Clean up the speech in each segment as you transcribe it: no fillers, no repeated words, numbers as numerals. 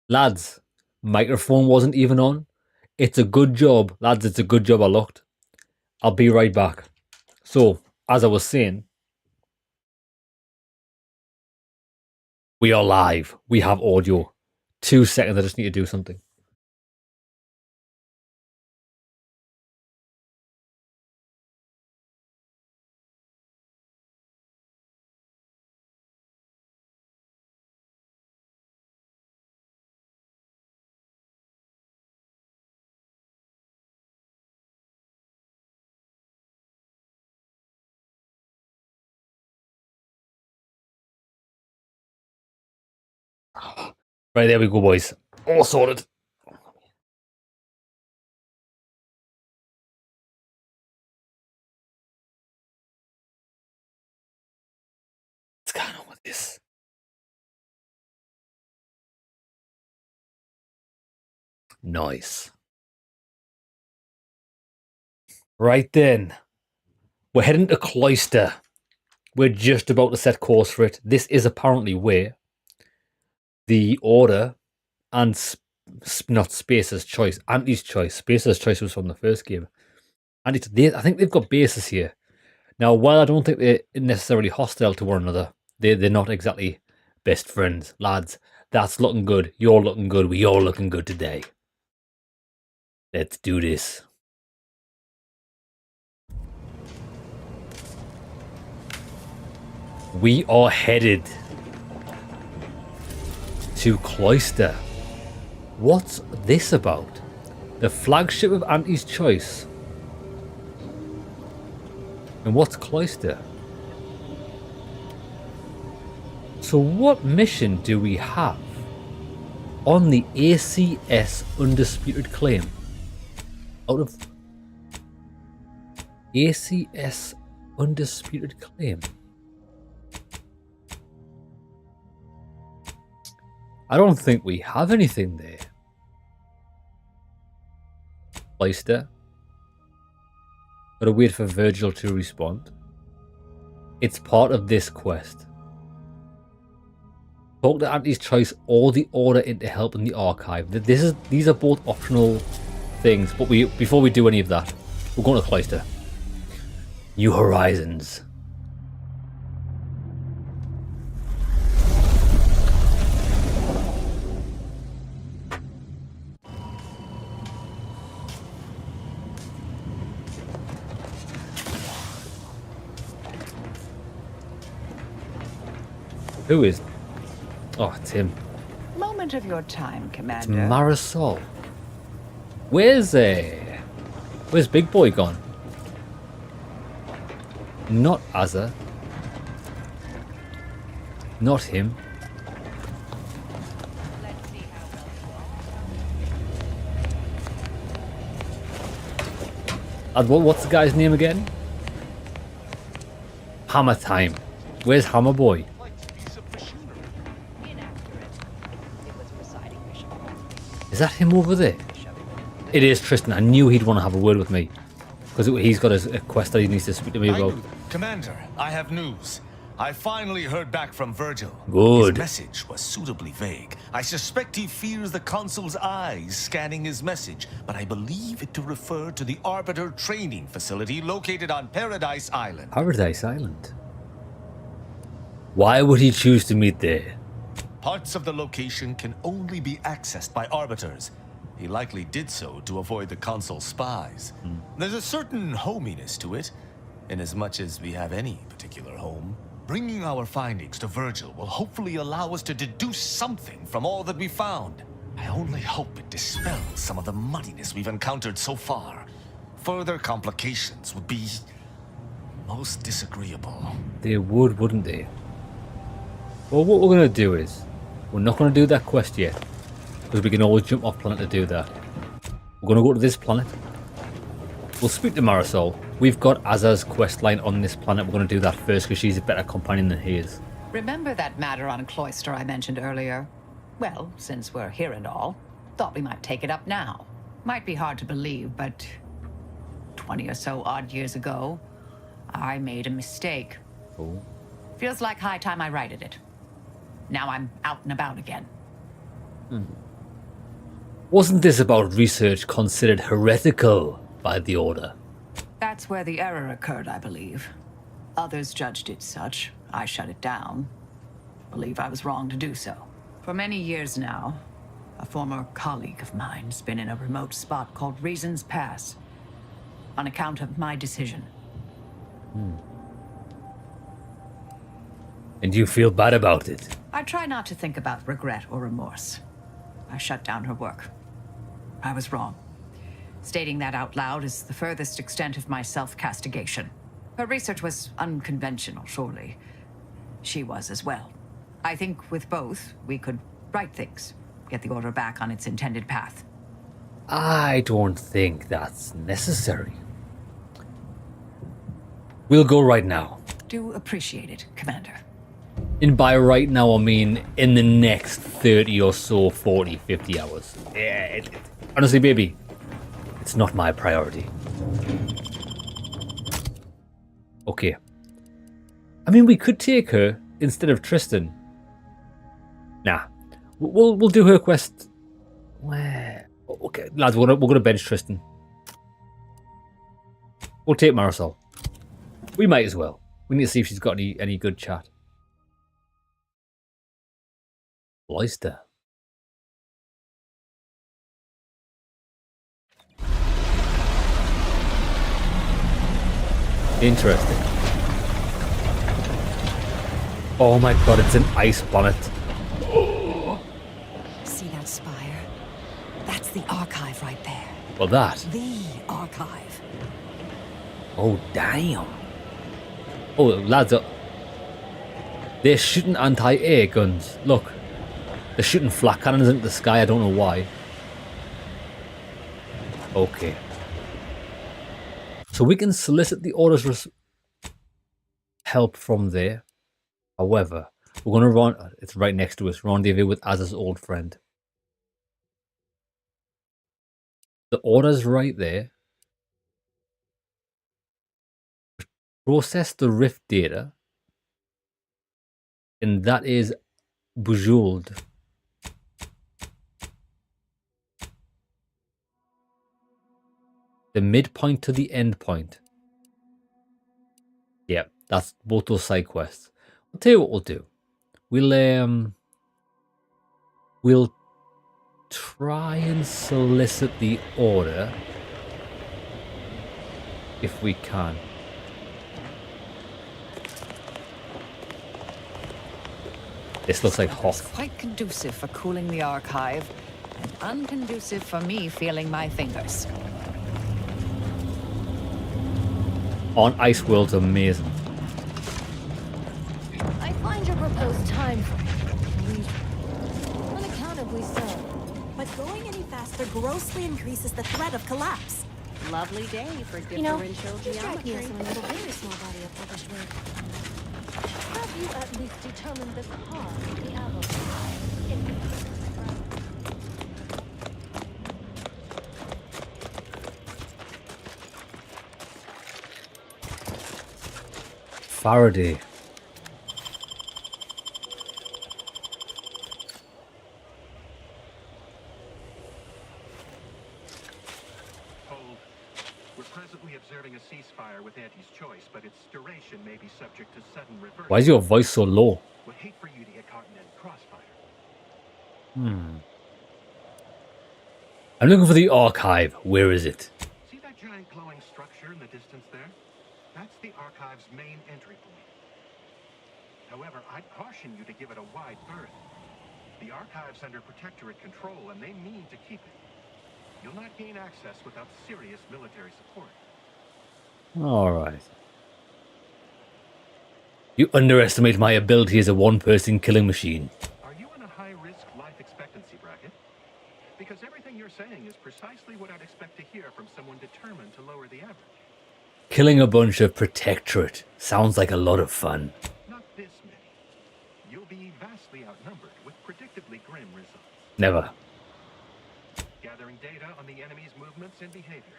Lads, microphone wasn't even on. It's a good job, lads. It's a good job I looked. I'll be right back. So, as I was saying, we are live. We have audio. 2 seconds, I just need to do something. Right, there we go, boys. All sorted. What's going on with this? Nice. Right then, we're heading to Cloister. We're just about to set course for it. This is apparently where the Order and not Spacer's Choice, Anti's Choice. Spacer's Choice was from the first game. I think they've got bases here. Now, while I don't think they're necessarily hostile to one another, they're not exactly best friends. Lads, that's looking good. You're looking good. We all looking good today. Let's do this. We are headed to Cloister. What's this about? The flagship of Anti's Choice. And what's Cloister? So what mission do we have on the ACS Undisputed Claim? Out of ACS Undisputed Claim. I don't think we have anything there. Cloister. Gotta wait for Virgil to respond. It's part of this quest. Talk to Anti's Choice or the Order into help in the archive. These are both optional things, but before we do any of that, we're going to Cloister. New Horizons. Who is? Oh, it's him. Moment of your time, It's Commander. Marisol. Where's Big Boy gone? Not Azza. Not him. And what's the guy's name again? Hammer Time. Where's Hammer Boy? Is that him over there? It is Tristan. I knew he'd want to have a word with me. Because he's got a quest that he needs to speak to me about. Commander, I have news. I finally heard back from Virgil. Good. His message was suitably vague. I suspect he fears the consul's eyes scanning his message, but I believe it to refer to the Arbiter training facility located on Paradise Island. Paradise Island? Why would he choose to meet there? Parts of the location can only be accessed by Arbiters. He likely did so to avoid the consul's spies. There's a certain hominess to it, inasmuch as we have any particular home. Bringing our findings to Virgil will hopefully allow us to deduce something from all that we found. I only hope it dispels some of the muddiness we've encountered so far. Further complications would be most disagreeable. They would, wouldn't they? Well, what we're going to do is, we're not going to do that quest yet, because we can always jump off planet to do that. We're going to go to this planet. We'll speak to Marisol. We've got Azza's quest line on this planet. We're going to do that first, because she's a better companion than he is. Remember that matter on Cloister I mentioned earlier? Well, since we're here and all, thought we might take it up now. Might be hard to believe, but 20 or so odd years ago, I made a mistake. Oh. Feels like high time I righted it. Now I'm out and about again. Wasn't this about research considered heretical by the Order? That's where the error occurred, I believe. Others judged it such. I shut it down. Believe I was wrong to do so. For many years now, a former colleague of mine's been in a remote spot called Reasons Pass on account of my decision. And you feel bad about it? I try not to think about regret or remorse. I shut down her work. I was wrong. Stating that out loud is the furthest extent of my self-castigation. Her research was unconventional, surely. She was as well. I think with both, we could right things, get the Order back on its intended path. I don't think that's necessary. We'll go right now. Do appreciate it, Commander. And by right now, I mean in the next 30 or so, 40, 50 hours. Yeah, honestly, baby, it's not my priority. Okay. I mean, we could take her instead of Tristan. Nah. We'll do her quest. Where? Okay, lads, we're gonna bench Tristan. We'll take Marisol. We might as well. We need to see if she's got any good chat. Cloister. Interesting. Oh my god, it's an ice bonnet. See that spire? That's the archive right there. Well, that. The archive. Oh, damn. Oh, lads, they're shooting anti-air guns. Look. They're shooting flak cannons into the sky. I don't know why. Okay. So we can solicit the Order's help from there. However, we're going to run... It's right next to us. Rendezvous with Az's old friend. The Order's right there. Process the rift data. And that is Bejeweled. The midpoint to the end point. Yeah, that's both those side quests. I'll tell you what we'll do. We'll try and solicit the Order if we can. This looks like It's Hoth. quite conducive for cooling the archive, and unconducive for me feeling my fingers. On Ice World's amazing. I find your proposed time frame unaccountably so. But going any faster grossly increases the threat of collapse. Lovely day for You know, differential you strike me geometry. as someone with a very small body of published work. Have you at least determined the cause of the avalanche? Faraday. Hold. We're presently observing a ceasefire with Auntie's choice, but its duration may be subject to sudden reversal. Why is your voice so low? Would hate for you to get caught in a crossfire. I'm looking for the archive. Where is it? See that giant glowing structure in the distance there? That's the archive's main entry point. However, I'd caution you to give it a wide berth. The archive's under protectorate control, and they mean to keep it. You'll not gain access without serious military support. Alright. You underestimate my ability as a one-person killing machine. Are you in a high-risk life expectancy bracket? Because everything you're saying is precisely what I'd expect to hear from someone determined to lower the average. Killing a bunch of protectorate sounds like a lot of fun. Not this many. You'll be vastly outnumbered with predictably grim results. Never. Gathering data on the enemy's movements and behavior.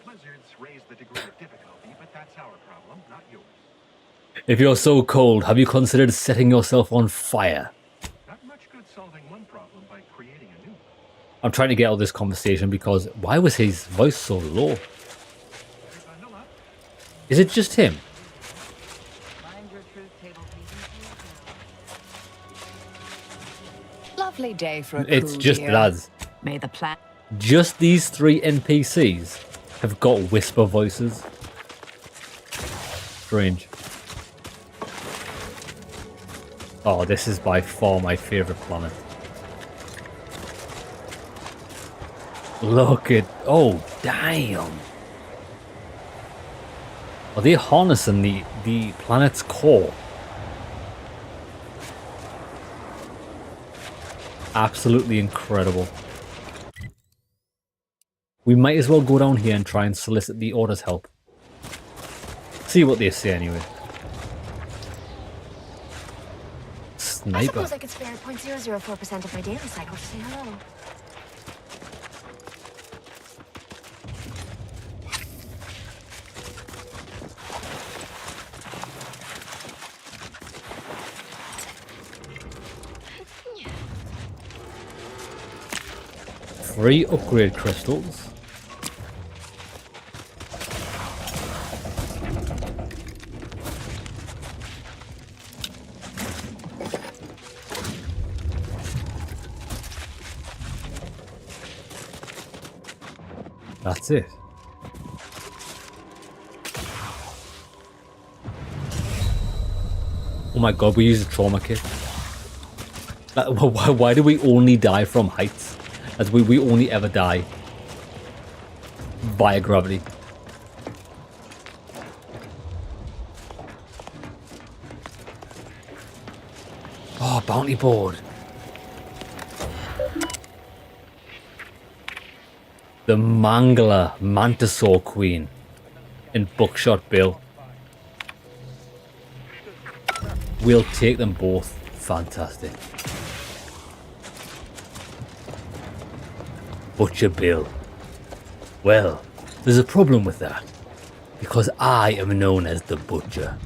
Blizzards raise the degree of difficulty, but that's our problem, not yours. If you're so cold, have you considered setting yourself on fire? Not much good solving one problem by creating a new one. I'm trying to get out of this conversation because why was his voice so low? Is it just him? Find your truth table, please. Lovely day for a It's coup, just dear. lads. May the plan. Just these 3 NPCs have got whisper voices. Strange. Oh, this is by far my favorite planet. Look at... Oh, damn. Are they harnessing the planet's core? Absolutely incredible. We might as well go down here and try and solicit the Order's help. See what they say anyway. I Sniper. suppose I could spare 0.004% of my daily cycle to say hello. Free upgrade crystals. That's it. Oh my god, we used a trauma kit. Why do we only die from heights? As we only ever die via gravity. Oh, bounty board. The Mangler Mantisaur Queen in Buckshot Bill. We'll take them both. Fantastic. Butcher Bill. Well, there's a problem with that. Because I am known as the Butcher.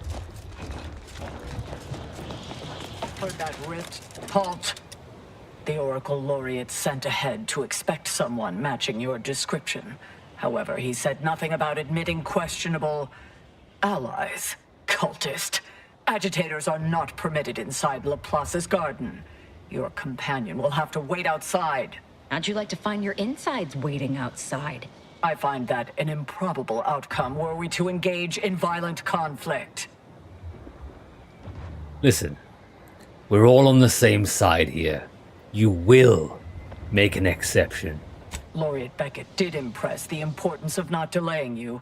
Heard that, Rit? Halt! The Oracle Laureate sent ahead to expect someone matching your description. However, he said nothing about admitting questionable allies. Cultist. Agitators are not permitted inside Laplace's garden. Your companion will have to wait outside. How'd you like to find your insides waiting outside? I find that an improbable outcome were we to engage in violent conflict. Listen, we're all on the same side here. You will make an exception. Laureate Beckett did impress the importance of not delaying you.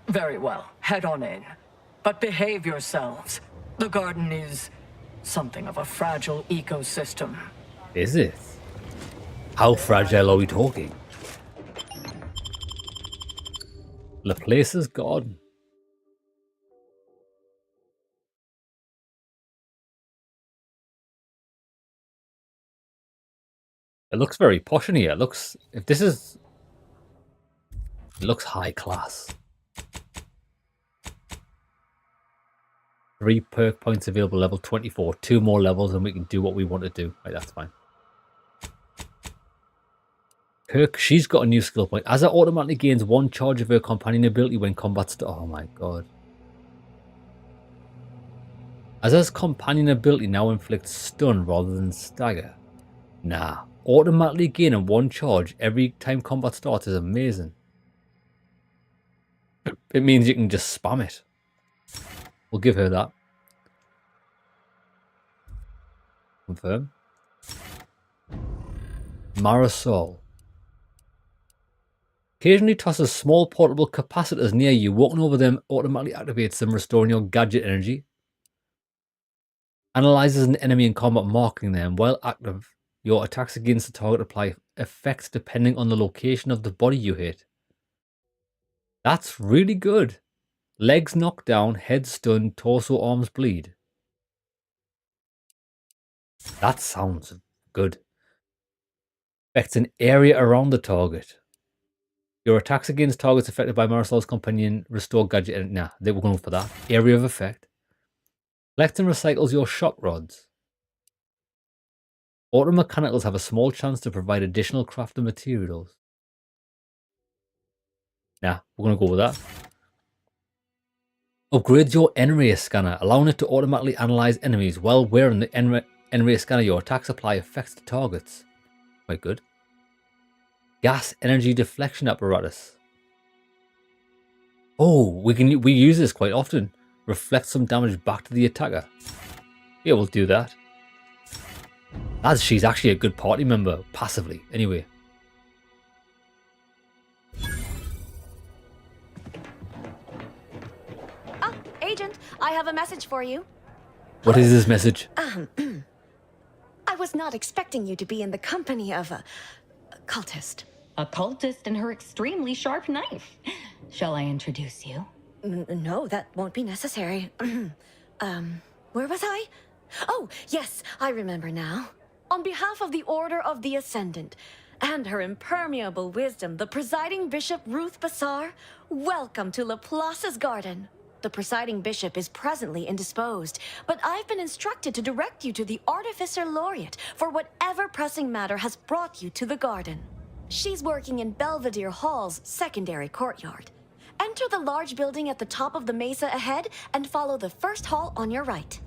Very well, head on in. But behave yourselves. The garden is something of a fragile ecosystem. Is it? How fragile are we talking? Laplace's garden. It looks very posh in here. It looks, if this is, it looks high class. 3 perk points available, level 24. 2 more levels and we can do what we want to do. Right, that's fine. Perk, she's got a new skill point. As it automatically gains 1 charge of her companion ability when combat starts. Oh my god. As her companion ability now inflicts stun rather than stagger. Nah. Automatically gaining 1 charge every time combat starts is amazing. It means you can just spam it. We'll give her that. Confirm. Marisol. Occasionally tosses small portable capacitors near you. Walking over them automatically activates them, restoring your gadget energy. Analyzes an enemy in combat, marking them. While active, your attacks against the target apply effects depending on the location of the body you hit. That's really good. Legs knocked down, head stunned, torso, arms bleed. That sounds good. Affects an area around the target. Your attacks against targets affected by Marisol's companion restore gadget. And nah, they were going for that. Area of effect. Collects and recycles your shock rods. Auto mechanicals have a small chance to provide additional crafting materials. Nah, we're going to go with that. Upgrades your N-ray scanner, allowing it to automatically analyze enemies while wearing the N-ray scanner. Your attack supply affects the targets. Quite good. Gas energy deflection apparatus. Oh, we use this quite often. Reflect some damage back to the attacker. Yeah, we'll do that. As she's actually a good party member, passively, anyway. Ah, Agent, I have a message for you. What is this message? I was not expecting you to be in the company of a cultist. A cultist and her extremely sharp knife. Shall I introduce you? No, that won't be necessary. Where was I? Oh, yes, I remember now. On behalf of the Order of the Ascendant and her impermeable wisdom, the presiding bishop Ruth Bassar, welcome to Laplace's garden. The presiding bishop is presently indisposed, but I've been instructed to direct you to the Artificer Laureate for whatever pressing matter has brought you to the garden. She's working in Belvedere Hall's secondary courtyard. Enter the large building at the top of the mesa ahead and follow the first hall on your right.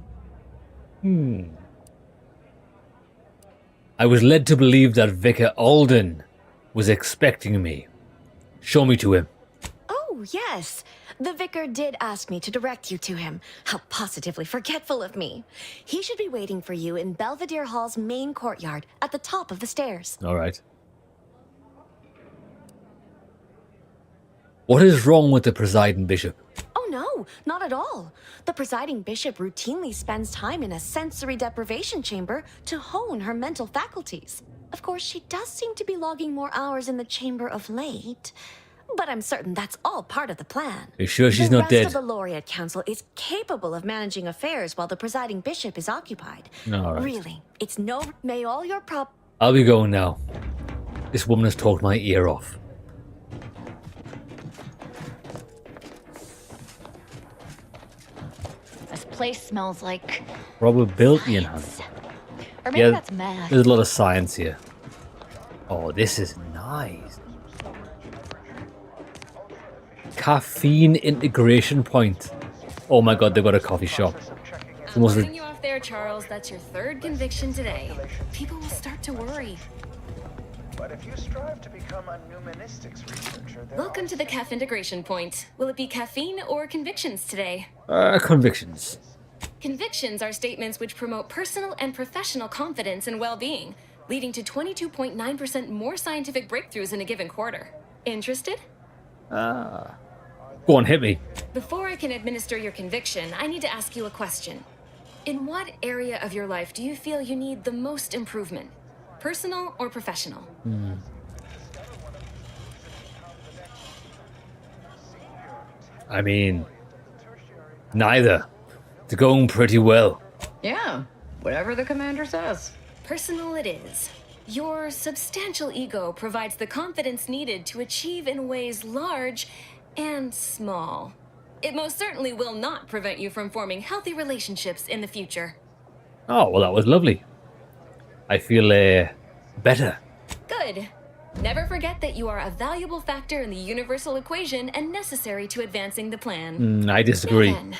I was led to believe that Vicar Alden was expecting me. Show me to him. Oh, yes. The vicar did ask me to direct you to him. How positively forgetful of me. He should be waiting for you in Belvedere Hall's main courtyard at the top of the stairs. All right. What is wrong with the presiding bishop? Oh, no, not at all. The presiding bishop routinely spends time in a sensory deprivation chamber to hone her mental faculties. Of course, she does seem to be logging more hours in the chamber of late. But I'm certain that's all part of the plan. Are you sure she's not The dead? rest of the Laureate Council is capable of managing affairs while the presiding bishop is occupied. All right. Really, it's no... May all your I'll be going now. This woman has talked my ear off. This place smells like... Probability enhanced. Or maybe that's math. There's a lot of science here. Oh, this is nice. Caffeine integration point. Oh my god, they've got a coffee shop. I'm letting you off there, Charles. That's your third conviction today. People will start to worry. But if you strive to become a numismatics researcher, then Welcome to the CAF integration point. Will it be caffeine or convictions today? Convictions. Convictions are statements which promote personal and professional confidence and well-being, leading to 22.9% more scientific breakthroughs in a given quarter. Interested? Go on, hit me. Before I can administer your conviction, I need to ask you a question. In what area of your life do you feel you need the most improvement? Personal or professional? I mean, neither. It's going pretty well. Yeah, whatever the commander says. Personal it is. Your substantial ego provides the confidence needed to achieve in ways large and small. It most certainly will not prevent you from forming healthy relationships in the future. Oh, well, that was lovely. I feel, better. Good. Never forget that you are a valuable factor in the universal equation and necessary to advancing the plan. I disagree. Now then,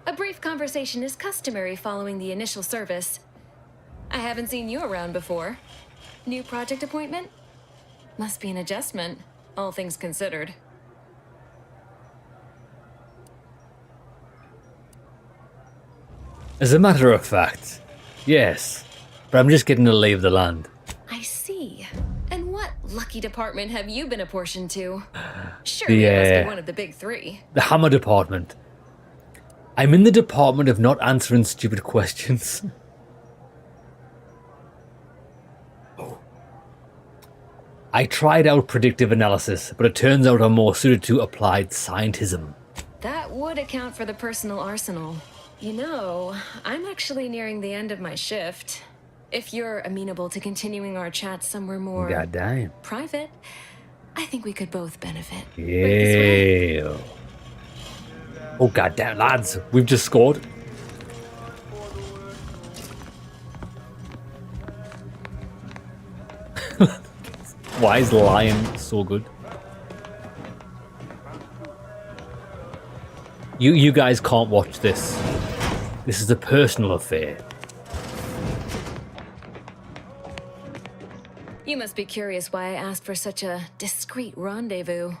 a brief conversation is customary following the initial service. I haven't seen you around before. New project appointment? Must be an adjustment, all things considered. As a matter of fact, yes. But I'm just getting the lay of the land. I see. And what lucky department have you been apportioned to? Surely The, it must be one of the big three. The hammer department. I'm in the department of not answering stupid questions. I tried out predictive analysis, but it turns out I'm more suited to applied scientism. That would account for the personal arsenal. You know, I'm actually nearing the end of my shift. If you're amenable to continuing our chat somewhere more Goddamn. private, I think we could both benefit. Right this way. Yeah. Oh goddamn, lads, we've just scored. Why is lying so good? You guys can't watch this. This is a personal affair. You must be curious why I asked for such a discreet rendezvous.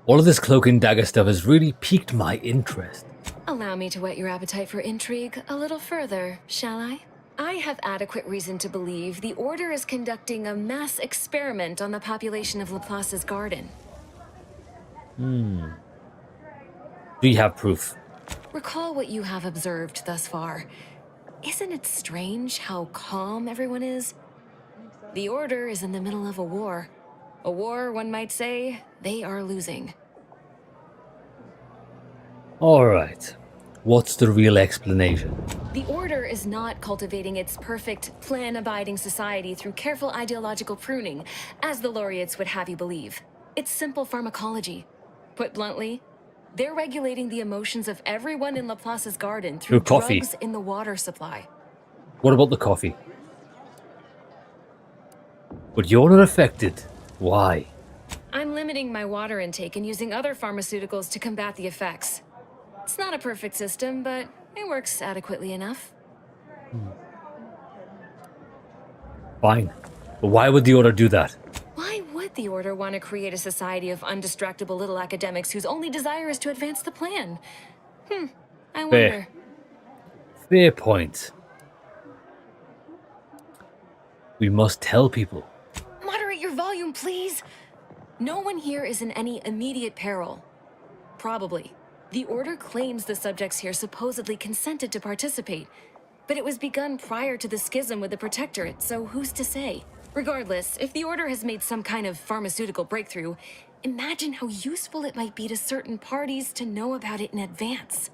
All of this cloak and dagger stuff has really piqued my interest. Allow me to whet your appetite for intrigue a little further, shall I? I have adequate reason to believe the Order is conducting a mass experiment on the population of Laplace's garden. Do you have proof? Recall what you have observed thus far. Isn't it strange how calm everyone is? The Order is in the middle of a war. A war, one might say, they are losing. Alright. What's the real explanation? The Order is not cultivating its perfect, plan-abiding society through careful ideological pruning, as the laureates would have you believe. It's simple pharmacology. Put bluntly, they're regulating the emotions of everyone in Laplace's garden through coffee. drugs in the water supply. What about the coffee? But you're not affected. Why? I'm limiting my water intake and using other pharmaceuticals to combat the effects. It's not a perfect system, but it works adequately enough. Fine. But why would the Order do that? Why would the Order want to create a society of undistractable little academics whose only desire is to advance the plan? I wonder. Fair point. We must tell people. Moderate your volume, please. No one here is in any immediate peril. Probably. The Order claims the subjects here supposedly consented to participate, but it was begun prior to the schism with the Protectorate, so who's to say? Regardless, if the Order has made some kind of pharmaceutical breakthrough, imagine how useful it might be to certain parties to know about it in advance.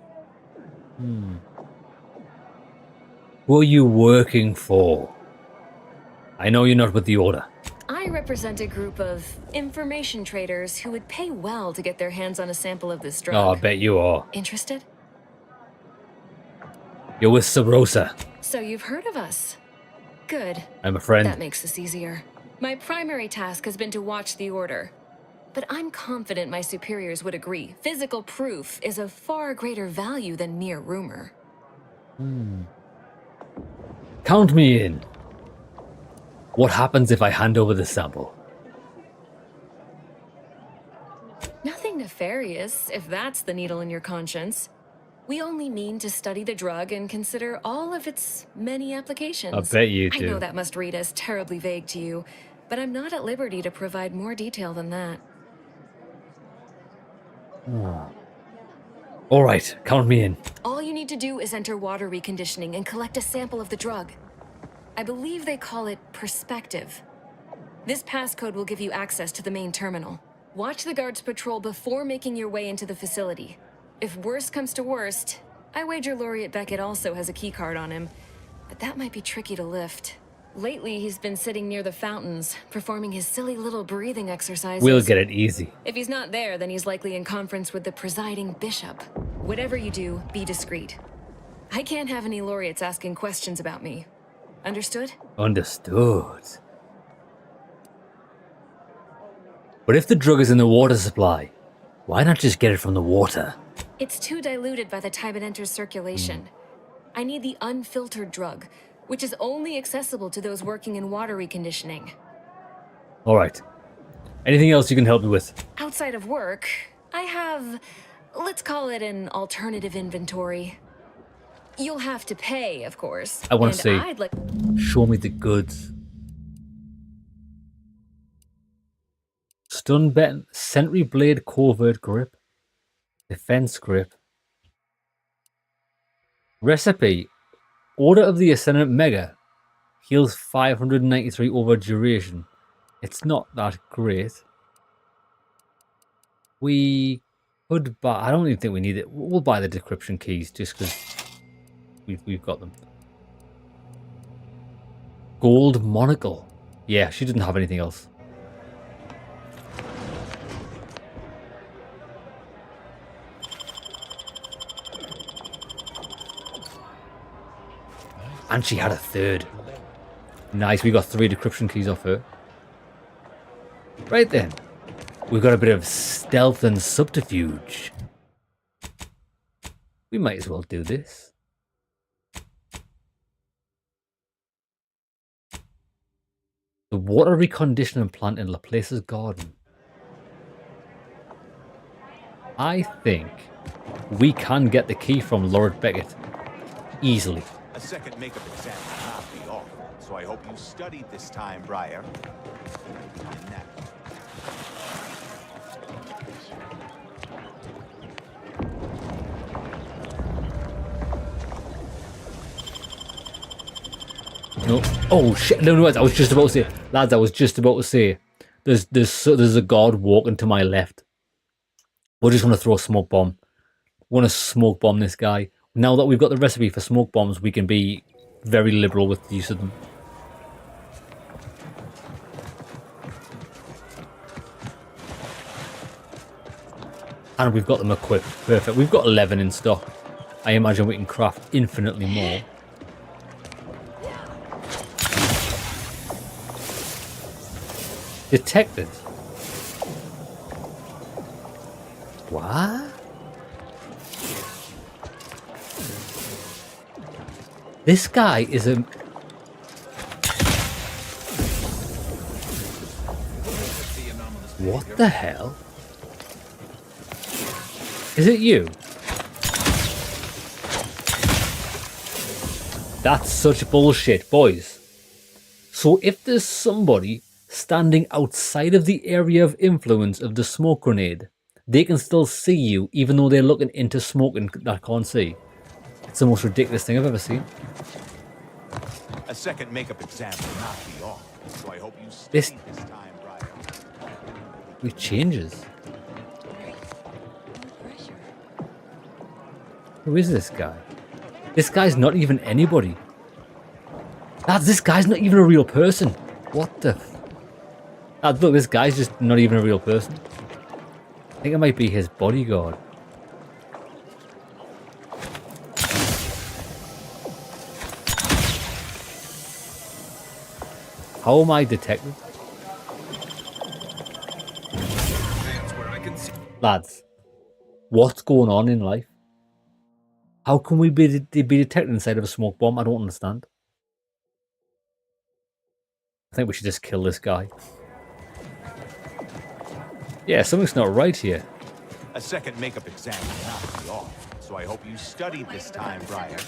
Who are you working for? I know you're not with the Order. I represent a group of information traders who would pay well to get their hands on a sample of this drug. Oh, I bet you are. Interested? You're with Sub Rosa. So you've heard of us. Good. I'm a friend. That makes this easier. My primary task has been to watch the Order. But I'm confident my superiors would agree. Physical proof is of far greater value than mere rumor. Count me in. What happens if I hand over the sample? Nothing nefarious, if that's the needle in your conscience. We only mean to study the drug and consider all of its many applications. I bet you do. I know that must read as terribly vague to you, but I'm not at liberty to provide more detail than that. All right, count me in. All you need to do is enter water reconditioning and collect a sample of the drug. I believe they call it perspective. This passcode will give you access to the main terminal. Watch the guards patrol before making your way into the facility. If worst comes to worst, I wager Laureate Beckett also has a keycard on him, but that might be tricky to lift. Lately, he's been sitting near the fountains, performing his silly little breathing exercises. We'll get it easy. If he's not there, then he's likely in conference with the presiding bishop. Whatever you do, be discreet. I can't have any laureates asking questions about me. Understood? Understood. But if the drug is in the water supply, why not just get it from the water? It's too diluted by the time it enters circulation. I need the unfiltered drug, which is only accessible to those working in water reconditioning. All right. Anything else you can help me with? Outside of work, I have, let's call it an alternative inventory. You'll have to pay, of course. I want and to see. I'd like... Show me the goods. Stun button, Sentry Blade Covert Grip, Defense Grip. Recipe: Order of the Ascendant Mega heals 593 over duration. It's not that great. We could buy. I don't even think we need it. We'll buy the decryption keys just because we've got them. Gold monocle. Yeah, she didn't have anything else. And she had a third. Nice, we got 3 decryption keys off her. Right then. We've got a bit of stealth and subterfuge. We might as well do this. The water reconditioning plant in Laplace's garden. I think we can get the key from Lord Beckett easily. A second makeup exam will not be off, so I hope you studied this time, Briar. And that. No. Oh shit! No, I was just about to say, lads. I was just about to say, there's a guard walking to my left. We're just gonna throw a smoke bomb. We want to smoke bomb this guy. Now that we've got the recipe for smoke bombs, we can be very liberal with the use of them. And we've got them equipped. Perfect. We've got 11 in stock. I imagine we can craft infinitely more. Detected. What? This guy is a... What the hell? Is it you? That's such bullshit, boys. So if there's somebody standing outside of the area of influence of the smoke grenade, they can still see you even though they're looking into smoke and that can't see. It's the most ridiculous thing I've ever seen. A second makeup exam will not be off, so I hope you studied this time, Briar. It changes. Who is this guy? This guy's not even anybody. Lads, this guy's not even a real person. What the... Lads, look, this guy's just not even a real person. I think it might be his bodyguard. How am I detected? Lads, what's going on in life? How can we be detected inside of a smoke bomb? I don't understand. I think we should just kill this guy. Yeah, something's not right here. A second makeup exam will not be off, so I hope you studied this time, Briar.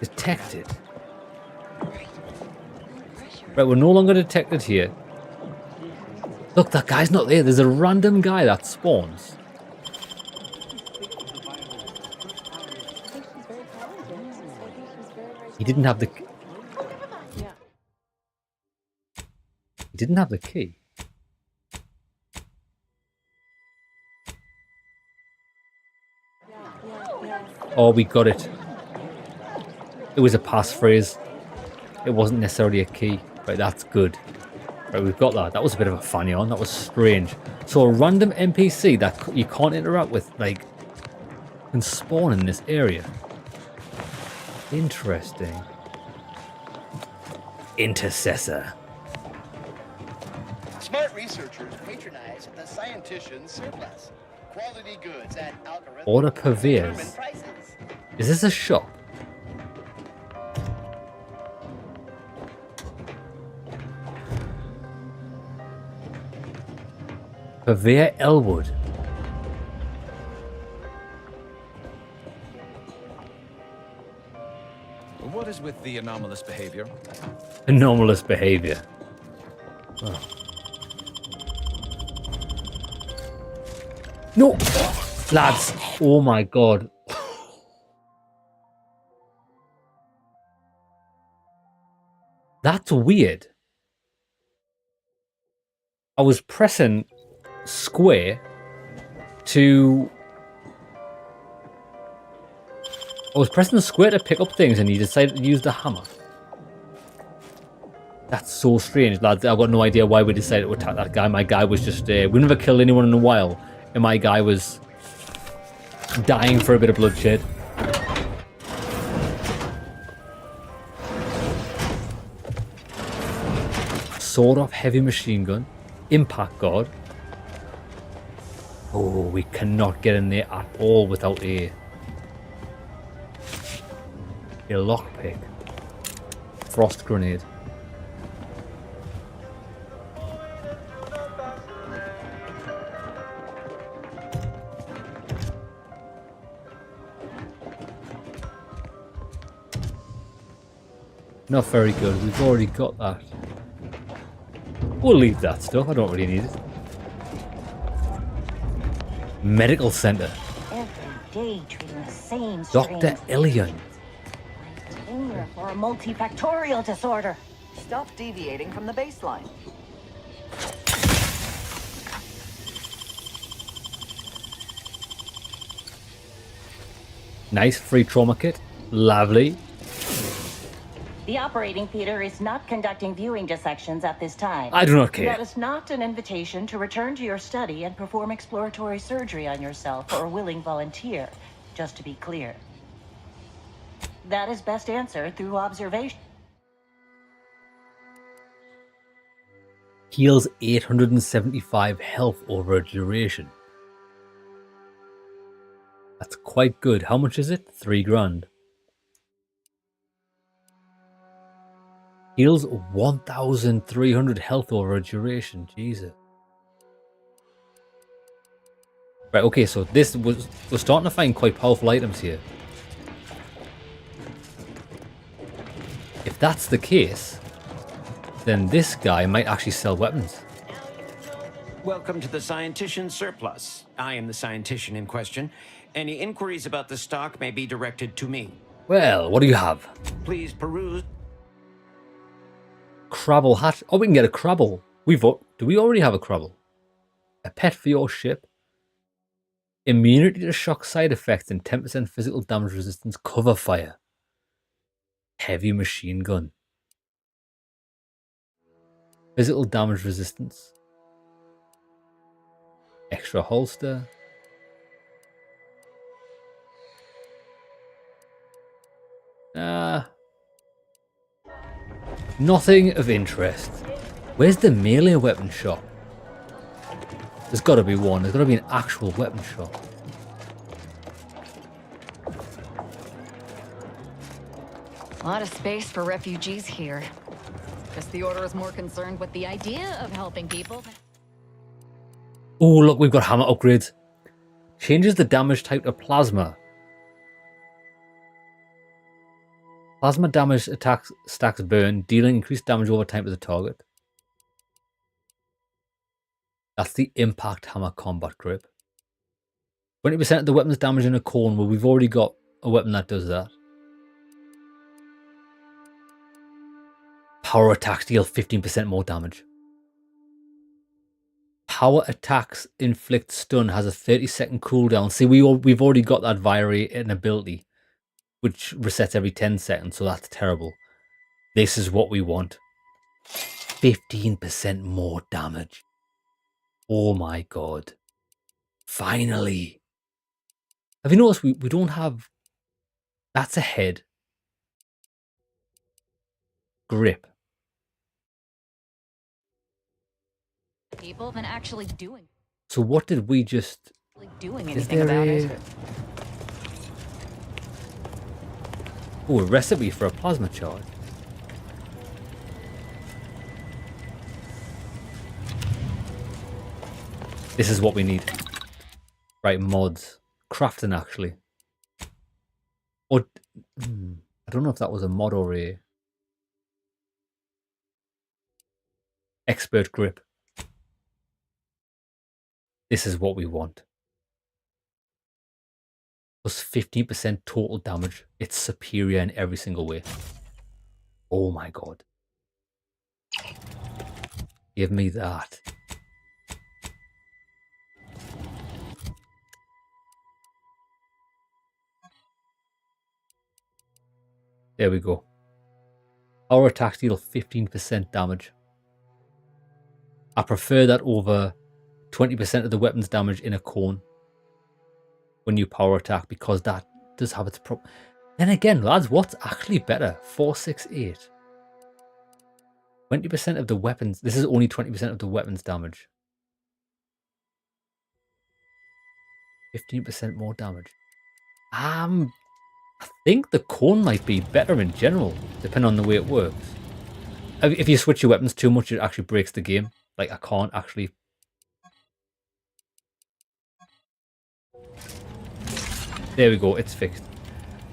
Detected. Right, we're no longer detected here. Look, that guy's not there. There's a random guy that spawns. He didn't have the... He didn't have the key. Oh, we got it. It was a passphrase. It wasn't necessarily a key. Right, that's good. Right, we've got that. That was a bit of a funny one. That was strange. So a random NPC that you can't interact with, like, can spawn in this area. Interesting. Intercessor. Smart researchers patronize the scientician's surplus. Quality goods at algorithmic Order purveyors. prices. Is this a shop? Purveyor Elwood. What is with the anomalous behavior? Anomalous behavior. Oh. No! Lads, oh my god. That's weird. I was pressing square to... I was pressing the square to pick up things and he decided to use the hammer. That's so strange, lads. I've got no idea why we decided to attack that guy. My guy was just... we never killed anyone in a while. And my guy was dying for a bit of bloodshed. Sawed-off heavy machine gun. Impact guard. Oh, we cannot get in there at all without a lockpick. Frost grenade. Not very good. We've already got that. We'll leave that stuff. I don't really need it. Medical center. Every day treating the same Dr. Ilion. Tenure for a multifactorial disorder. Stop deviating from the baseline. Nice free trauma kit. Lovely. The operating theater is not conducting viewing dissections at this time. I do not care. That is not an invitation to return to your study and perform exploratory surgery on yourself or a willing volunteer, just to be clear. That is best answered through observation. Heals 875 health over a duration. That's quite good. How much is it? 3 grand. Heals 1,300 health over a duration. Jesus. Right, okay, so we're starting to find quite powerful items here. If that's the case, then this guy might actually sell weapons. Welcome to the Scientician Surplus. I am the Scientician in question. Any inquiries about the stock may be directed to me. Well, what do you have? Please peruse. Crabble hat. Oh, we can get a crabble. Do we already have a crabble? A pet for your ship. Immunity to shock side effects and 10% physical damage resistance. Cover fire. Heavy machine gun. Physical damage resistance. Extra holster. Nothing of interest. Where's the melee weapon shop? There's got to be one. There's got to be an actual weapon shop. A lot of space for refugees here. Guess the Order is more concerned with the idea of helping people. Oh, look, we've got hammer upgrades. Changes the damage type to plasma. Plasma damage attacks stacks burn, dealing increased damage over time to the target. That's the impact hammer combat grip. 20% of the weapon's damage in a cone. Well, we've already got a weapon that does that. Power attacks deal 15% more damage. Power attacks inflict stun has a 30-second cooldown. See, we've already got that via an ability, which resets every 10 seconds, so that's terrible. This is what we want. 15% more damage. Oh my god. Finally. Have you noticed we don't have... That's a head. Grip. People than actually doing. So what did we just... Doing anything about it. Oh, a recipe for a plasma charge. This is what we need. Right, mods. Crafting, actually. Or... I don't know if that was a mod or a... Expert grip. This is what we want. Plus 15% total damage. It's superior in every single way. Oh my god. Give me that. There we go. Power attacks deal 15% damage. I prefer that over 20% of the weapon's damage in a cone when you power attack, because that does have its problem. Then again, lads, what's actually better? 468. 20% of the weapons. This is only 20% of the weapons damage. 15% more damage. I think the cone might be better in general, depending on the way it works. If you switch your weapons too much, it actually breaks the game. Like, I can't actually... There we go, it's fixed.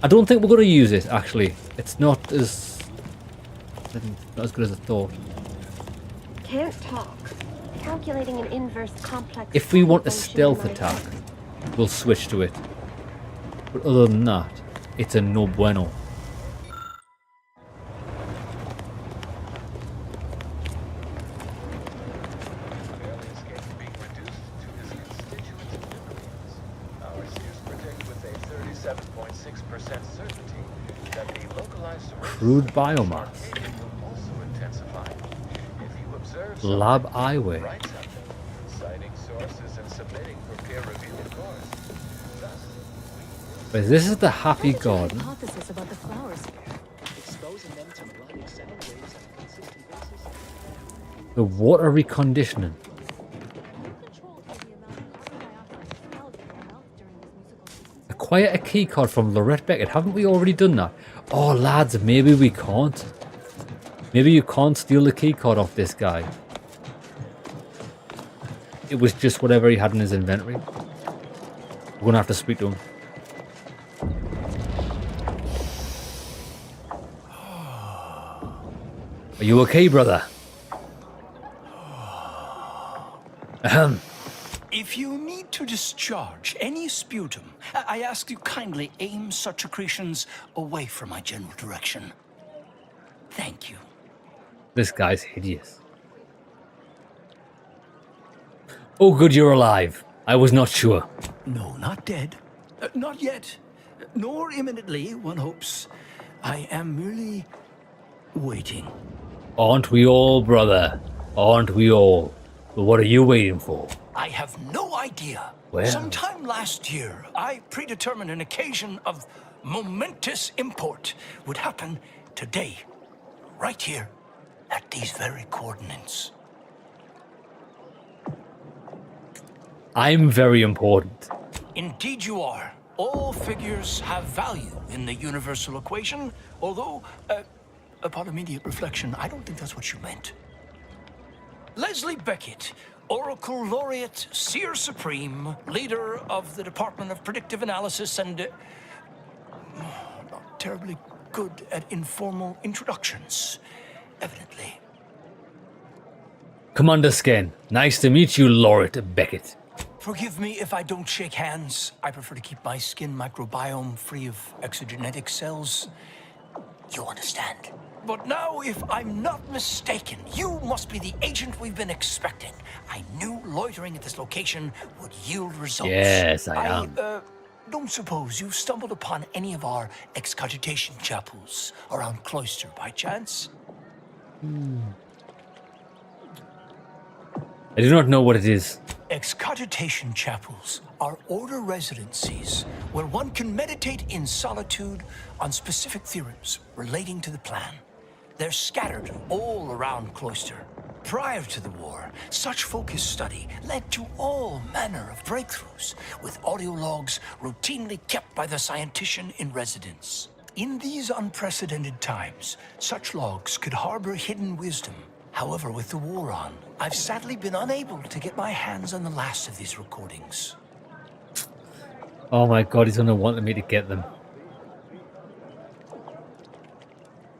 I don't think we're going to use it, actually. It's not as good as I thought. Can't talk. Calculating an inverse complex. If we want a function stealth in my attack, head. we'll switch to it. But other than that, it's a no bueno. Crude biomass. Lab eyewear. But this is the happy garden. Hypothesis about the flowers. The water reconditioning. Acquire a keycard from Lorette Beckett. Haven't we already done that? Oh, lads, maybe we can't. Maybe you can't steal the keycard off this guy. It was just whatever he had in his inventory. We're going to have to speak to him. Are you okay, brother? Ahem. If you need to discharge any sputum, I ask you kindly aim such accretions away from my general direction. Thank you. This guy's hideous. Oh, good, you're alive. I was not sure. No, not dead. Not yet. Nor imminently, one hopes. I am merely waiting. Aren't we all, brother? Aren't we all? But what are you waiting for? I have no idea. Well. Sometime last year, I predetermined an occasion of momentous import would happen today, right here, at these very coordinates. I'm very important. Indeed you are. All figures have value in the universal equation, although, upon immediate reflection, I don't think that's what you meant. Leslie Beckett, Oracle Laureate, Seer Supreme, leader of the Department of Predictive Analysis, and not terribly good at informal introductions, evidently. Commander Sken, nice to meet you, Laureate Beckett. Forgive me if I don't shake hands. I prefer to keep my skin microbiome free of exogenetic cells. You understand. But now, if I'm not mistaken, you must be the agent we've been expecting. I knew loitering at this location would yield results. Yes, I am. Don't suppose you've stumbled upon any of our excogitation chapels around Cloister by chance? I do not know what it is. Excogitation chapels are order residencies where one can meditate in solitude on specific theorems relating to the plan. They're scattered all around Cloister. Prior to the war, such focused study led to all manner of breakthroughs, with audio logs routinely kept by the scientician in residence. In these unprecedented times, such logs could harbor hidden wisdom. However, with the war on, I've sadly been unable to get my hands on the last of these recordings. Oh my god, he's going to want me to get them.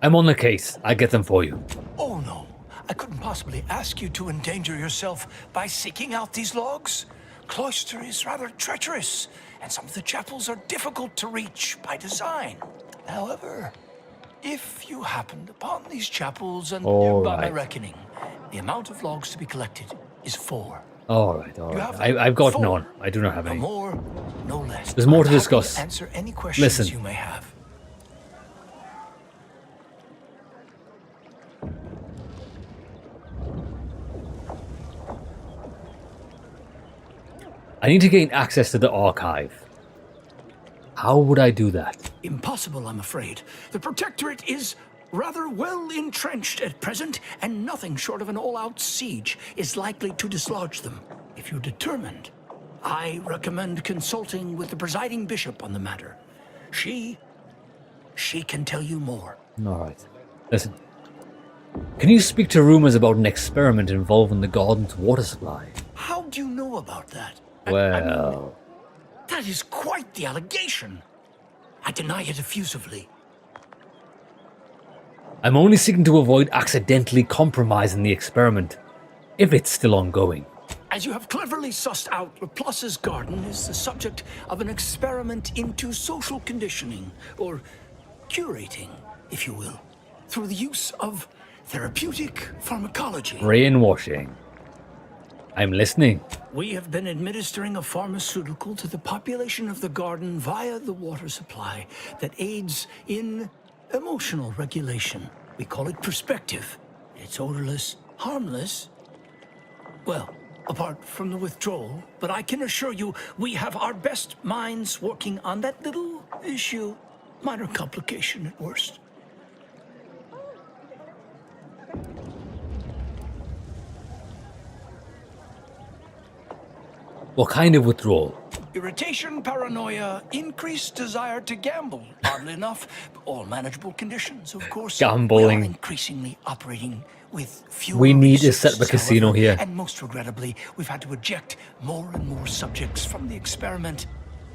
I'm on the case. I get them for you. Oh no, I couldn't possibly ask you to endanger yourself by seeking out these logs. Cloister is rather treacherous, and some of the chapels are difficult to reach by design. However, if you happened upon these chapels, and by my reckoning, the amount of logs to be collected is 4. All right. I've got 4. None. I do not have any. No more, no less. There's more to discuss. Answer any questions Listen. you may have. I need to gain access to the archive. How would I do that? Impossible, I'm afraid. The Protectorate is rather well entrenched at present, and nothing short of an all-out siege is likely to dislodge them. If you're determined, I recommend consulting with the presiding bishop on the matter. She can tell you more. All right. Listen. Can you speak to rumors about an experiment involving the garden's water supply? How do you know about that? Well... that is quite the allegation. I deny it effusively. I'm only seeking to avoid accidentally compromising the experiment, if it's still ongoing. As you have cleverly sussed out, Laplace's garden is the subject of an experiment into social conditioning, or curating, if you will, through the use of therapeutic pharmacology. Brainwashing. I'm listening. We have been administering a pharmaceutical to the population of the garden via the water supply that aids in emotional regulation. We call it perspective. It's odorless, harmless. Well, apart from the withdrawal, but I can assure you we have our best minds working on that little issue. Minor complication at worst. What kind of withdrawal? Irritation, paranoia, increased desire to gamble. Oddly enough, all manageable conditions, of course. Gambling. We are increasingly operating with fewer We need to resources, set up a casino however, here. And most regrettably, we've had to eject more and more subjects from the experiment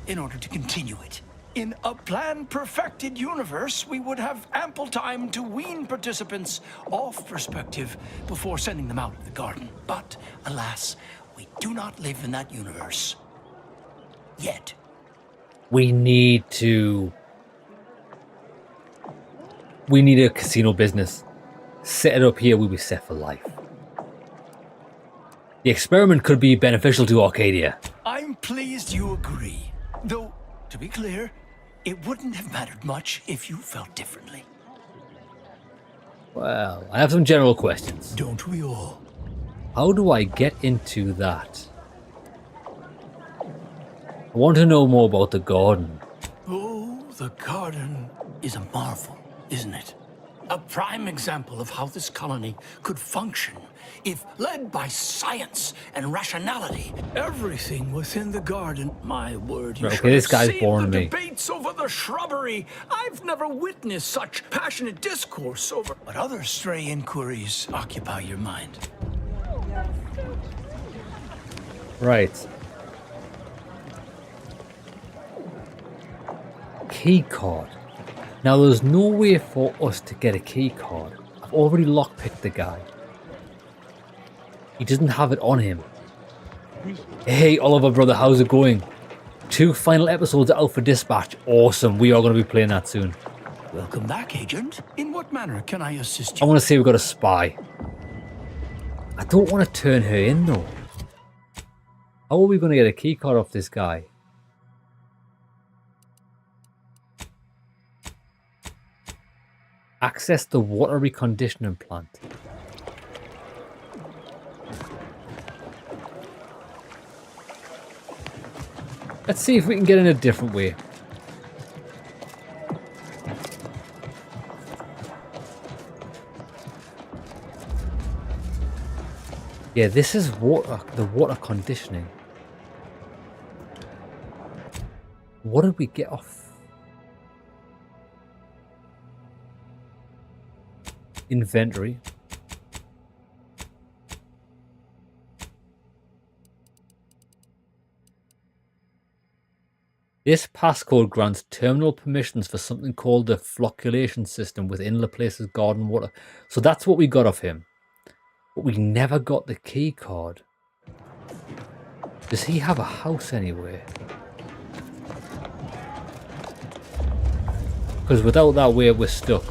in order to continue it. In a plan-perfected universe, we would have ample time to wean participants off perspective before sending them out of the garden. But, alas, we do not live in that universe. Yet. We need a casino business. Set it up here, we'll be set for life. The experiment could be beneficial to Arcadia. I'm pleased you agree. Though, to be clear, it wouldn't have mattered much if you felt differently. Well, I have some general questions. Don't we all? How do I get into that? I want to know more about the garden. Oh, the garden is a marvel, isn't it? A prime example of how this colony could function if led by science and rationality. Everything within the garden, my word, you Right, should okay, this have guy's seen boring the me. debates over the shrubbery. I've never witnessed such passionate discourse over. But other stray inquiries occupy your mind. Right. Key card. Now there's no way for us to get a key card. I've already lockpicked the guy. He doesn't have it on him. Hey Oliver brother, how's it going? 2 final episodes of Alpha Dispatch. Awesome, we are going to be playing that soon. Welcome back, Agent. In what manner can I assist I you? want to say we've got a spy. I don't want to turn her in though. How are we going to get a key card off this guy? Access the water reconditioning plant. Let's see if we can get in a different way. Yeah, this is water, the water conditioning. What did we get off? Inventory. This passcode grants terminal permissions for something called the flocculation system within Laplace's garden water. So that's what we got off him. But we never got the key card. Does he have a house anywhere? Because without that, we're stuck.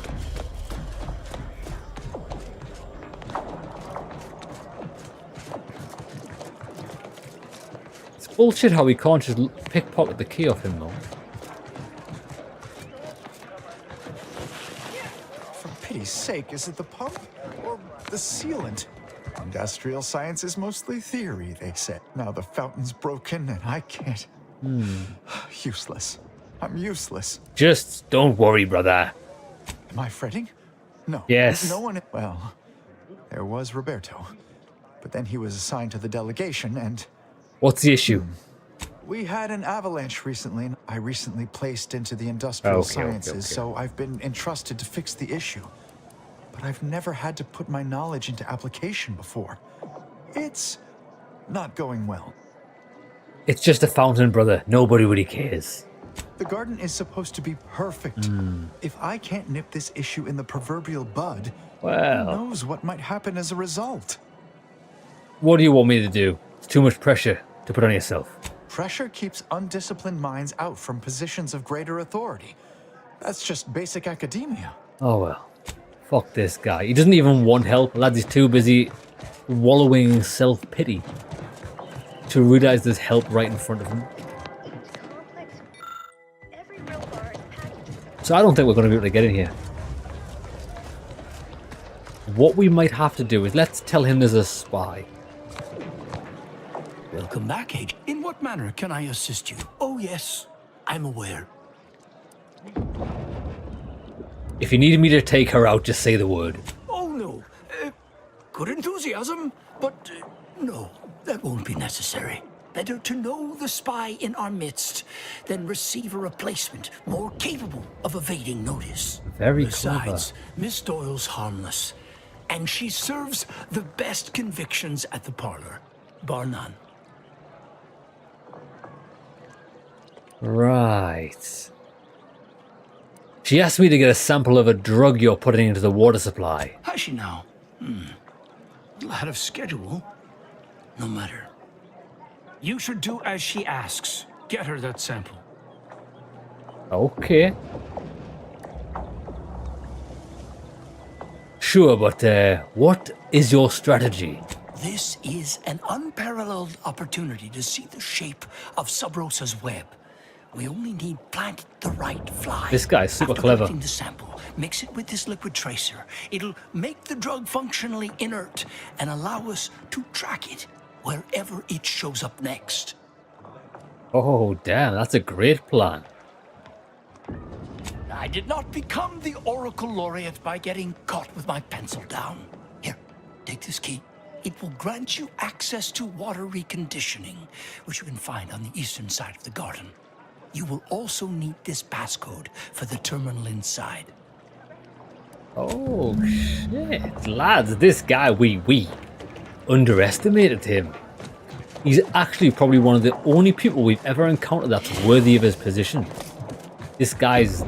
It's bullshit how we can't just pickpocket the key off him though. For pity's sake, is it the pump or the sealant? Industrial science is mostly theory, they say. Now the fountain's broken and I can't. Useless. I'm useless. Just don't worry, brother. Am I fretting? No. Yes. No one. Well, there was Roberto. But then he was assigned to the delegation and... What's the issue? We had an avalanche recently, and I recently placed into the industrial sciences, so I've been entrusted to fix the issue. But I've never had to put my knowledge into application before. It's not going well. It's just a fountain, brother. Nobody really cares. The garden is supposed to be perfect. If I can't nip this issue in the proverbial bud, well, who knows what might happen as a result? What do you want me to do? It's too much pressure to put on yourself. Pressure keeps undisciplined minds out from positions of greater authority. That's just basic academia. Oh well. Fuck this guy. He doesn't even want help. Lads, he's too busy wallowing in self-pity to realize there's help right in front of him. So I don't think we're going to be able to get in here. What we might have to do is let's tell him there's a spy. Welcome back, Agent. In what manner can I assist you? Oh, yes, I'm aware. If you needed me to take her out, just say the word. Oh, no. Good enthusiasm, but no, that won't be necessary. Better to know the spy in our midst than receive a replacement more capable of evading notice. Very Besides, clever. Miss Doyle's harmless, and she serves the best convictions at the parlor, bar none. Right. She asked me to get a sample of a drug you're putting into the water supply. Has she now? A little ahead of schedule. No matter. You should do as she asks. Get her that sample. Okay. Sure, but what is your strategy? This is an unparalleled opportunity to see the shape of Sub Rosa's web. We only need plant the right fly. This guy's super After clever. collecting the sample, mix it with this liquid tracer. It'll make the drug functionally inert and allow us to track it wherever it shows up next. Oh, damn, that's a great plan. I did not become the Oracle Laureate by getting caught with my pencil down. Here, take this key. It will grant you access to water reconditioning, which you can find on the eastern side of the garden. You will also need this passcode for the terminal inside. Oh, shit. Lads, this guy, we underestimated him. He's actually probably one of the only people we've ever encountered that's worthy of his position. This guy's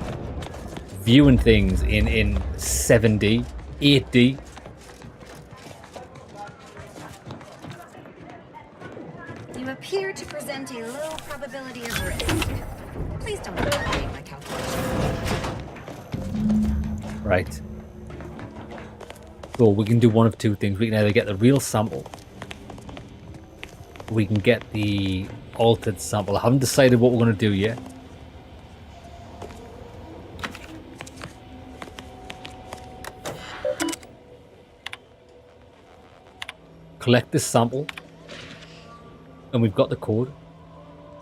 viewing things in 7D, 8D. You appear to present a low probability of risk. Please don't overthink my calculations. Right. So we can do one of two things. We can either get the real sample, or we can get the altered sample. I haven't decided what we're going to do yet. Collect this sample, and we've got the code.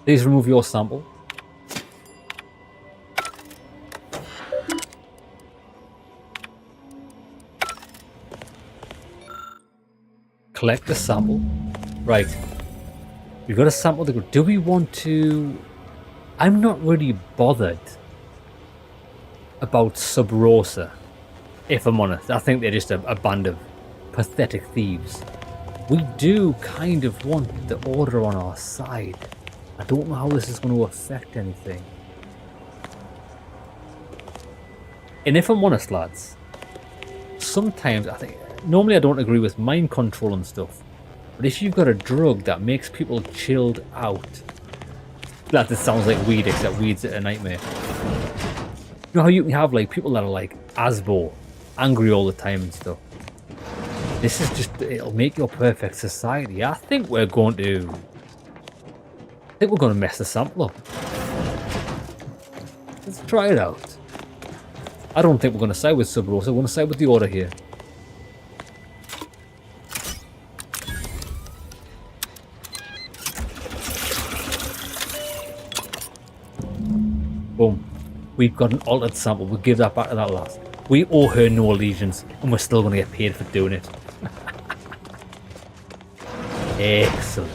Please remove your sample. Collect the sample. Right. We've got a sample to go. Do we want to... I'm not really bothered about Sub Rosa, if I'm honest. I think they're just a band of pathetic thieves. We do kind of want the Order on our side. I don't know how this is going to affect anything. And if I'm honest, lads, sometimes I think... Normally I don't agree with mind control and stuff. But if you've got a drug that makes people chilled out... That just sounds like weed, except weed's a nightmare. You know how you can have like people that are like Asbo, angry all the time and stuff. This is just, it'll make your perfect society. I think we're going to mess the sample up. Let's try it out. I don't think we're going to side with Sub Rosa. We're going to side with the Order here. Boom. We've got an altered sample. We'll give that back to that last. We owe her no allegiance, and we're still going to get paid for doing it. Excellent.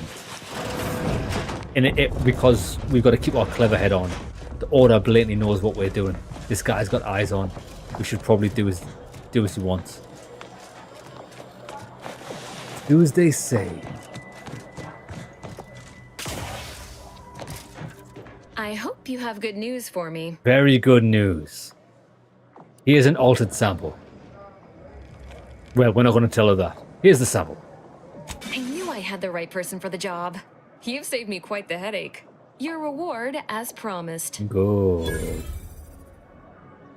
And because we've got to keep our clever head on. The Order blatantly knows what we're doing. This guy's got eyes on. We should probably do as he wants. Do as they say. I hope you have good news for me. Very good news. Here's an altered sample. Well, we're not going to tell her that. Here's the sample. I knew I had the right person for the job. You've saved me quite the headache. Your reward, as promised. Good.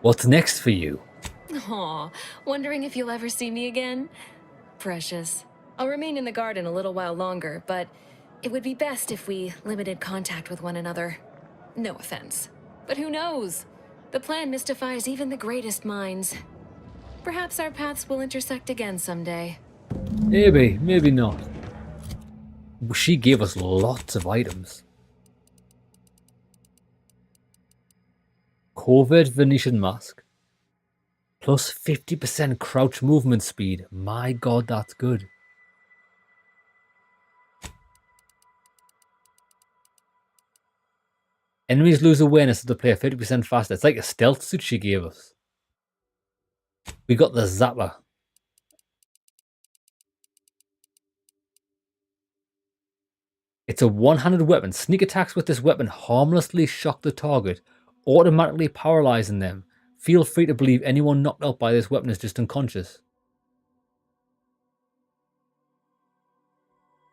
What's next for you? Aw, wondering if you'll ever see me again? Precious. I'll remain in the garden a little while longer, but it would be best if we limited contact with one another. No offense. But who knows? The plan mystifies even the greatest minds. Perhaps our paths will intersect again someday. Maybe, maybe not. She gave us lots of items. Covert Venetian mask. Plus 50% crouch movement speed. My god, that's good. Enemies lose awareness of the player 50% faster. It's like a stealth suit she gave us. We got the Zapper. It's a one-handed weapon. Sneak attacks with this weapon harmlessly shock the target, automatically paralyzing them. Feel free to believe anyone knocked out by this weapon is just unconscious.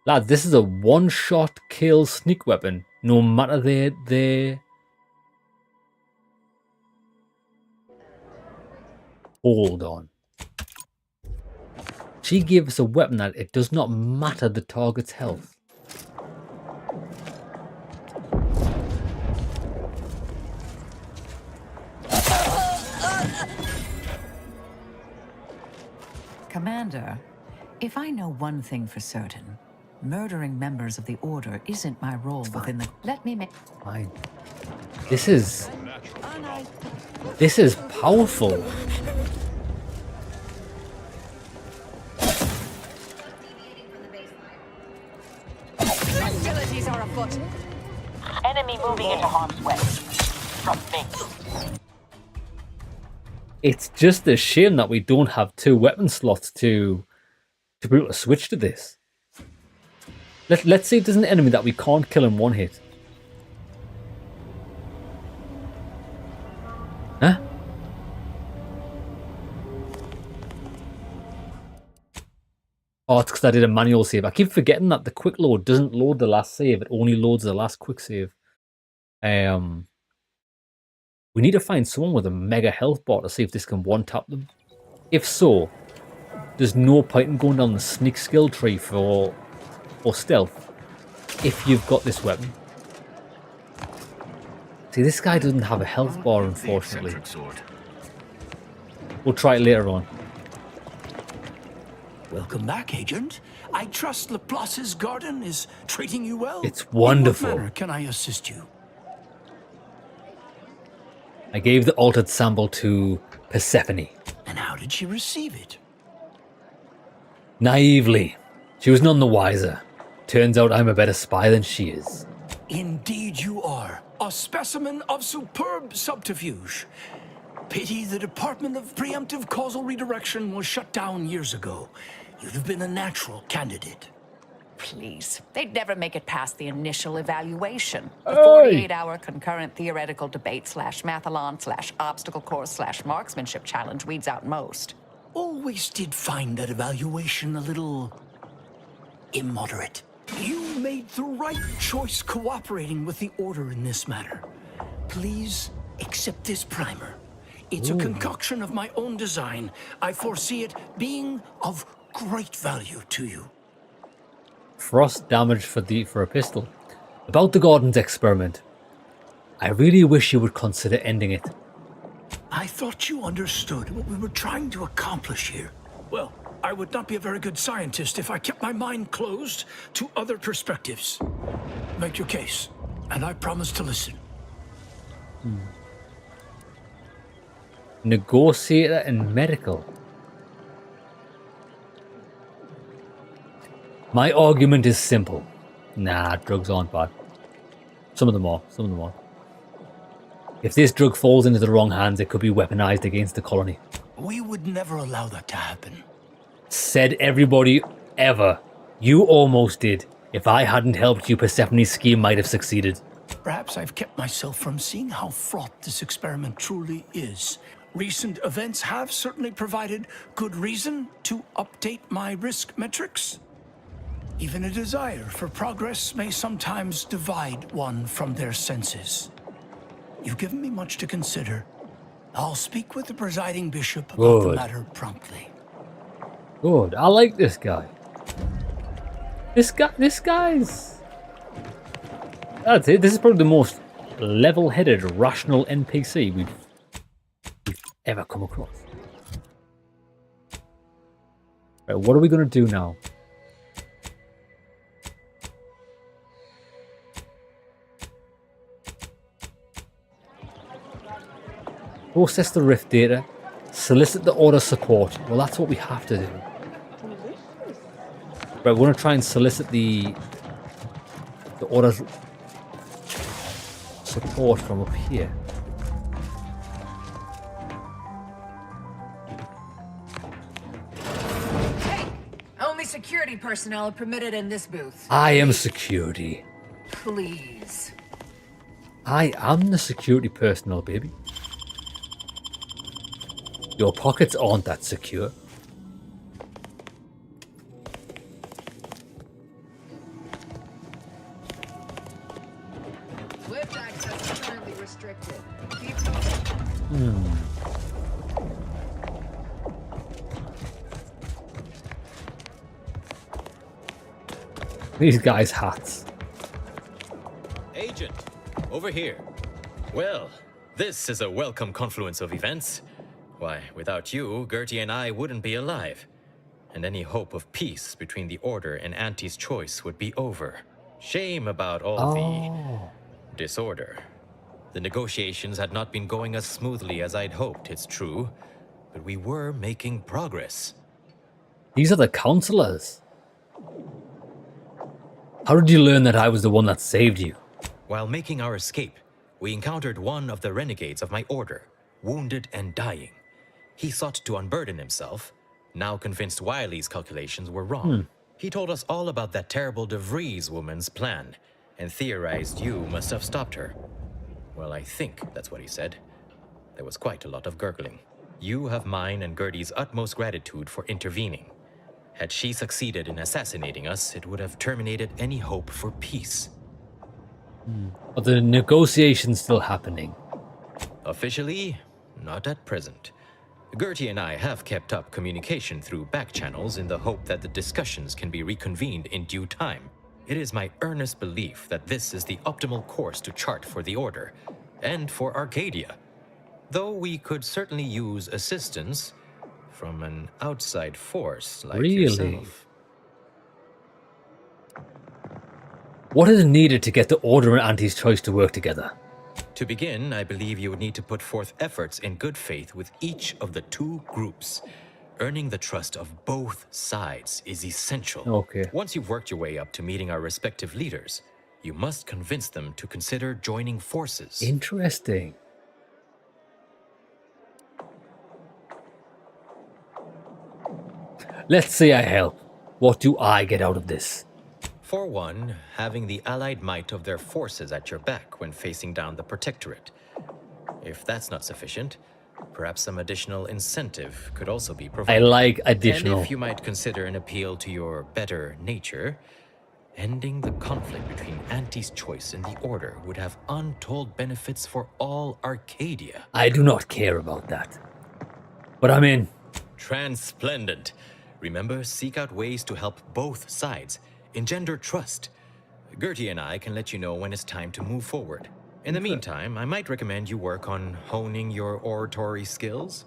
Lads, this is a one-shot kill sneak weapon, no matter their... Hold on. She gave us a weapon that it does not matter the target's health. Commander, if I know one thing for certain, murdering members of the Order isn't my role within the... Let me make... Fine. This is powerful. Hostilities are afoot. Enemy moving into harm's way. From me. It's just a shame that we don't have 2 weapon slots to be able to switch to this. Let's say there's an enemy that we can't kill in one hit. Huh? Oh, it's because I did a manual save. I keep forgetting that the quick load doesn't load the last save. It only loads the last quick save. We need to find someone with a mega health bar to see if this can one-tap them. If so, there's no point in going down the sneak skill tree for stealth if you've got this weapon. See, this guy doesn't have a health bar, unfortunately. We'll try it later on. Welcome back, Agent. I trust Laplace's garden is treating you well. It's wonderful. In what manner can I assist you? I gave the altered sample to Persephone. And how did she receive it? Naively. She was none the wiser. Turns out I'm a better spy than she is. Indeed you are. A specimen of superb subterfuge. Pity the Department of Preemptive Causal Redirection was shut down years ago. You'd have been a natural candidate. Please. They'd never make it past the initial evaluation. The 48-hour concurrent theoretical debate /mathalon /obstacle course /marksmanship challenge weeds out most. Always did find that evaluation a little immoderate. You made the right choice cooperating with the Order in this matter. Please accept this primer. It's a concoction of my own design. I foresee it being of great value to you. Frost damage for a pistol. About the Gordon's experiment. I really wish you would consider ending it. I thought you understood what we were trying to accomplish here. Well, I would not be a very good scientist if I kept my mind closed to other perspectives. Make your case, and I promise to listen. Negotiator and medical. My argument is simple. Nah, drugs aren't bad. Some of them are. Some of them are. If this drug falls into the wrong hands, it could be weaponized against the colony. We would never allow that to happen. Said everybody ever. You almost did. If I hadn't helped you, Persephone's scheme might have succeeded. Perhaps I've kept myself from seeing how fraught this experiment truly is. Recent events have certainly provided good reason to update my risk metrics. Even a desire for progress may sometimes divide one from their senses. You've given me much to consider. I'll speak with the presiding bishop about the matter promptly. Good. I like this guy. This guy's... That's it. This is probably the most level-headed, rational NPC we've ever come across. Right, what are we going to do now? Process the rift data. Solicit the order support. Well, that's what we have to do. Right, we're going to try and solicit the order's support from up here. Hey! Only security personnel are permitted in this booth. I am security. Please. I am the security personnel, baby. Your pockets aren't that secure. Lift access is currently restricted. Keep These guys' hats. Agent, over here. Well, this is a welcome confluence of events. Why, without you, Gertie and I wouldn't be alive. And any hope of peace between the Order and Auntie's choice would be over. Shame about all the disorder. The negotiations had not been going as smoothly as I'd hoped, it's true. But we were making progress. These are the counselors. How did you learn that I was the one that saved you? While making our escape, we encountered one of the renegades of my Order, wounded and dying. He sought to unburden himself, now convinced Wiley's calculations were wrong. He told us all about that terrible DeVries woman's plan, and theorized you must have stopped her. Well, I think that's what he said. There was quite a lot of gurgling. You have mine and Gertie's utmost gratitude for intervening. Had she succeeded in assassinating us, it would have terminated any hope for peace. Are the negotiations still happening? Officially, not at present. Gertie and I have kept up communication through back channels in the hope that the discussions can be reconvened in due time. It is my earnest belief that this is the optimal course to chart for the Order, and for Arcadia. Though we could certainly use assistance from an outside force like yourself. What is needed to get the Order and Auntie's choice to work together? To begin, I believe you would need to put forth efforts in good faith with each of the two groups. Earning the trust of both sides is essential. Okay. Once you've worked your way up to meeting our respective leaders, you must convince them to consider joining forces. Interesting. Let's say I help. What do I get out of this? For one, having the allied might of their forces at your back when facing down the Protectorate. If that's not sufficient, perhaps some additional incentive could also be provided. I like additional. And if you might consider an appeal to your better nature, ending the conflict between Auntie's choice and the Order would have untold benefits for all Arcadia. I do not care about that. But I'm in. Transplendent. Remember, seek out ways to help both sides. Engender trust. Gertie and I can let you know when it's time to move forward. In the meantime, I might recommend you work on honing your oratory skills.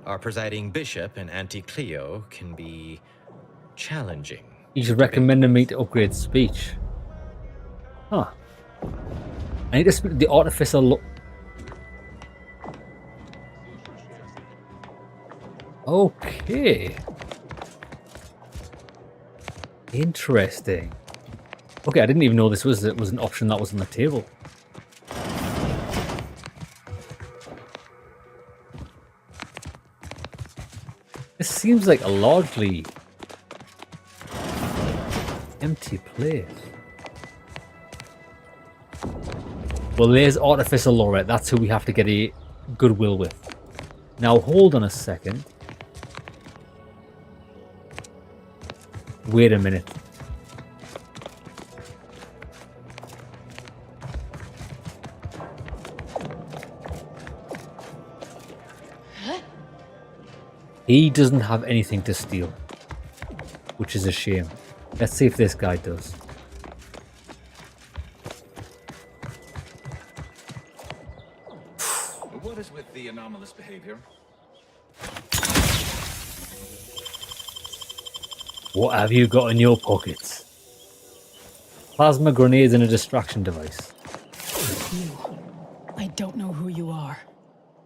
Our presiding bishop and Auntie Cleo can be challenging. You should recommend me to upgrade speech. Huh. I need to speak to the artificer. Okay. Interesting. Okay, I didn't even know this was an option that was on the table. This seems like a largely empty place. Well, there's Artificer Lorette. That's who we have to get a goodwill with. Now, hold on a second. Wait a minute. He doesn't have anything to steal, which is a shame. Let's see if this guy does. What is with the anomalous behavior? What have you got in your pockets? Plasma grenades and a distraction device. I don't know who you are,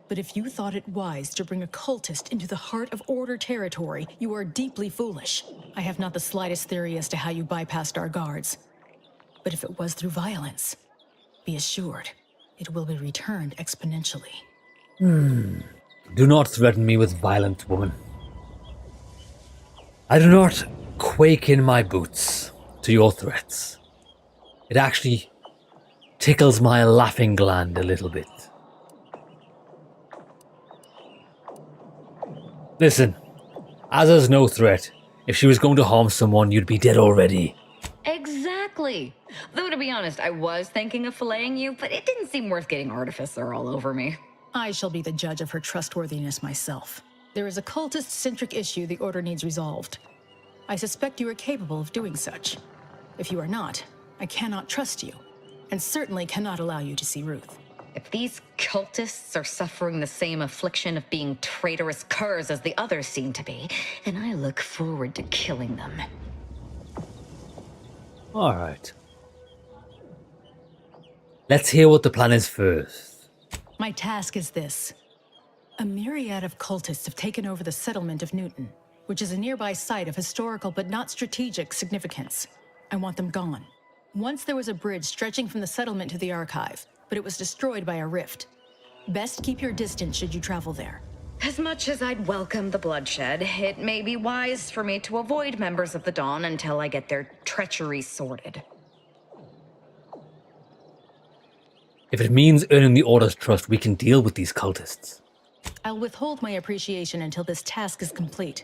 but if you thought it wise to bring a cultist into the heart of Order territory, you are deeply foolish. I have not the slightest theory as to how you bypassed our guards. But if it was through violence, be assured, it will be returned exponentially. Do not threaten me with violence, woman. I do not quake in my boots to your threats. It actually tickles my laughing gland a little bit. Listen, Azza's no threat. If she was going to harm someone, you'd be dead already. Exactly. Though, to be honest, I was thinking of filleting you, but it didn't seem worth getting Artificer all over me. I shall be the judge of her trustworthiness myself. There is a cultist-centric issue the Order needs resolved. I suspect you are capable of doing such. If you are not, I cannot trust you, and certainly cannot allow you to see Ruth. If these cultists are suffering the same affliction of being traitorous curs as the others seem to be, then I look forward to killing them. Alright. Let's hear what the plan is first. My task is this. A myriad of cultists have taken over the settlement of Newton, which is a nearby site of historical but not strategic significance. I want them gone. Once there was a bridge stretching from the settlement to the archive, but it was destroyed by a rift. Best keep your distance should you travel there. As much as I'd welcome the bloodshed, it may be wise for me to avoid members of the Dawn until I get their treachery sorted. If it means earning the Order's trust, we can deal with these cultists. I'll withhold my appreciation until this task is complete.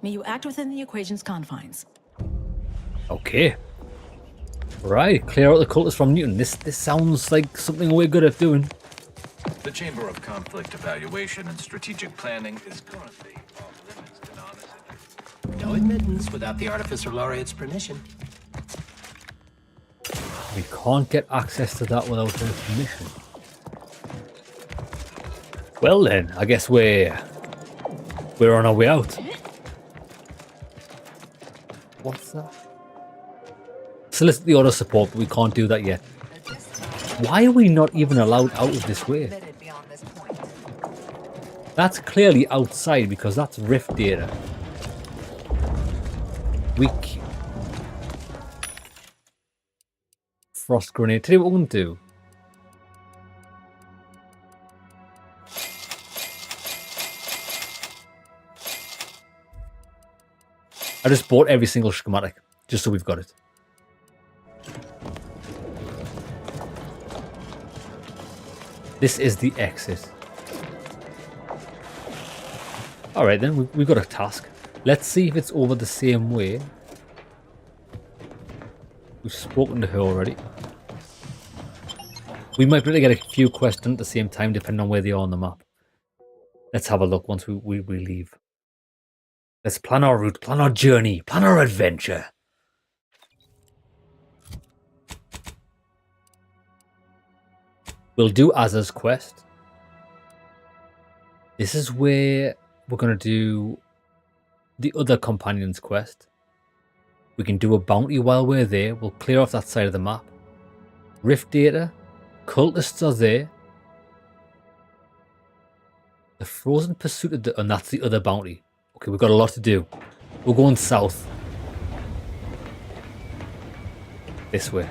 May you act within the equation's confines. Okay. Right, clear out the cultists from Newton. This sounds like something we're good at doing. The Chamber of Conflict Evaluation and Strategic Planning is currently off limits to non-citizens. No admittance without the Artificer Laureate's permission. We can't get access to that without her permission. Well then, I guess we're on our way out. What's that? Solicit the Order support, but we can't do that yet. Why are we not even allowed out of this way? That's clearly outside because that's rift data. Weak. Frost grenade. Tell you what we're going to do. I just bought every single schematic, just so we've got it. This is the exit. Alright then, we've got a task. Let's see if it's over the same way. We've spoken to her already. We might be able to get a few quests done at the same time, depending on where they are on the map. Let's have a look once we leave. Let's plan our route, plan our journey, plan our adventure. We'll do Azza's quest. This is where we're going to do the other companion's quest. We can do a bounty while we're there. We'll clear off that side of the map. Rift data. Cultists are there. The frozen pursuit of the... And that's the other bounty. Okay, we've got a lot to do. We're going south. This way.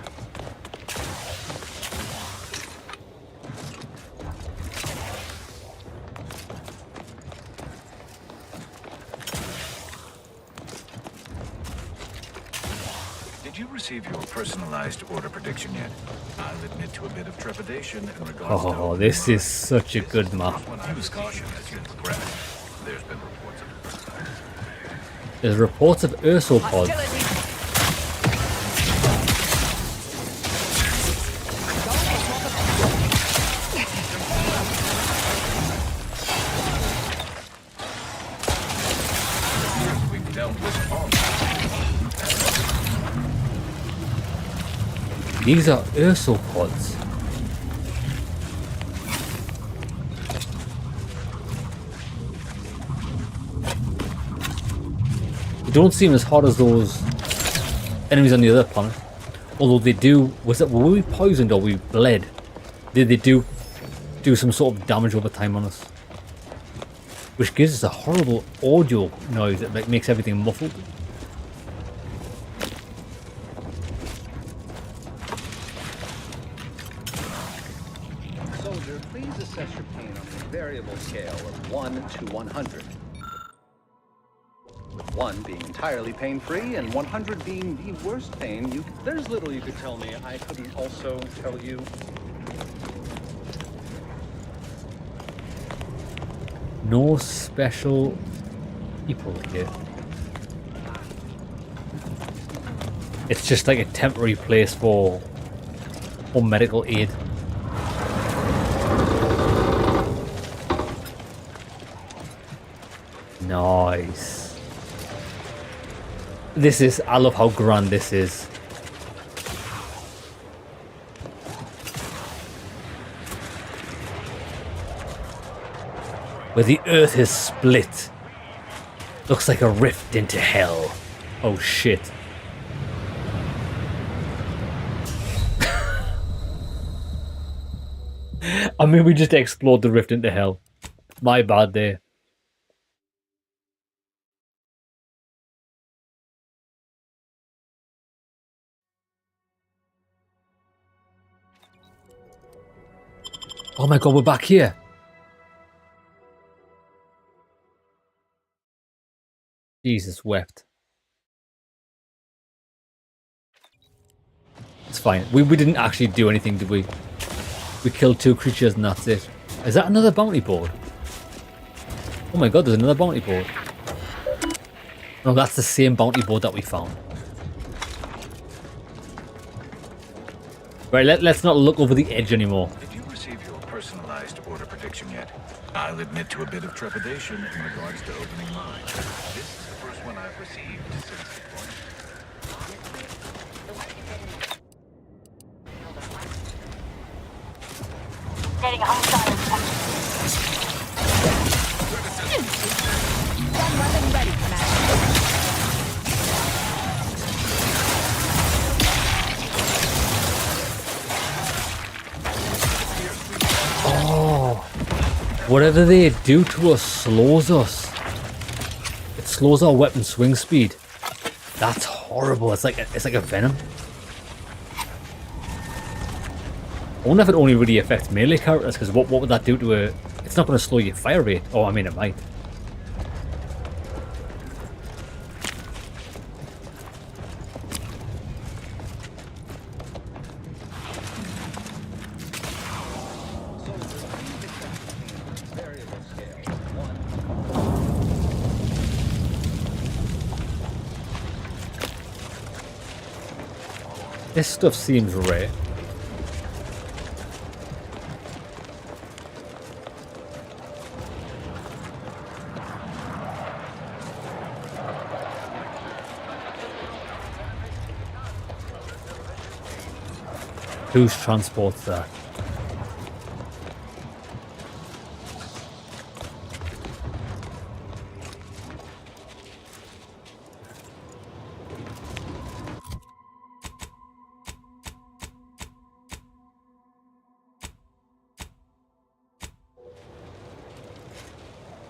Did you receive your personalized order prediction yet? I'll admit to a bit of trepidation in regards to... Oh, this is such a good map. Use caution as you progress. There's been reports of... There's reports of ursopods. We've dealt with all... These are ursopods. They don't seem as hot as those enemies on the other planet. Although they do... Were we poisoned or we bled? They do some sort of damage over time on us. Which gives us a horrible audio noise that like, makes everything muffled. Soldier, please assess your pain on a variable scale of 1 to 100. With 1 being entirely pain-free and 100 being the worst pain, there's little you could tell me I couldn't also tell you. No special people here. It's just like a temporary place for medical aid. Nice. This is... I love how grand this is. Where the earth is split. Looks like a rift into hell. Oh shit. I mean, we just explored the rift into hell. My bad there. Oh my god, we're back here. Jesus wept. It's fine. We didn't actually do anything, did we? We killed 2 creatures and that's it. Is that another bounty board? Oh my god, there's another bounty board. No, that's the same bounty board that we found. Right, let's not look over the edge anymore. Did you receive your personalized order prediction yet? I'll admit to a bit of trepidation in regards to opening mine. This is the first one I've received since deployment. Getting a hostile weapon ready, Commander. Oh, whatever they do to us slows us. It slows our weapon swing speed. That's horrible. It's like a venom. I wonder if it only really affects melee characters, because what would that do to a... It's not going to slow your fire rate. Oh, I mean, it might. This stuff seems rare. Whose transport's that?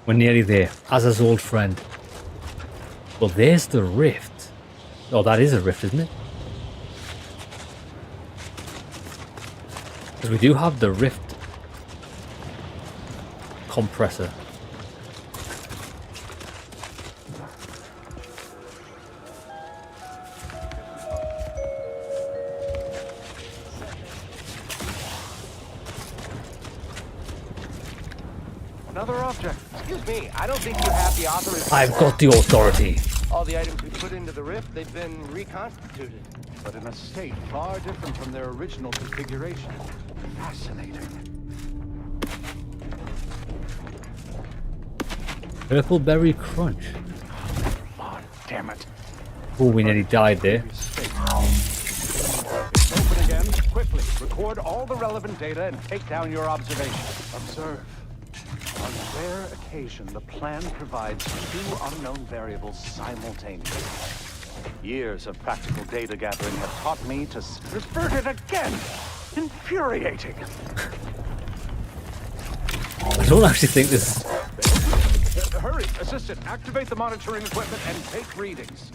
We're nearly there. Aza's old friend. Well, there's the rift. Oh, that is a rift, isn't it? Because we do have the rift compressor. Another object. Excuse me, I don't think you have the authorization. I've got the authority. All the items we put into the rift, they've been reconstituted. But in a state far different from their original configuration. Fascinating. Purple berry crunch. Come on, damn it. Oh, we nearly died there. Open again, quickly. Record all the relevant data and take down your observations. Observe. On rare occasion, the plan provides two unknown variables simultaneously. Years of practical data gathering have taught me to revert it again. Infuriating. I don't actually think this... Hurry, assistant, activate the monitoring equipment and take readings.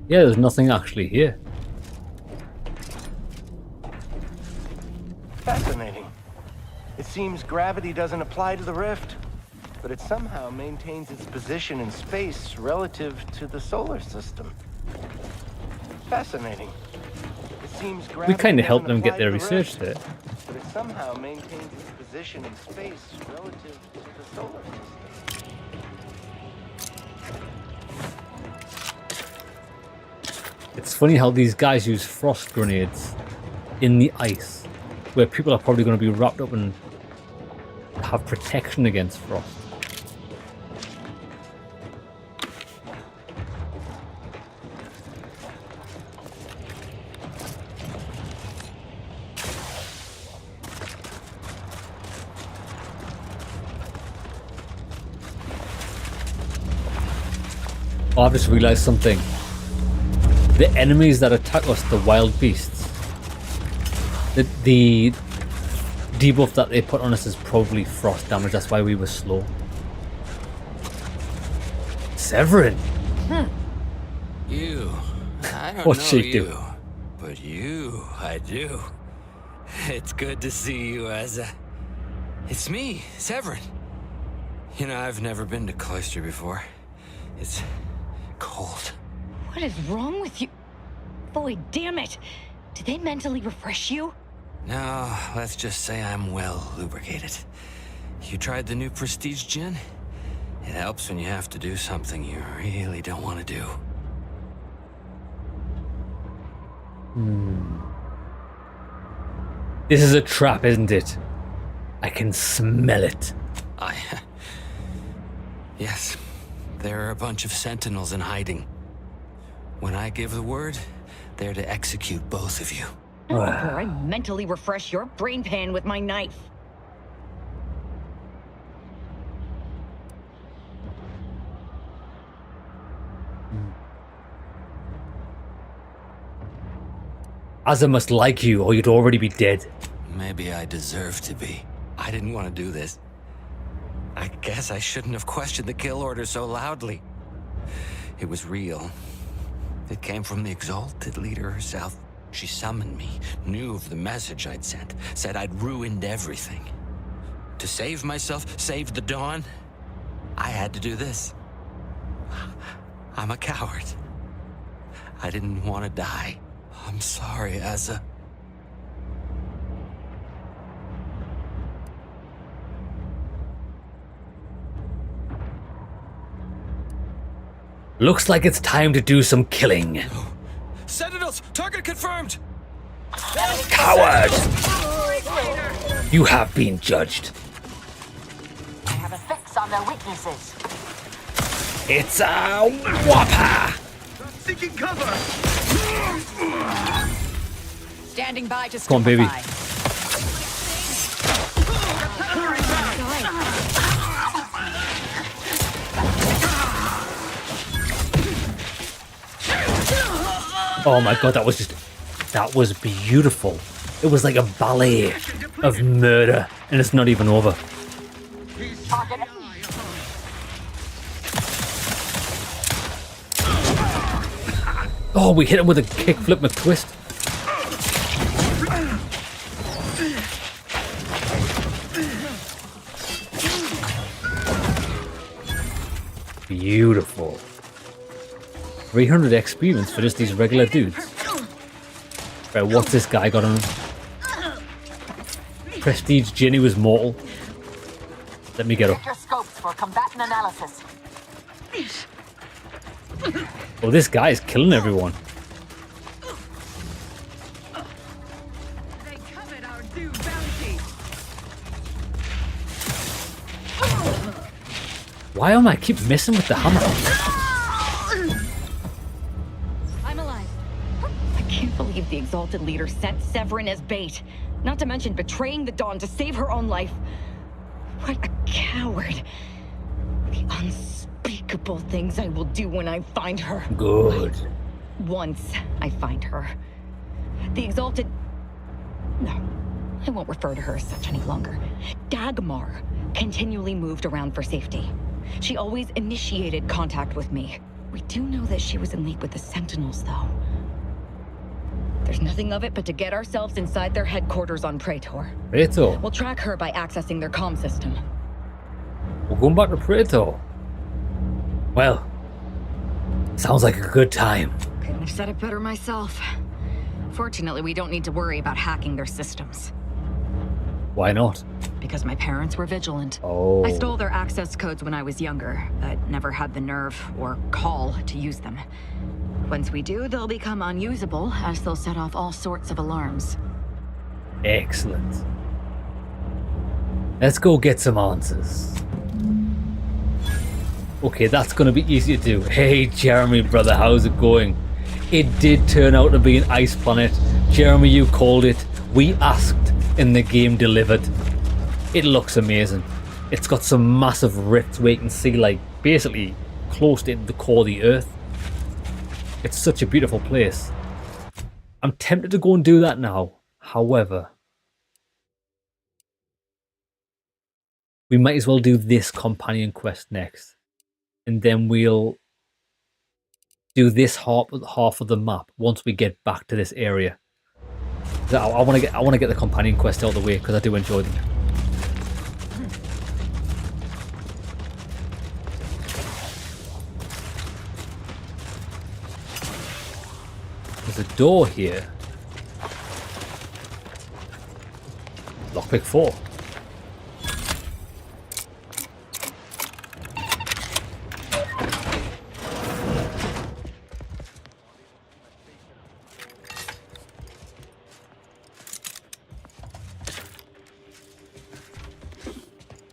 Yeah, there's nothing actually here. Fascinating. It seems gravity doesn't apply to the rift, but it somehow maintains its position in space relative to the solar system. Fascinating. It seems gravity We kind of helped doesn't them get apply their to the research rift, there. but it somehow maintains its position in space relative to the solar system. It's funny how these guys use frost grenades in the ice, where people are probably going to be wrapped up and have protection against frost. Oh, I've just realized something. The enemies that attack us, the wild beasts, the debuff that they put on us is probably frost damage. That's why we were slow. Severin. You. I don't What's know she do? you, but you, I do. It's good to see you, Asa. It's me, Severin. You know, I've never been to Cloister before. It's cold. What is wrong with you? Boy, damn it! Did they mentally refresh you? No, let's just say I'm well lubricated. You tried the new Prestige gin? It helps when you have to do something you really don't want to do. This is a trap, isn't it? I can smell it. Yes, there are a bunch of sentinels in hiding. When I give the word, they're to execute both of you. Before I mentally refresh your brain pan with my knife. Asa must like you, or you'd already be dead. Maybe I deserve to be. I didn't want to do this. I guess I shouldn't have questioned the kill order so loudly. It was real. It came from the exalted leader herself. She summoned me, knew of the message I'd sent, said I'd ruined everything. To save myself, save the Dawn, I had to do this. I'm a coward. I didn't want to die. I'm sorry, Asa. Looks like it's time to do some killing. Sentinels! Target confirmed! Coward! You have been judged. I have a fix on their weaknesses. It's a whopper! Seeking cover! Standing by to Come on, baby. Oh my god, that was beautiful. It was like a ballet of murder, and it's not even over. Oh, we hit him with a kickflip McTwist. Beautiful. 300 experience for just these regular dudes. Right, what's this guy got on him? Prestige Ginny was mortal. Let me get up. Check your scopes for combatant analysis. Oh, this guy is killing everyone. They covered our due bounty. Why am I keep missing with the hammer? I'm alive. I can't believe the Exalted Leader sent Severin as bait. Not to mention betraying the Dawn to save her own life. What a coward. The unspeakable things I will do when I find her. Good. Once I find her. The Exalted... No, I won't refer to her as such any longer. Dagmar continually moved around for safety. She always initiated contact with me. We do know that she was in league with the Sentinels, though. There's nothing of it but to get ourselves inside their headquarters on Praetor. Praetor? We'll track her by accessing their comm system. We're going back to Praetor. Well, sounds like a good time. Couldn't have said it better myself. Fortunately, we don't need to worry about hacking their systems. Why not? Because my parents were vigilant. Oh. I stole their access codes when I was younger, but never had the nerve or call to use them. Once we do, they'll become unusable, as they'll set off all sorts of alarms. Excellent. Let's go get some answers. Okay, that's going to be easy to do. Hey, Jeremy, brother, how's it going? It did turn out to be an ice planet. Jeremy, you called it. We asked, and the game delivered. It looks amazing. It's got some massive rifts where you can see, like, basically close to the core of the Earth. It's such a beautiful place. I'm tempted to go and do that now. However, we might as well do this companion quest next. And then we'll do this half of the map once we get back to this area. I want to get the companion quest out of the way because I do enjoy them. There's a door here. Lockpick 4.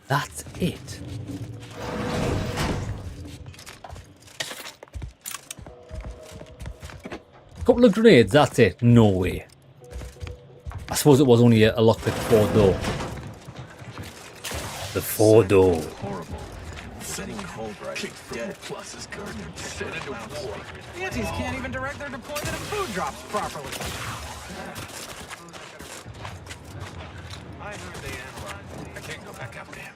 That's it. Couple of grenades, that's it. No way. I suppose it was only a lockpick 4 door. The 4 door. Setting cold right dead plus is good. Set into war. The Antis can't even direct their deployment of food drops properly. I can't go back out there.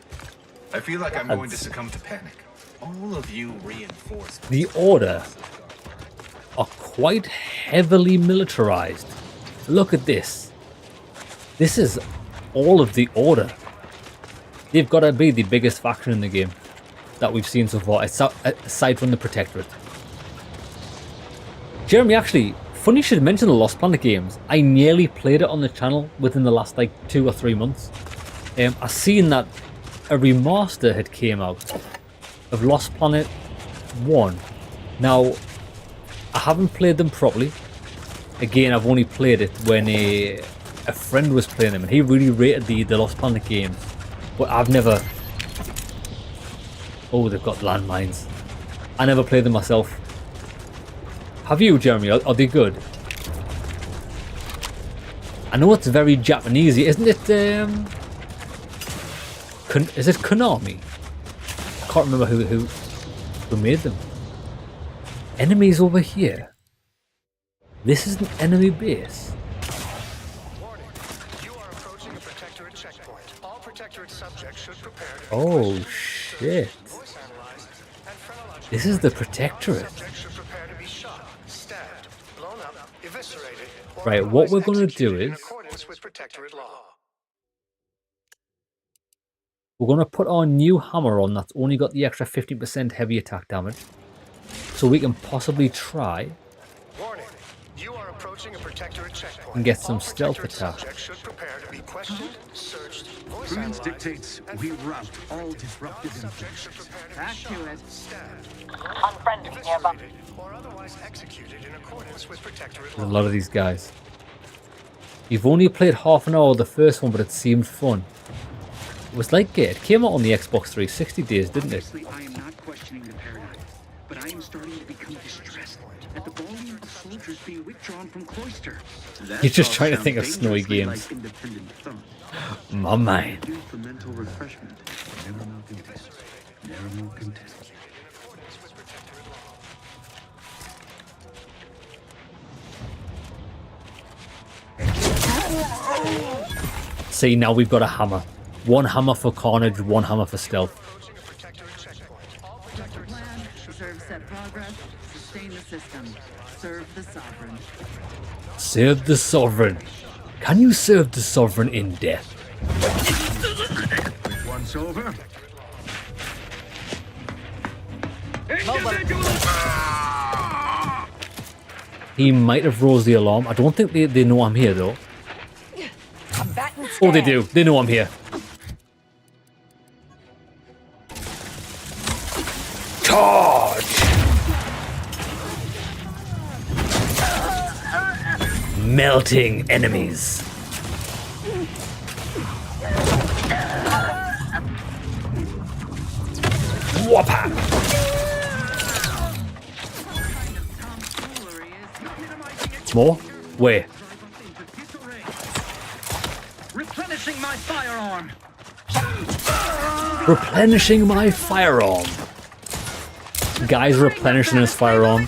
I feel like I'm going to succumb to panic. All of you reinforce The Order are quite heavily militarized. Look at this. This is all of the Order. They've got to be the biggest faction in the game that we've seen so far, aside from the Protectorate. Jeremy, actually, funny you should mention the Lost Planet games. I nearly played it on the channel within the last like 2 or 3 months. I seen that a remaster had came out of Lost Planet 1. Now, I haven't played them properly. Again, I've only played it when a friend was playing them, and he really rated the Lost Planet games. But I've never... Oh, they've got landmines. I never played them myself. Have you, Jeremy? Are they good? I know it's very Japanesey, isn't it? Is it Konami? I can't remember who made them. Enemies over here. This is an enemy base. Oh shit. This is the Protectorate. Right, what we're going to do is we're going to put our new hammer on that's only got the extra 50% heavy attack damage. So we can possibly try and get some stealth attack. Prudence dictates we rout all disruptive influences. Back to it. Unfriendly nearby. There's a lot of these guys. You've only played half an hour of the first one, but it seemed fun. It was like it came out on the Xbox 360 days, didn't it? I am not questioning the paradigm, but I am starting to become distressed at the volume of soldiers being withdrawn from Cloister. You're just trying to think of snowy games. My mind. For mental refreshment. Never more content. Never more content. See, now we've got a hammer. One hammer for carnage, one hammer for stealth. Plan, preserve set progress, sustain the system, serve the sovereign. Serve the sovereign. Can you serve the sovereign in death? Once over. He might have rose the alarm. I don't think they know I'm here though. Oh, they do. They know I'm here. Charge! Melting enemies. Whopper! More? Where? Replenishing my firearm. Replenishing my firearm. Guy's replenishing his firearm.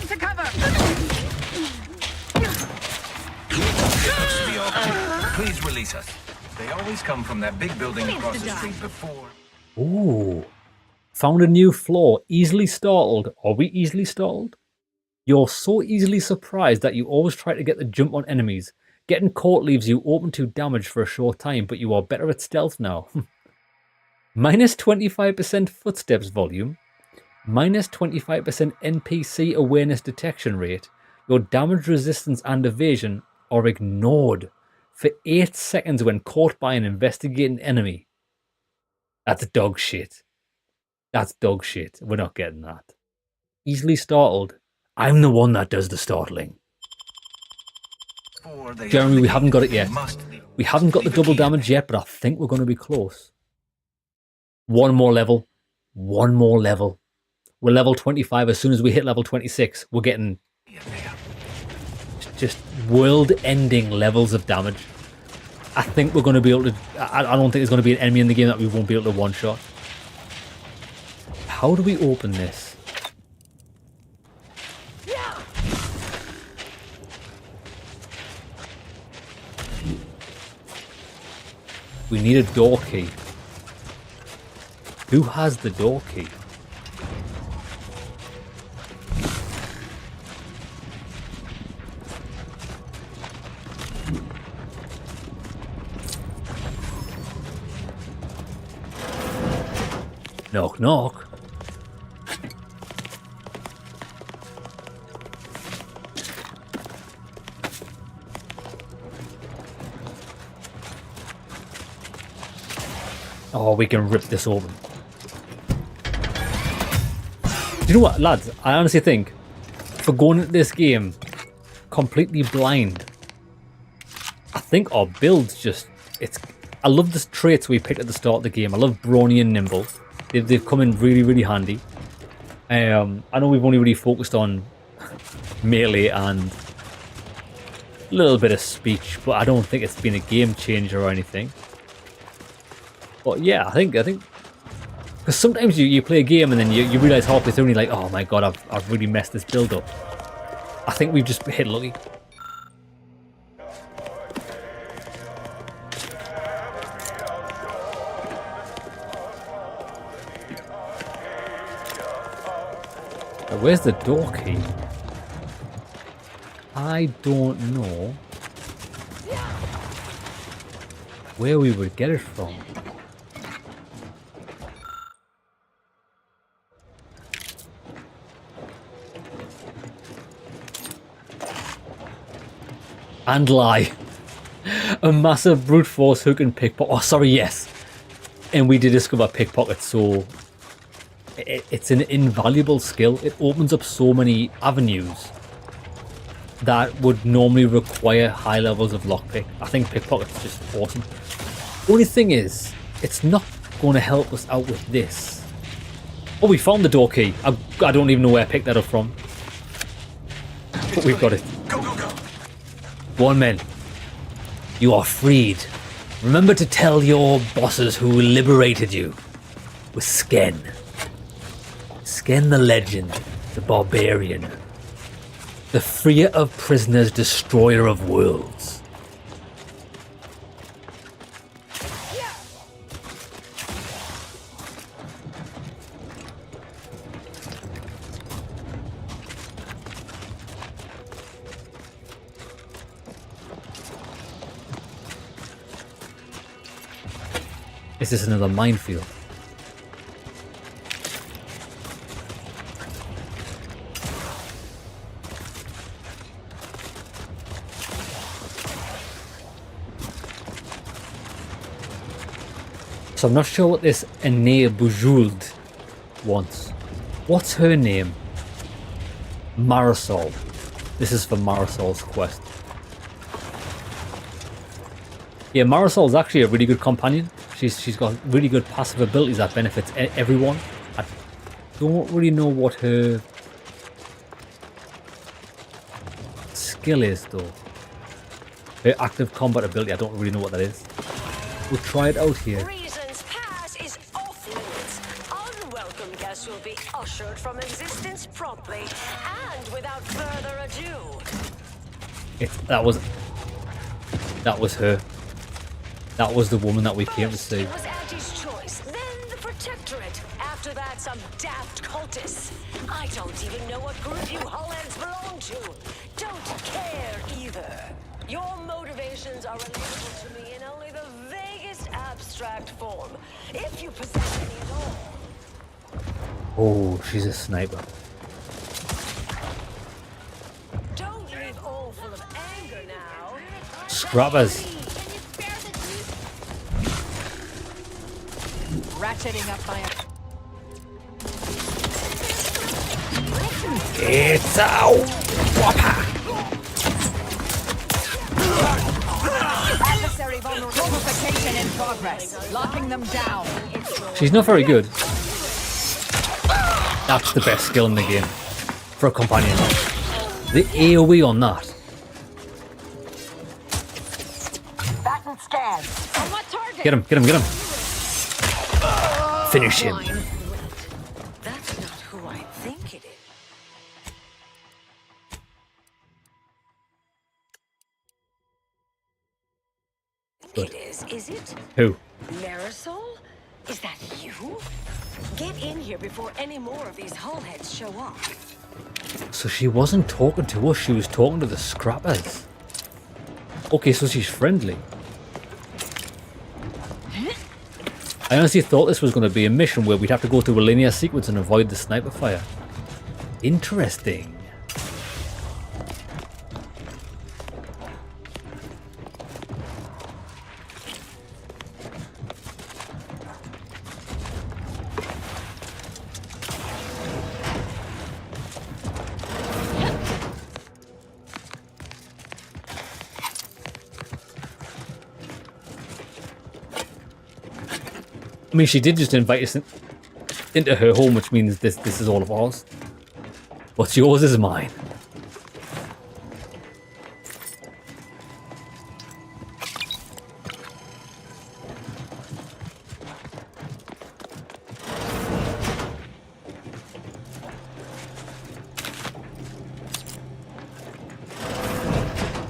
Please release us. They always come from that big building across the street before. Ooh. Found a new flaw. Easily startled. Are we easily startled? You're so easily surprised that you always try to get the jump on enemies. Getting caught leaves you open to damage for a short time, but you are better at stealth now. Minus 25% footsteps volume. Minus 25% NPC awareness detection rate. Your damage resistance and evasion are ignored for 8 seconds when caught by an investigating enemy. That's dog shit. That's dog shit. We're not getting that. Easily startled. I'm the one that does the startling. Jeremy, we haven't got it yet. We haven't got the double damage yet, but I think we're going to be close. One more level. One more level. We're level 25. As soon as we hit level 26, we're getting just world-ending levels of damage. I think we're going to be able to... I don't think there's going to be an enemy in the game that we won't be able to one-shot. How do we open this? We need a door key. Who has the door key? Knock, knock. Oh, we can rip this open. Do you know what, lads? I honestly think for going into this game completely blind, I think our build's just... I love the traits we picked at the start of the game. I love Brawny and Nimble. They've come in really, really handy. I know we've only really focused on melee and a little bit of speech, but I don't think it's been a game changer or anything. But yeah, I think because sometimes you play a game and then you realise halfway through and you're like, oh my god, I've really messed this build up. I think we've just hit lucky. where's the door key? I don't know where we would get it from. And lie. A massive brute force hook and pickpocket. Oh, sorry, yes. And we did discover pickpocket, so it's an invaluable skill. It opens up so many avenues that would normally require high levels of lockpick. I think pickpocket's just awesome. Only thing is, it's not going to help us out with this. Oh, we found the door key. I don't even know where I picked that up from. But we've got it. Go, go, go. Go on, men. You are freed. Remember to tell your bosses who liberated you. With Sken. Sken the legend. The barbarian. The freer of prisoners, destroyer of worlds. Is this another minefield? So I'm not sure what this Enea Bujuld wants. What's her name? Marisol. This is for Marisol's quest. Yeah, Marisol's actually a really good companion. She's got really good passive abilities that benefits everyone. I don't really know what her skill is though. Her active combat ability, I don't really know what that is. We'll try it out here. Reason's pass is off limits. Unwelcome guests will be ushered from existence promptly and without further ado. That was her. That was the woman that we came to see. It was Auntie's choice, then the Protectorate. After that, some daft cultists. I don't even know what group you Hullheads belong to. Don't care either. Your motivations are relatable to me in only the vaguest abstract form, if you possess any at all. Oh, she's a sniper. Don't leave all full of anger now. Scrubbers. Ratcheting up my... It's out! Whopper! Adversary vulnerabilification in progress. Locking them down. She's not very good. That's the best skill in the game. For a companion. The AoE on that. Batten scan. On what target? Get him, get him, get him. Finish him. That's not who I think it is. It is it? Who? Marisol? Is that you? Get in here before any more of these hullheads show up. So she wasn't talking to us, she was talking to the scrappers. Okay, so she's friendly. I honestly thought this was going to be a mission where we'd have to go through a linear sequence and avoid the sniper fire. Interesting. I mean, she did just invite us into her home, which means this is all of ours. What's yours is mine.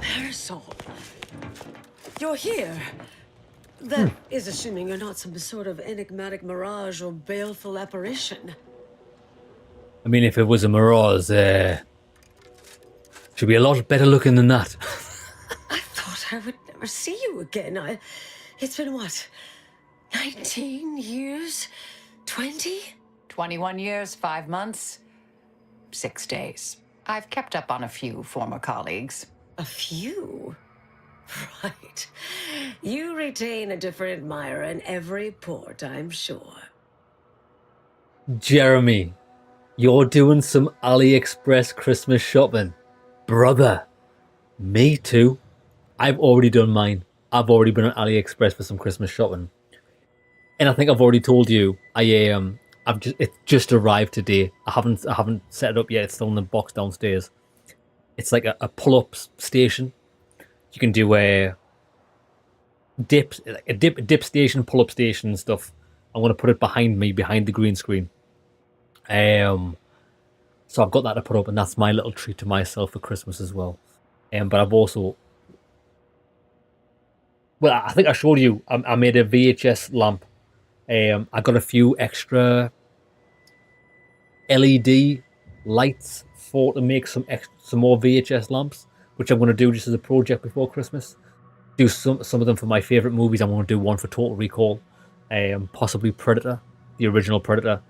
Marisol, you're here. That is assuming you're not some sort of enigmatic mirage or baleful apparition. mean, if it was a mirage, should be a lot better looking than that. I thought I would never see you again. It's been what? 19 years? 20? 21 years, 5 months, 6 days. I've kept up on a few former colleagues. A few? Right. You retain a different admirer in every port, I'm sure. Jeremy, you're doing some AliExpress Christmas shopping. Brother, me too. I've already done mine. I've already been on AliExpress for some Christmas shopping. And I think I've already told you, it just arrived today. I haven't set it up yet. It's still in the box downstairs. It's like a pull-up station. You can do a dip station, pull-up station and stuff. I'm gonna put it behind me, behind the green screen. So I've got that to put up, and that's my little treat to myself for Christmas as well. But I've also, well, I think I showed you. I made a VHS lamp. I got a few extra LED lights to make some more VHS lamps, which I'm going to do just as a project before Christmas. Do some of them for my favorite movies. I'm going to do one for Total Recall, possibly Predator, the original Predator.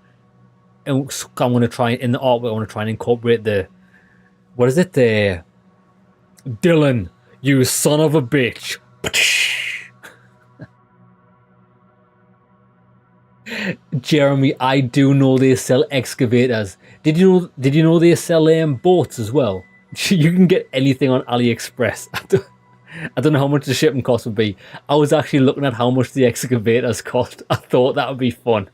And I'm going to try in the artwork. I want to try and incorporate what is it? The Dylan, you son of a bitch. Jeremy, I do know they sell excavators. Did you know they sell boats as well? You can get anything on AliExpress. I don't know how much the shipping cost would be. I was actually looking at how much the excavators cost. I thought that would be fun.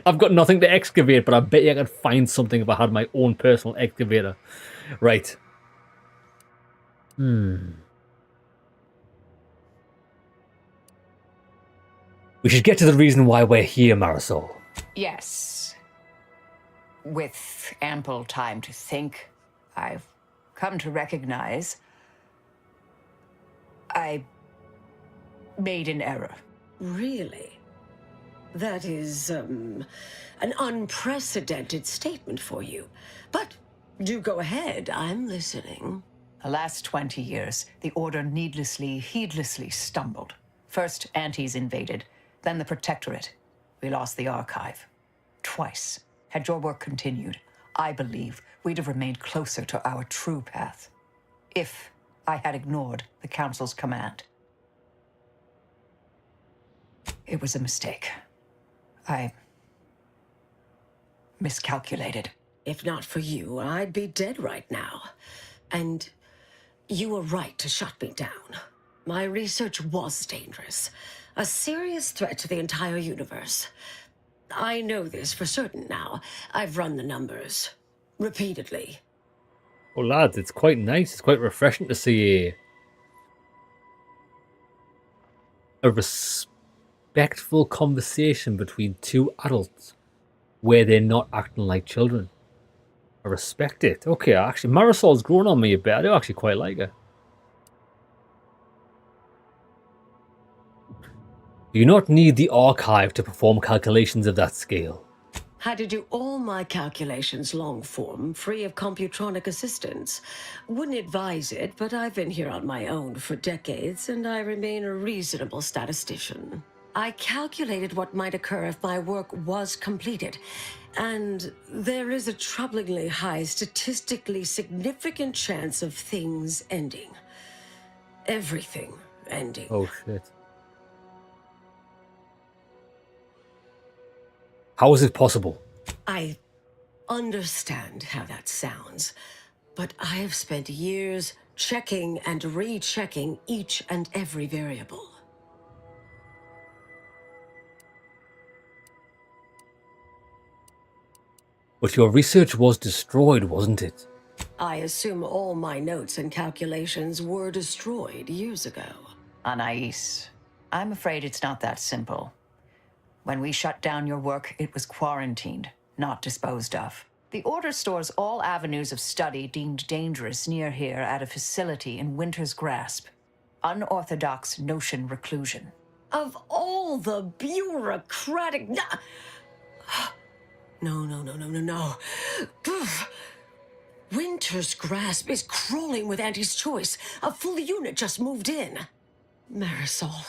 I've got nothing to excavate, but I bet you I could find something if I had my own personal excavator. Right. We should get to the reason why we're here, Marisol. Yes. With ample time to think, I've come to recognize I made an error. Really? That is, an unprecedented statement for you. But do go ahead, I'm listening. The last 20 years, the Order heedlessly stumbled. First, Antes invaded, then the Protectorate. We lost the Archive. Twice. Had your work continued, I believe we'd have remained closer to our true path. If I had ignored the Council's command. It was a mistake. I miscalculated. If not for you, I'd be dead right now. And you were right to shut me down. My research was dangerous. A serious threat to the entire universe. I know this for certain now. I've run the numbers. Repeatedly. Well, lads, it's quite nice. It's quite refreshing to see a respectful conversation between two adults where they're not acting like children. I respect it. Okay, actually, Marisol's grown on me a bit. I do actually quite like her. You do not need the archive to perform calculations of that scale. Had to do all my calculations long form, free of computronic assistance. Wouldn't advise it, but I've been here on my own for decades, and I remain a reasonable statistician. I calculated what might occur if my work was completed, and there is a troublingly high, statistically significant chance of things ending. Everything ending. Oh, shit. How is it possible? I understand how that sounds, but I have spent years checking and rechecking each and every variable. But your research was destroyed, wasn't it? I assume all my notes and calculations were destroyed years ago. Anais, I'm afraid it's not that simple. When we shut down your work, it was quarantined, not disposed of. The Order stores all avenues of study deemed dangerous near here at a facility in Winter's Grasp. Unorthodox notion reclusion. Of all the bureaucratic... No. Winter's grasp is crawling with Auntie's choice. A full unit just moved in. Marisol,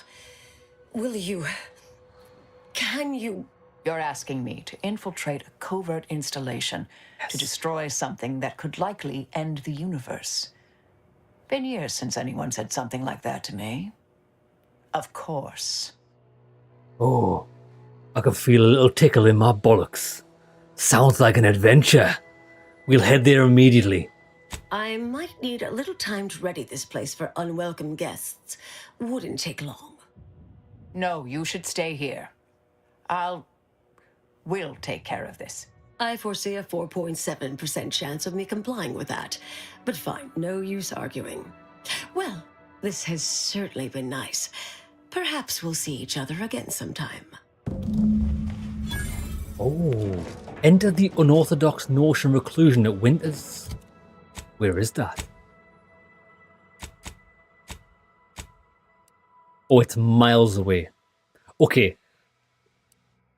can you... You're asking me to infiltrate a covert installation to destroy something that could likely end the universe. Been years since anyone said something like that to me. Of course. Oh, I can feel a little tickle in my bollocks. Sounds like an adventure. We'll head there immediately. I might need a little time to ready this place for unwelcome guests. Wouldn't take long. No, you should stay here. We'll take care of this. I foresee a 4.7% chance of me complying with that. But fine, no use arguing. Well, this has certainly been nice. Perhaps we'll see each other again sometime. Oh, enter the unorthodox Notion reclusion at Winters. Where is that? Oh, it's miles away. Okay,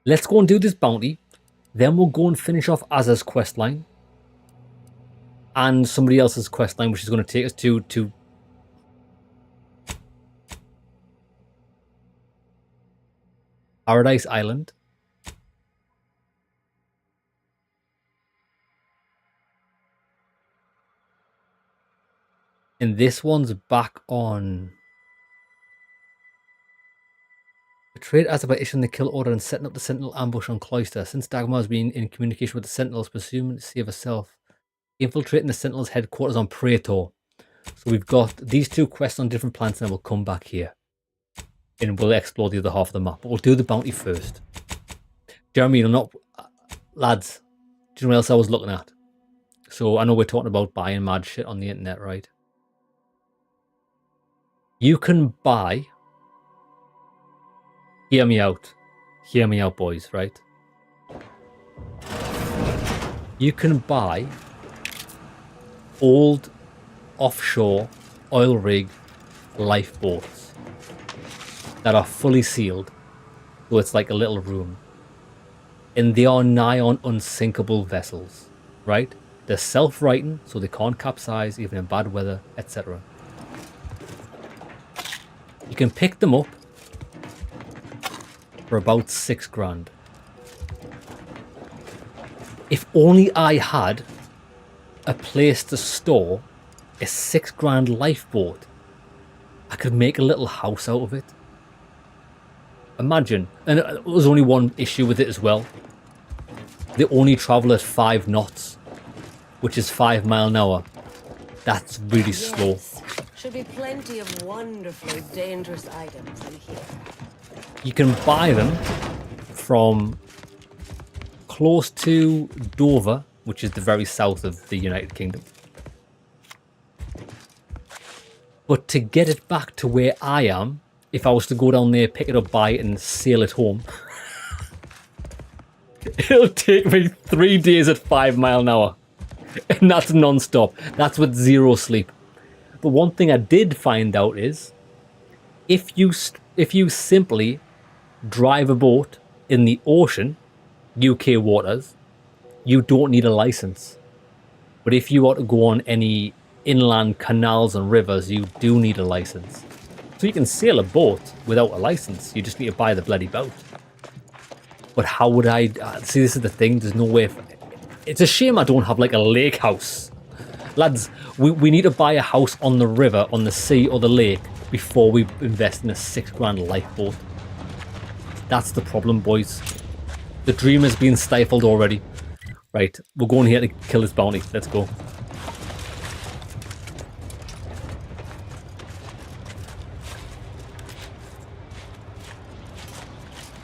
let's go and do this bounty. Then we'll go and finish off Azza's questline. And somebody else's questline, which is going to take us to Paradise Island. And this one's back on... Betrayed Azza by issuing the kill order and setting up the Sentinel ambush on Cloister. Since Dagmar has been in communication with the Sentinels, presuming to save herself. Infiltrating the Sentinels' headquarters on Praetor. So we've got these two quests on different planets, and then we'll come back here. And we'll explore the other half of the map. But we'll do the bounty first. Jeremy, I'm not... Lads, do you know what else I was looking at? So I know we're talking about buying mad shit on the internet, right? You can buy... Hear me out. Hear me out, boys, right? You can buy old offshore oil rig lifeboats that are fully sealed. So it's like a little room. And they are nigh on unsinkable vessels, right? They're self-righting, so they can't capsize even in bad weather, etc. You can pick them up for about $6,000. If only I had a place to store a $6,000 lifeboat, I could make a little house out of it. Imagine, and there's only one issue with it as well. They only travel at 5 knots, which is 5 miles an hour. That's really slow. Should be plenty of wonderfully dangerous items in here. You can buy them from close to Dover, which is the very south of the United Kingdom. But to get it back to where I am, if I was to go down there, pick it up, buy it, and sail it home, it'll take me 3 days at 5 miles an hour. And that's non-stop. That's with zero sleep. But one thing I did find out is, if you simply drive a boat in the ocean, UK waters, you don't need a license. But if you want to go on any inland canals and rivers, you do need a license. So you can sail a boat without a license. You just need to buy the bloody boat. But how would I... see, this is the thing. There's no way... It's a shame I don't have like a lake house. Lads, we need to buy a house on the river, on the sea or the lake before we invest in a $6,000 lifeboat. That's the problem, boys. The dream has been stifled already. Right, we're going here to kill this bounty. Let's go.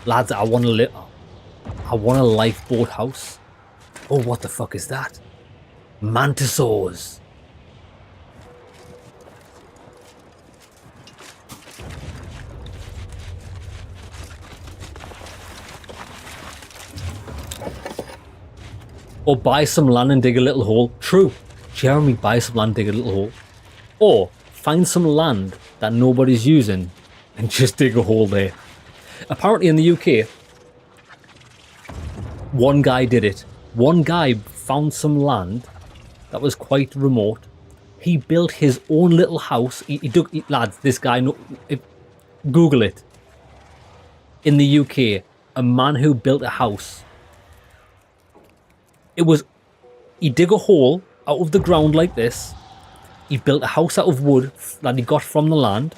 Lads, I want a lifeboat house. Oh, what the fuck is that? Mantisaurs. Or buy some land and dig a little hole. True. Jeremy, buy some land, dig a little hole. Or find some land that nobody's using and just dig a hole there. Apparently in the UK, One guy did it. One guy found some land that was quite remote. He built his own little house. Lads, this guy, Google it. In the UK, a man who built a house. He dug a hole out of the ground like this. He built a house out of wood that he got from the land.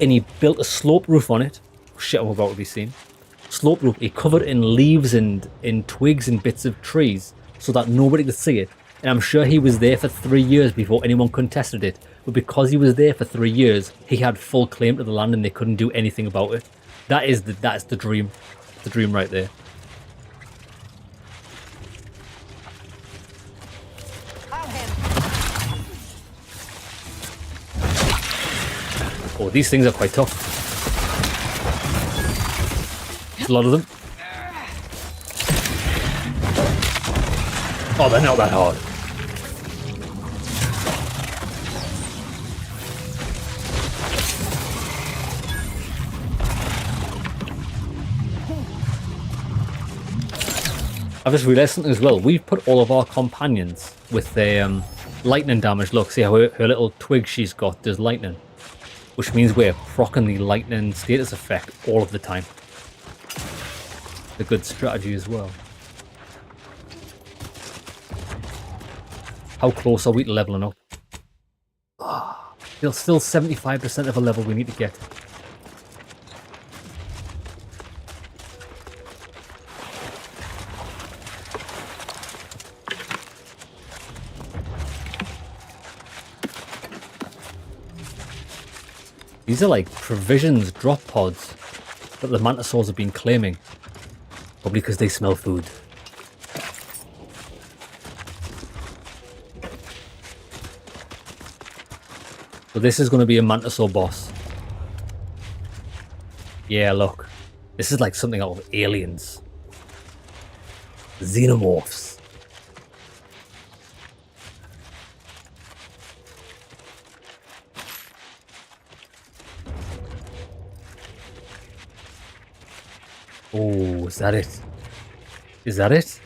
And he built a slope roof on it. Shit, I'm about to be seen. Slope roof. He covered it in leaves and in twigs and bits of trees so that nobody could see it. And I'm sure he was there for 3 years before anyone contested it. But because he was there for 3 years, he had full claim to the land and they couldn't do anything about it. That's the dream. The dream right there. Oh, these things are quite tough. There's a lot of them. Oh, they're not that hard. I've just realised something as well. We've put all of our companions with their lightning damage. Look, see how her little twig she's got does lightning. Which means we're proccing the lightning status effect all of the time. A good strategy as well. How close are we to leveling up? Oh, still 75% of a level we need to get. These are like provisions drop pods that the mantisaurs have been claiming. Probably because they smell food. So this is going to be a mantisaur boss. Yeah, look. This is like something out of Aliens. Xenomorphs. Oh, is that it? Is that it?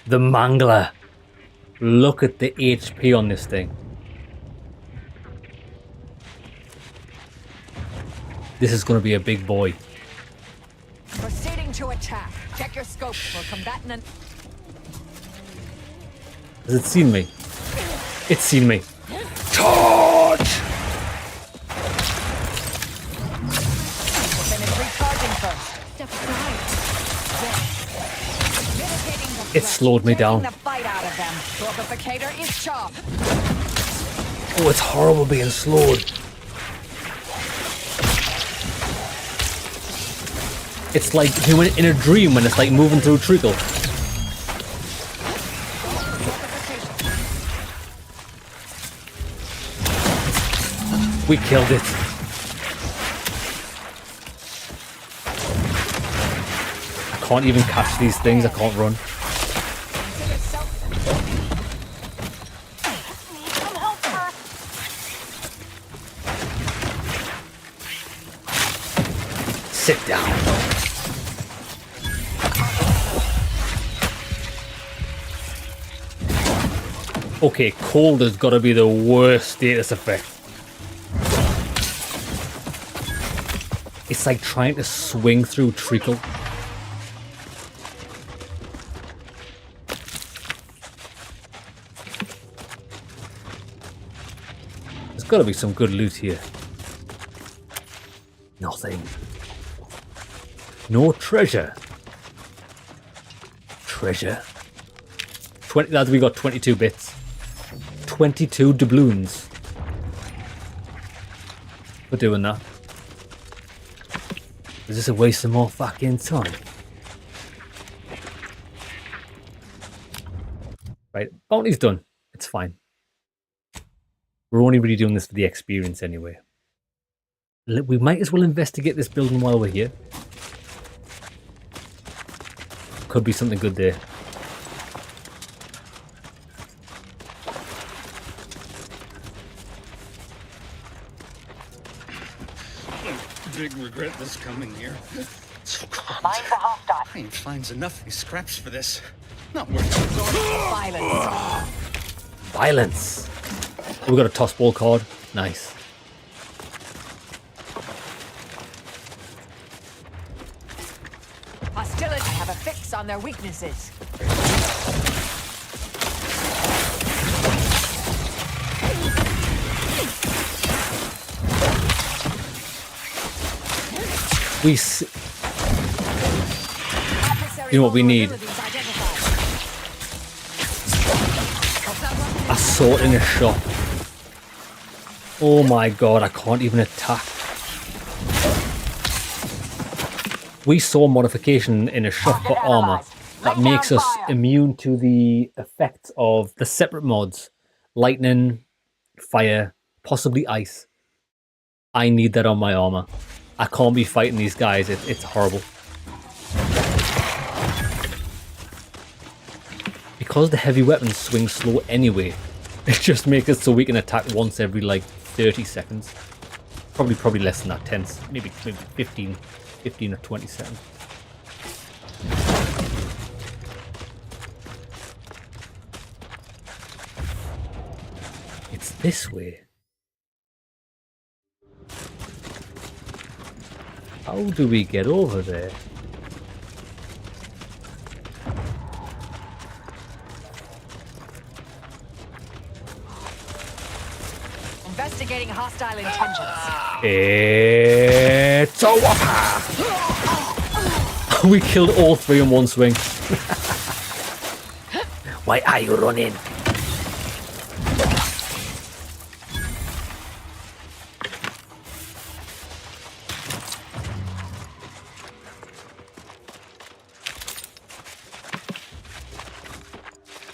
The Mangler. Look at the HP on this thing. This is going to be a big boy. Proceeding to attack. Check your scope for combatant and... Has it seen me? It's seen me. Charge! Finish recharging first. Step aside. It slowed me down. The fight out of them. Torpificator is sharp. Oh, it's horrible being slowed. It's like human in a dream when it's like moving through treacle. We killed it. I can't even catch these things. I can't run. Sit down. Okay, cold has got to be the worst status effect. It's like trying to swing through treacle. There's got to be some good loot here. Nothing. No treasure. Treasure. 20 lads, we got 22 bits. 22 doubloons. For doing that. Is this a waste of more fucking time? Right, bounty's done. It's fine. We're only really doing this for the experience anyway. We might as well investigate this building while we're here. Could be something good there. Big regret this coming here. Mind the hostile. I ain't finds enough of these scraps for this. Not worth it. Violence. Violence. We got a toss ball card. Nice. Hostility. I have a fix on their weaknesses. You know what we need? A sword in a shop. Oh my god, I can't even attack. We saw modification in a shop for armor that makes us immune to the effects of the separate mods. Lightning, fire, possibly ice. I need that on my armor. I can't be fighting these guys, it's horrible. Because the heavy weapons swing slow anyway, it just makes it so we can attack once every like 30 seconds. Probably less than that, 10, maybe 15 or 20 seconds. It's this way. How do we get over there? Investigating hostile intentions. It's over! We killed all three in one swing. Why are you running?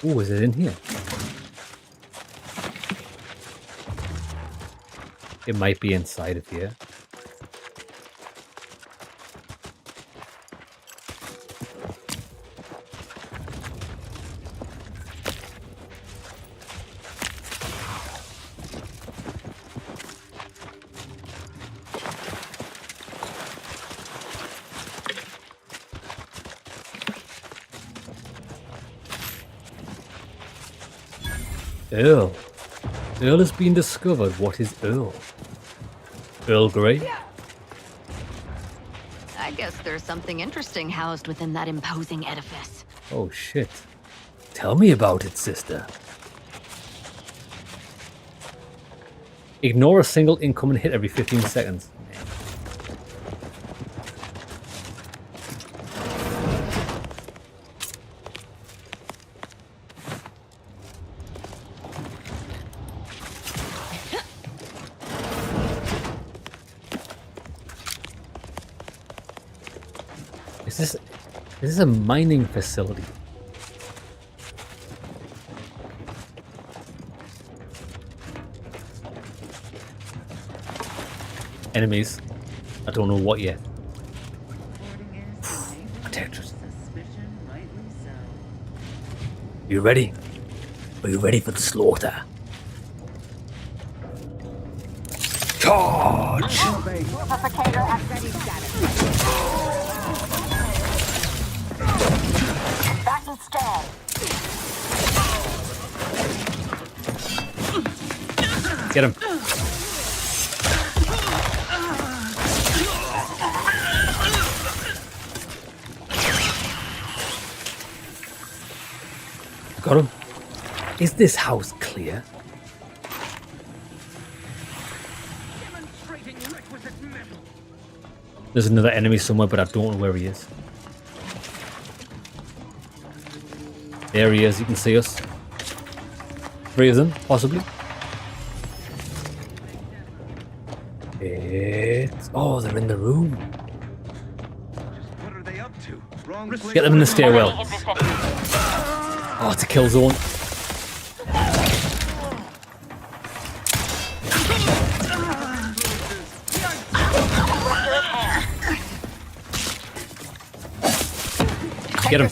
Oh, is it in here? It might be inside of here. Earl. Earl has been discovered. What is Earl? Earl Grey? I guess there's something interesting housed within that imposing edifice. Oh shit. Tell me about it, sister. Ignore a single incoming hit every 15 seconds. This is a mining facility. Enemies. I don't know what yet. Protectors. You ready? Are you ready for the slaughter? Charge! Purificator at ready status. Back and scan. Get him. Got him. Is this house clear? There's another enemy somewhere, but I don't know where he is. There he is, you can see us. 3 of them, possibly. Oh, they're in the room. What are they up to? Wrong Get them in the stairwell. Oh, it's a kill zone. Get him.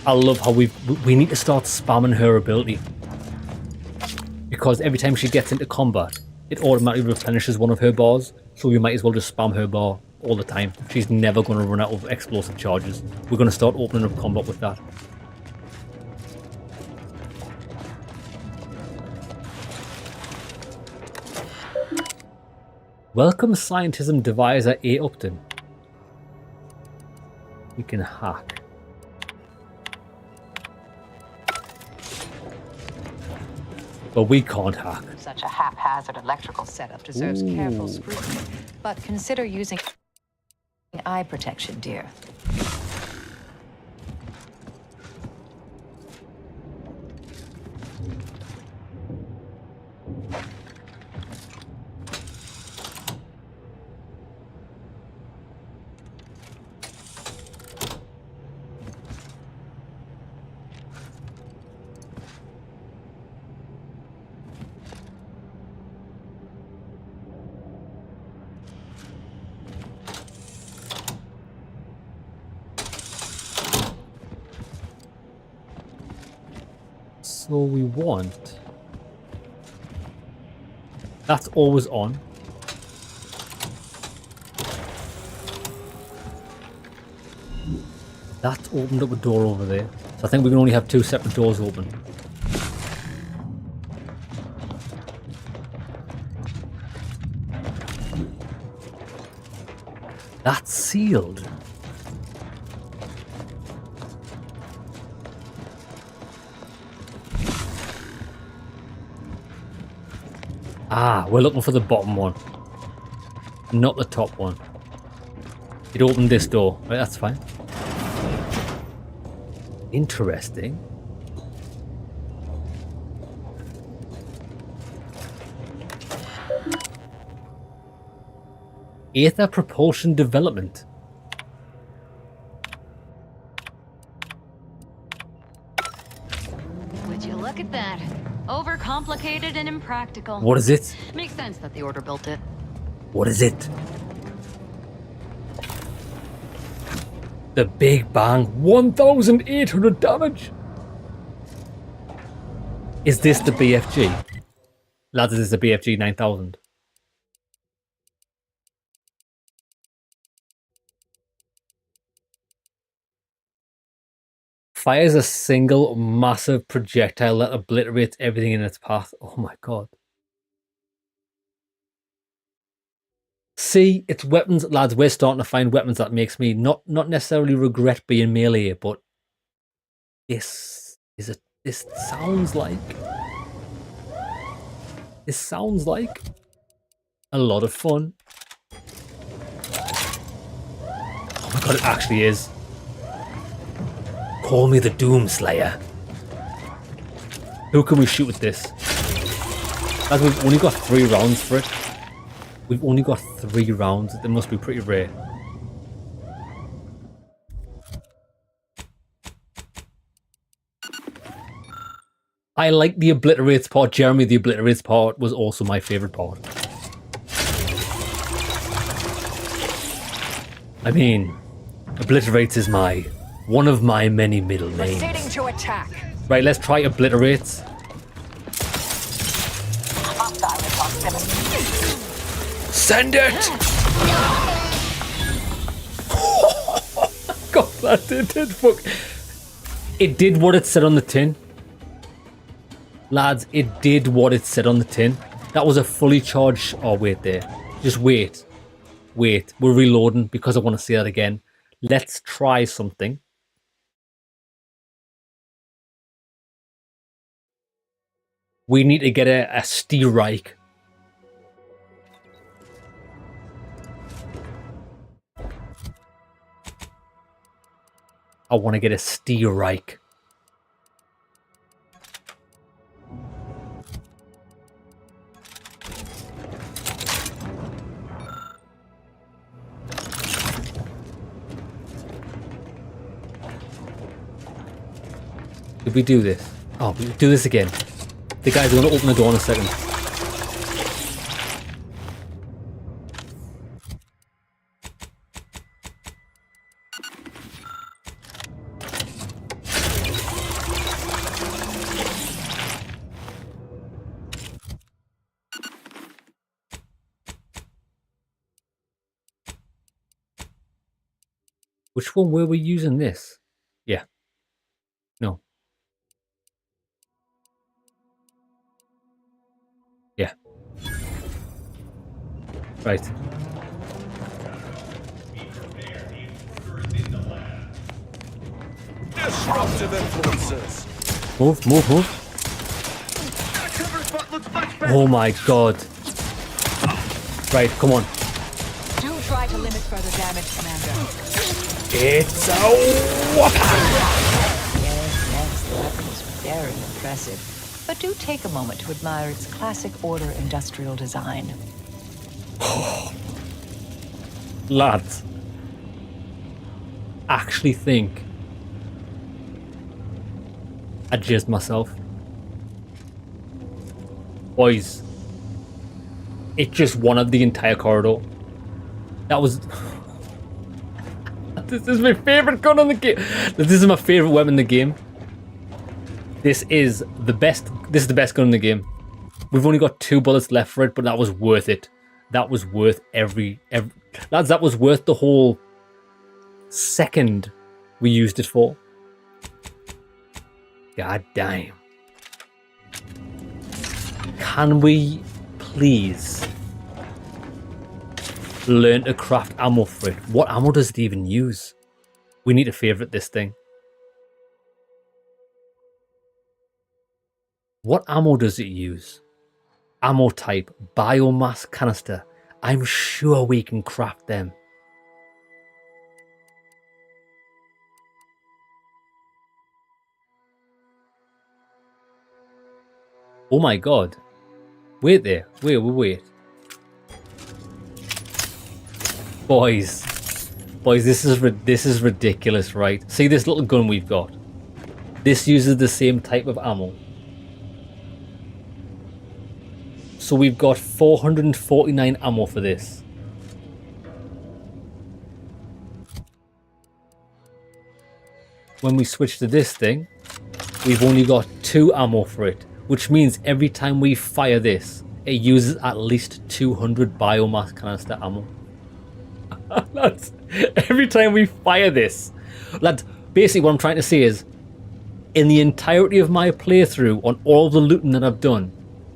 I love how we need to start spamming her ability. Because every time she gets into combat, it automatically replenishes one of her bars, so we might as well just spam her bar all the time. She's never going to run out of explosive charges. We're going to start opening up combat with that. Welcome Scientism Deviser A. Upton. We can hack. But we can't hack. Such a haphazard electrical setup deserves careful scrutiny. But consider using eye protection, dear. So we want... That's always on. That's opened up a door over there. So I think we can only have 2 separate doors open. That's sealed. Ah, we're looking for the bottom one, not the top one. It opened this door, right? That's fine. Interesting. Aether propulsion development. Would you look at that? Overcomplicated and impractical. What is it? Makes sense that the Order built it. What is it? The Big Bang. 1,800 damage. Is this the BFG? Lads, is this the BFG 9000? Fires a single massive projectile that obliterates everything in its path. Oh my god. See, it's weapons, lads. We're starting to find weapons that makes me not necessarily regret being melee, but this sounds like a lot of fun. Oh my god, it actually is. Call me the Doomslayer. Who can we shoot with this? Lads, we've only got 3 rounds for it. We've only got 3 rounds. They must be pretty rare. I like the obliterates part. Jeremy, the obliterates part was also my favorite part. I mean, obliterates is one of my many middle names. Proceeding to attack. Right, let's try obliterates. Send it! God, that did fuck. It did what it said on the tin. Lads, it did what it said on the tin. That was a fully charged... Oh, wait there. Just wait. Wait. We're reloading because I want to see that again. Let's try something. We need to get a Stierreich. I want to get a Stierreich. Did we do this? Oh, we do this again. The guys are going to open the door in a second. Which one were we using this? Yeah. No. Yeah. Right. Disruptive influences. Move, move, move. Oh my god. Right, come on. Do try to limit further damage, Commander. It's a Yes, the weapon is very impressive. But do take a moment to admire its classic order industrial design. Lads. Actually think I jizzed myself. Boys. It just wanted the entire corridor. That was... This is my favorite gun in the game. This is my favorite weapon in the game. This is the best gun in the game. We've only got 2 bullets left for it, but that was worth it. That was worth every lads, that was worth the whole second we used it for. God damn. Can we please learn to craft ammo for it? What ammo does it even use? We need to favorite this thing. What ammo does it use? Ammo type, biomass canister. I'm sure we can craft them. Oh my god. Wait there. Wait. Boys, this is ridiculous, right? See this little gun we've got? This uses the same type of ammo. So we've got 449 ammo for this. When we switch to this thing, we've only got 2 ammo for it, which means every time we fire this, it uses at least 200 biomass canister ammo. Lads, every time we fire this, lads, basically what I'm trying to say is, in the entirety of my playthrough on all the looting that I've done,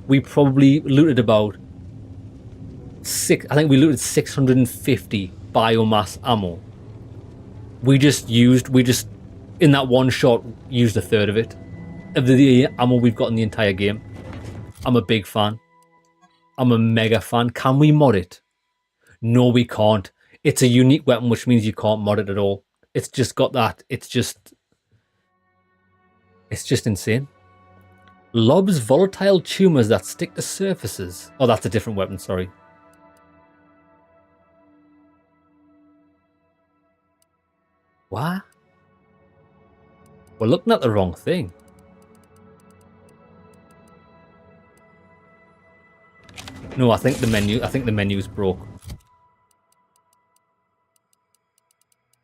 we probably looted about I think we looted 650 biomass ammo. We just in that one shot used a third of it, of the ammo we've got in the entire game. I'm a big fan. I'm a mega fan. Can we mod it? No, we can't. It's a unique weapon, which means you can't mod it at all. It's just got that. It's just insane. Lobs volatile tumors that stick to surfaces. Oh, that's a different weapon, sorry. What? We're looking at the wrong thing. No, I think the menu's broke.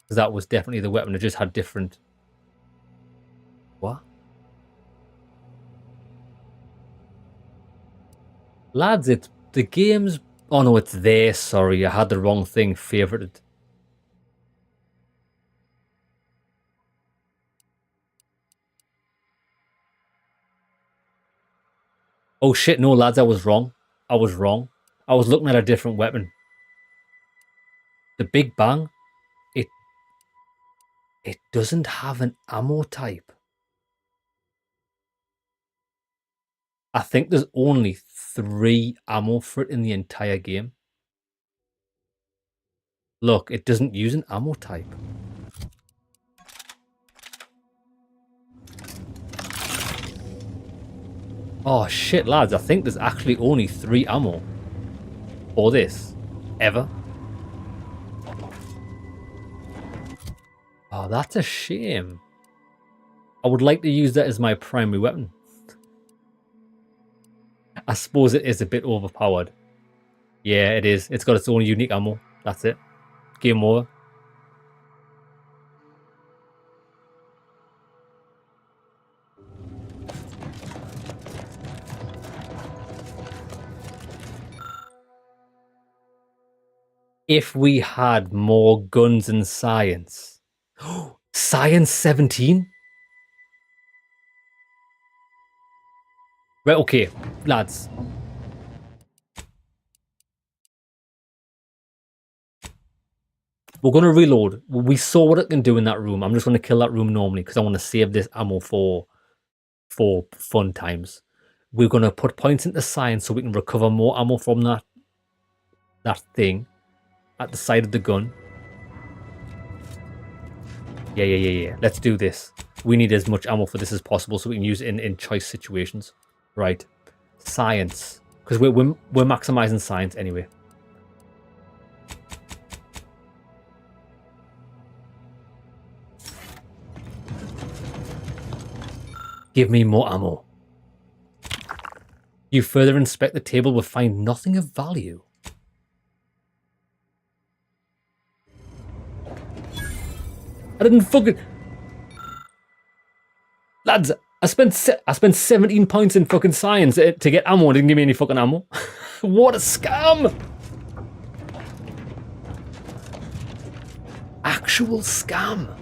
Because that was definitely the weapon. It just had different... What? Lads, it's... The game's... Oh no, it's there, sorry. I had the wrong thing favorited. Oh shit, no lads, I was wrong. I was looking at a different weapon. The Big Bang, it doesn't have an ammo type. I think there's only 3 ammo for it in the entire game. Look, it doesn't use an ammo type. Oh shit, lads, I think there's actually only 3 ammo for this, ever. Oh, that's a shame. I would like to use that as my primary weapon. I suppose it is a bit overpowered. Yeah, it is. It's got its own unique ammo. That's it. Game over. If we had more guns and science, Science 17? Right, okay, lads. We're going to reload. We saw what it can do in that room. I'm just going to kill that room normally because I want to save this ammo for fun times. We're going to put points into science so we can recover more ammo from that thing at the side of the gun. Yeah. Let's do this. We need as much ammo for this as possible so we can use it in choice situations. Right. Science. Because we're maximizing science anyway. Give me more ammo. You further inspect the table will find nothing of value. I didn't fucking... Lads, I spent 17 points in fucking science to get ammo and didn't give me any fucking ammo. What a scam! Actual scam.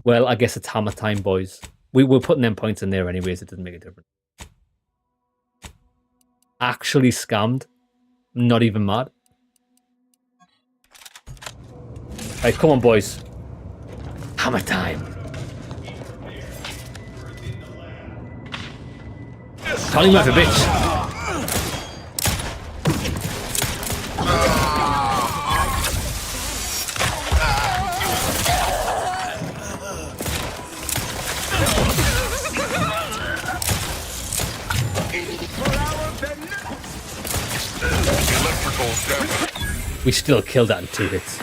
Well, I guess it's hammer time, boys. We're putting them points in there anyways. It doesn't make a difference. Actually scammed. Not even mad. Right, come on, boys. Hammer time. Tony Murphy, bitch. We still killed that in 2 hits.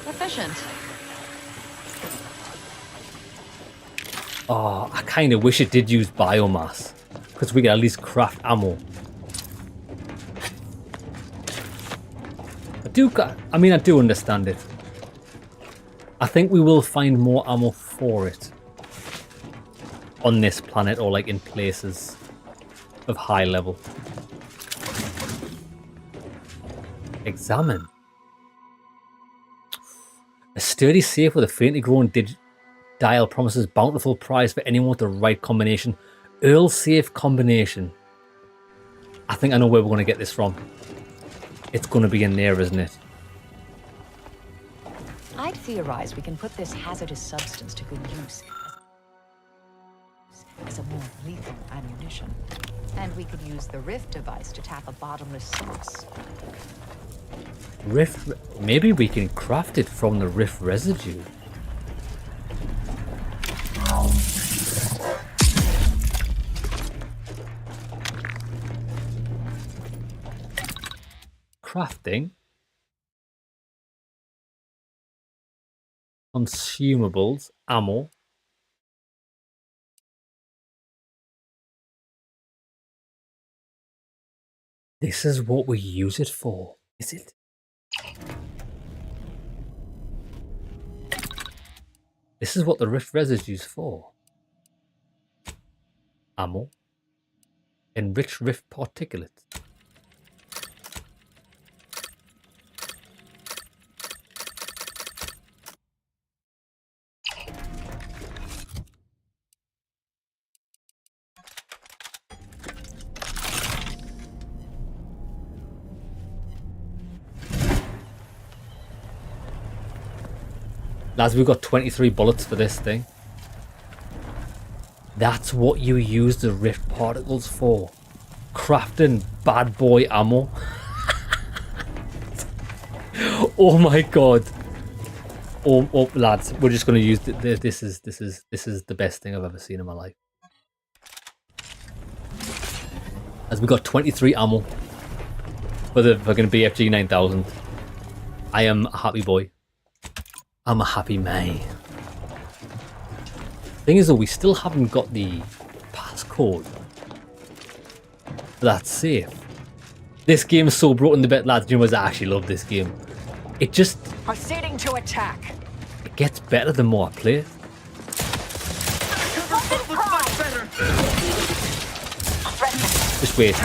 Efficient. Oh, I kind of wish it did use biomass, because we could at least craft ammo. I do understand it. I think we will find more ammo for it on this planet or like in places of high level. Examine. A sturdy safe with a faintly grown dial promises bountiful prize for anyone with the right combination. Earl safe combination. I think I know where we're going to get this from. It's going to be in there, isn't it? I'd theorize we can put this hazardous substance to good use as a more lethal ammunition. And we could use the Rift device to tap a bottomless source. Rift... Maybe we can craft it from the Rift residue. Crafting. Consumables. Ammo. This is what we use it for, is it? This is what the Rift residue's for. Ammo. Enriched Rift particulates. Lads, we've got 23 bullets for this thing. That's what you use the Rift particles for. Crafting bad boy ammo. Oh my god. Oh lads, we're just gonna use this is the best thing I've ever seen in my life. As we got 23 ammo for the fucking BFG 9000. I am a happy boy. I'm a happy man. Thing is though, we still haven't got the passcode for that safe. This game is so broken to bit, lads. You know, I actually love this game. It just... Proceeding to attack. It gets better the more I play it. Just wait.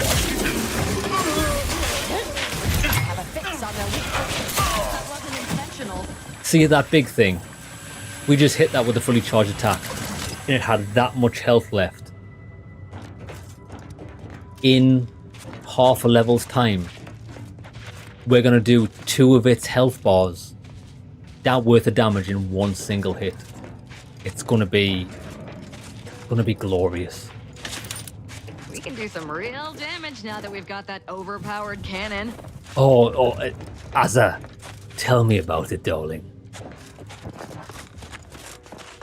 See that big thing? We just hit that with a fully charged attack, and it had that much health left. In half a level's time, we're going to do 2 of its health bars that worth of damage in one single hit. It's going to be glorious. We can do some real damage now that we've got that overpowered cannon. Azza, tell me about it, darling.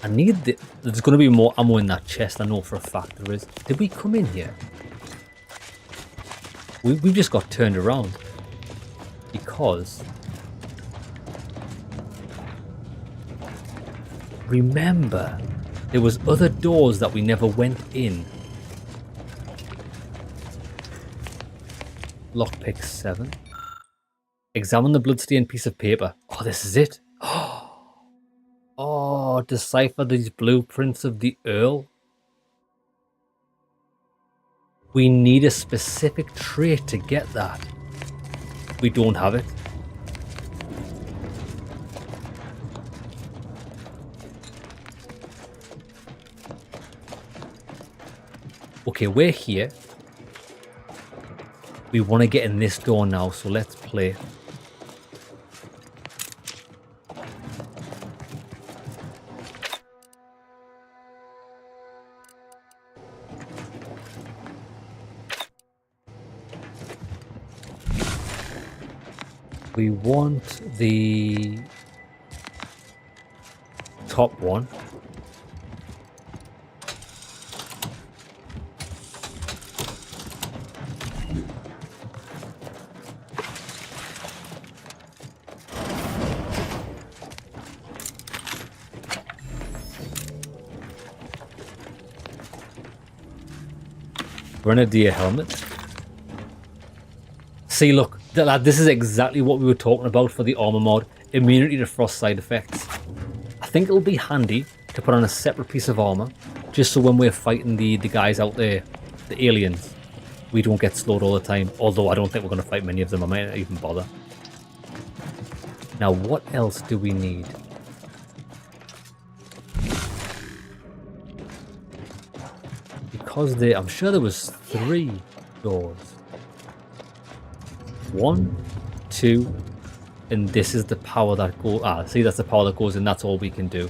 I need there's going to be more ammo in that chest. I know for a fact there is. Did we come in here? We just got turned around. Because... remember, there was other doors that we never went in. Lockpick 7. Examine the bloodstained piece of paper. Oh, this is it. Oh, decipher these blueprints of the Earl. We need a specific trait to get that. We don't have it. Okay, we're here. We want to get in this door now, so let's play. We want the top one. Grenadier helmet. See, look, this is exactly what we were talking about for the armor mod. Immunity to frost side effects. I think it'll be handy to put on a separate piece of armor, just so when we're fighting the guys out there, the aliens, we don't get slowed all the time. Although I don't think we're going to fight many of them. I might not even bother. Now, what else do we need? Because I'm sure there was 3 doors. 1, 2, and this is the power that goes. See, that's the power that goes in. That's all we can do.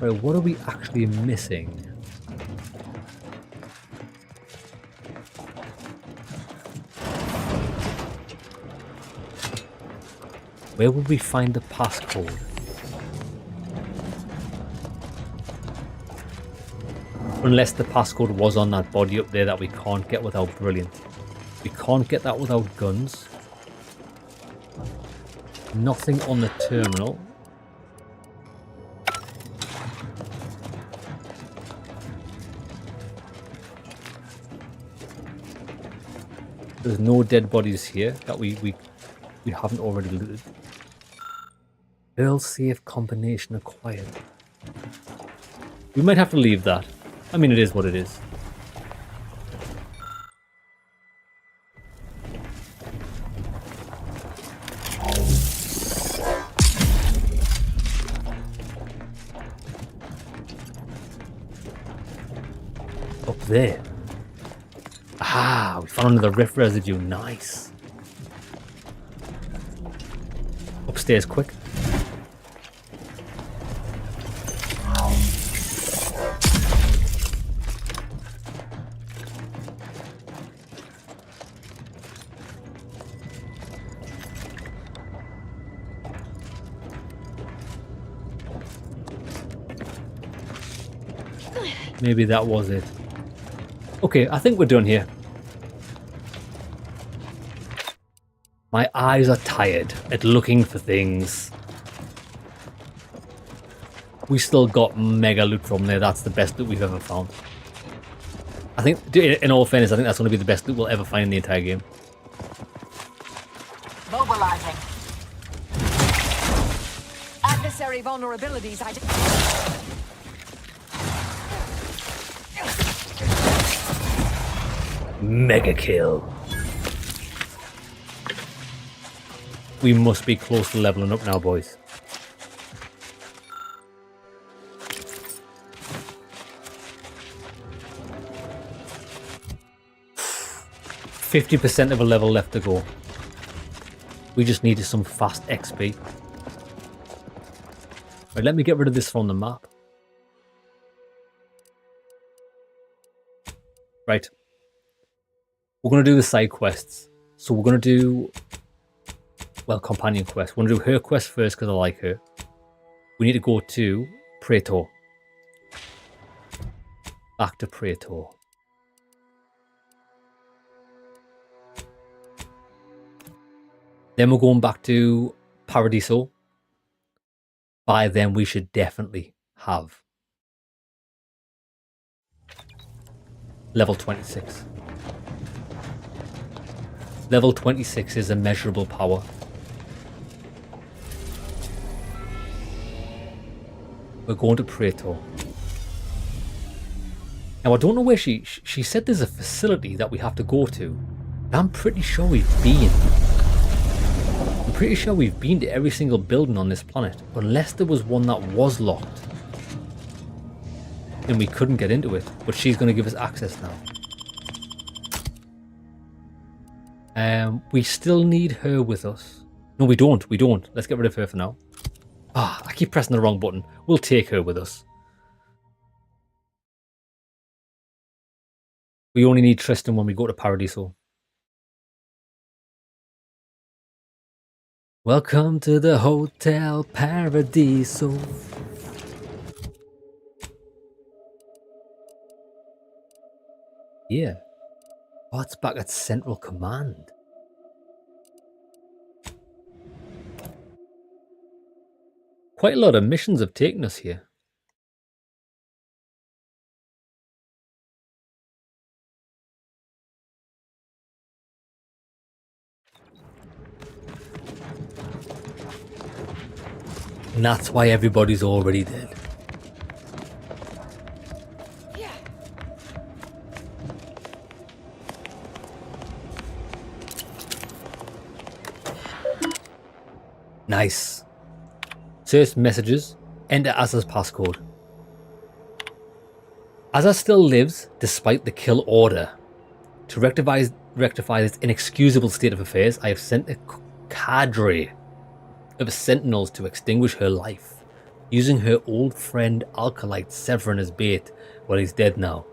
Right, what are we actually missing? Where would we find the passcode? Unless the passcode was on that body up there that we can't get without brilliant. We can't get that without guns. Nothing on the terminal. There's no dead bodies here that we haven't already looted. Earl safe combination acquired. We might have to leave that. I mean, it is what it is. Up there. Ah, we found another rift residue. Nice. Upstairs, quick. Maybe that was it. Okay, I think we're done here. My eyes are tired at looking for things. We still got mega loot from there. That's the best loot we've ever found. I think, in all fairness, I think that's going to be the best loot we'll ever find in the entire game. Mobilizing. Adversary vulnerabilities Mega kill. We must be close to leveling up now, boys. %50 of a level left to go. We just needed some fast XP. Right, let me get rid of this from the map. Right. We're going to do the side quests. So we're going to do, well, companion quest. We're going to do her quest first because I like her. We need to go to Praetor. Back to Praetor. Then we're going back to Paradiso. By then we should definitely have level 26. Level 26 is immeasurable power. We're going to Praetor. Now I don't know where she said there's a facility that we have to go to. I'm pretty sure we've been. I'm pretty sure we've been to every single building on this planet. Unless there was one that was locked. And we couldn't get into it. But she's going to give us access now. We still need her with us. No, we don't. We don't. Let's get rid of her for now. Ah, I keep pressing the wrong button. We'll take her with us. We only need Tristan when we go to Paradiso. Welcome to the Hotel Paradiso. Yeah. Oh, it's back at Central Command. Quite a lot of missions have taken us here. And that's why everybody's already dead. Yeah. Nice. Search messages. Enter Azza's passcode. Azza still lives despite the kill order. To rectify this inexcusable state of affairs, I have sent a cadre of sentinels to extinguish her life, using her old friend Alkalite Severin as bait. Well, he's dead now.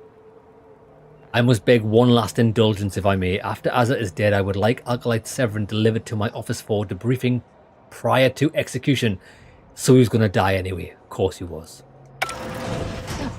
I must beg one last indulgence, if I may. After Azza is dead, I would like Alkalite Severin delivered to my office for debriefing prior to execution. So he was going to die anyway. Of course he was. So,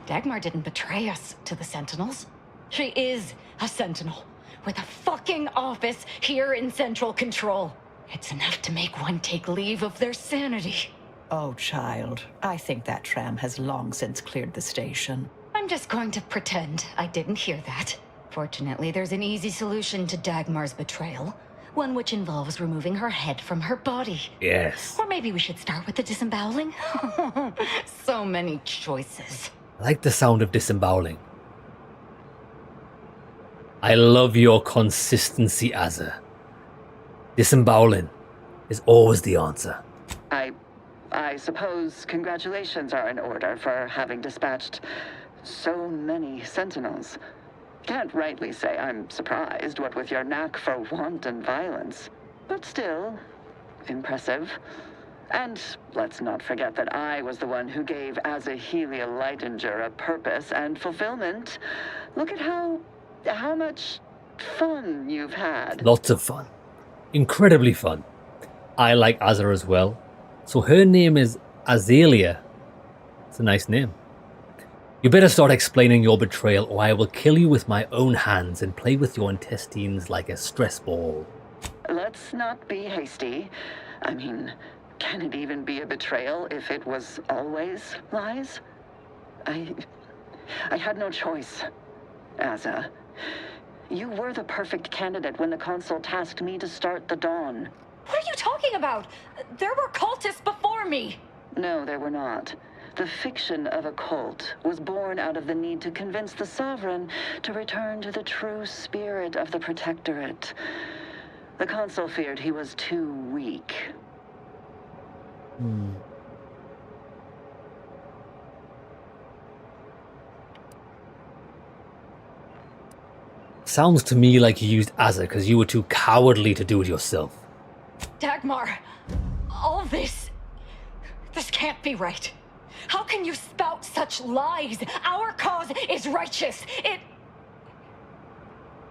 Dagmar didn't betray us to the Sentinels. She is a Sentinel with a fucking office here in Central Control. It's enough to make one take leave of their sanity. Oh, child. I think that tram has long since cleared the station. I'm just going to pretend I didn't hear that. Fortunately, there's an easy solution to Dagmar's betrayal. One which involves removing her head from her body. Yes. Or maybe we should start with the disemboweling? So many choices. I like the sound of disemboweling. I love your consistency, Azza. Disemboweling is always the answer. I suppose congratulations are in order for having dispatched so many sentinels. Can't rightly say I'm surprised, what with your knack for wanton violence. But still, impressive. And let's not forget that I was the one who gave Azahelia Leitinger a purpose and fulfillment. Look at how much fun you've had. Lots of fun. Incredibly fun. I like Azza as well. So her name is Azalea. It's a nice name. You better start explaining your betrayal or I will kill you with my own hands and play with your intestines like a stress ball. Let's not be hasty. I mean, can it even be a betrayal if it was always lies? I had no choice. Azza, you were the perfect candidate when the Consul tasked me to start the Dawn. What are you talking about? There were cultists before me. No, there were not. The fiction of a cult was born out of the need to convince the Sovereign to return to the true spirit of the Protectorate. The Consul feared he was too weak. Sounds to me like you used Azza because you were too cowardly to do it yourself. Dagmar, all this can't be right. How can you spout such lies? Our cause is righteous. It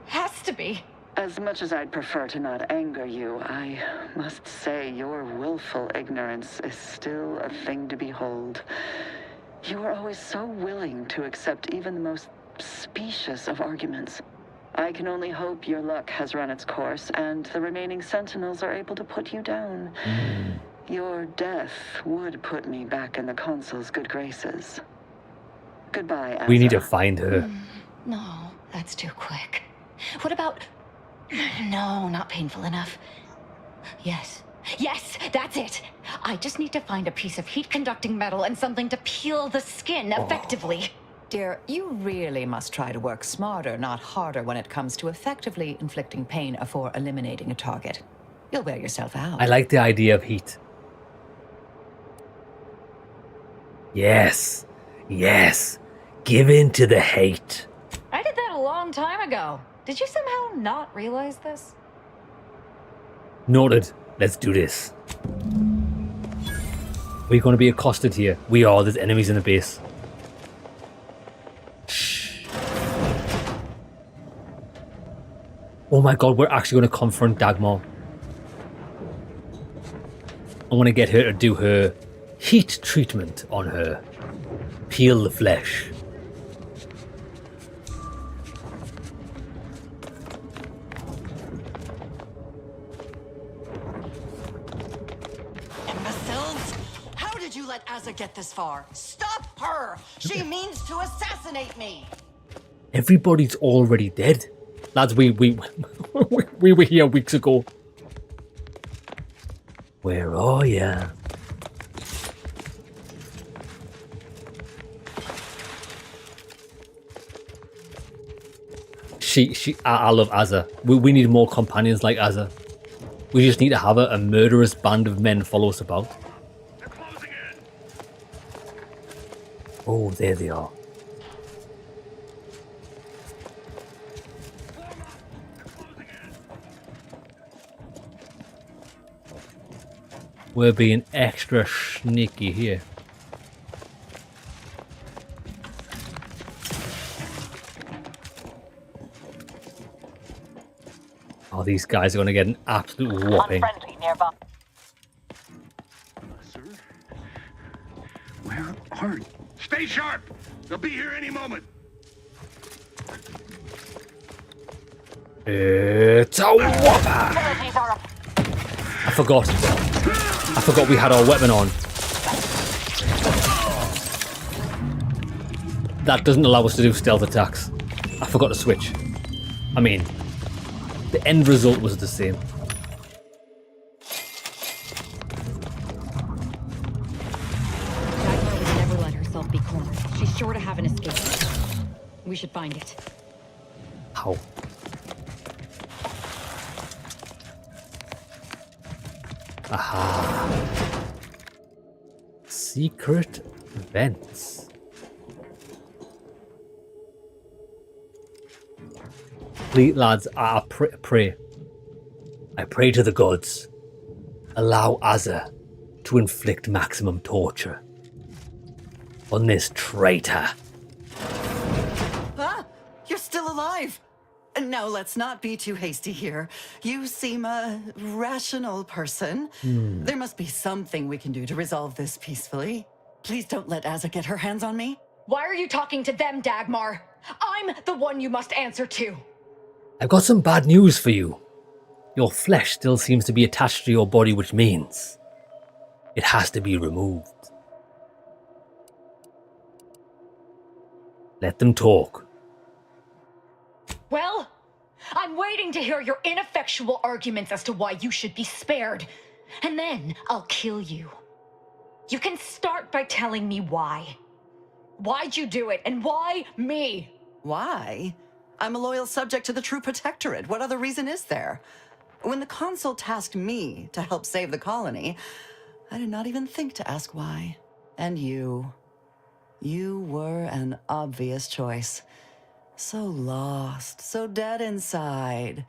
has to be. As much as I'd prefer to not anger you, I must say your willful ignorance is still a thing to behold. You are always so willing to accept even the most specious of arguments. I can only hope your luck has run its course and the remaining Sentinels are able to put you down. Your death would put me back in the Consul's good graces. Goodbye, Azza. We need to find her. No, that's too quick. What about... No, not painful enough. Yes, that's it. I just need to find a piece of heat-conducting metal and something to peel the skin effectively. Dear, you really must try to work smarter, not harder, when it comes to effectively inflicting pain or eliminating a target. You'll wear yourself out. I like the idea of heat. Yes. Give in to the hate. I did that a long time ago. Did you somehow not realize this? Noted. Let's do this. We're going to be accosted here. We are. There's enemies in the base. Shh. Oh my god, we're actually going to confront Dagmar. I want to get her to do her heat treatment on her. Peel the flesh. Imbeciles! How did you let Azza get this far? Stop her! She means to assassinate me! Everybody's already dead. Lads, we were here weeks ago. Where are ya? I love Azza. We need more companions like Azza. We just need to have a murderous band of men follow us about. Oh, there they are. We're being extra sneaky here. Oh, these guys are going to get an absolute whopping. Unfriendly nearby. Sir? Where are you? Stay sharp! They'll be here any moment. It's a whopper! I forgot we had our weapon on. That doesn't allow us to do stealth attacks. I forgot to switch. I mean, the end result was the same. Dagmar would never let herself be cornered. She's sure to have an escape. We should find it. How? Aha. Secret vents. Please, lads, I pray. I pray to the gods. Allow Azza to inflict maximum torture on this traitor. Ah! You're still alive! Now, let's not be too hasty here. You seem a rational person. There must be something we can do to resolve this peacefully. Please don't let Azza get her hands on me. Why are you talking to them, Dagmar? I'm the one you must answer to. I've got some bad news for you. Your flesh still seems to be attached to your body, which means it has to be removed. Let them talk. Well, I'm waiting to hear your ineffectual arguments as to why you should be spared. And then I'll kill you. You can start by telling me why. Why'd you do it, and why me? Why? I'm a loyal subject to the True Protectorate. What other reason is there? When the Consul tasked me to help save the colony, I did not even think to ask why. And you were an obvious choice. So lost, so dead inside.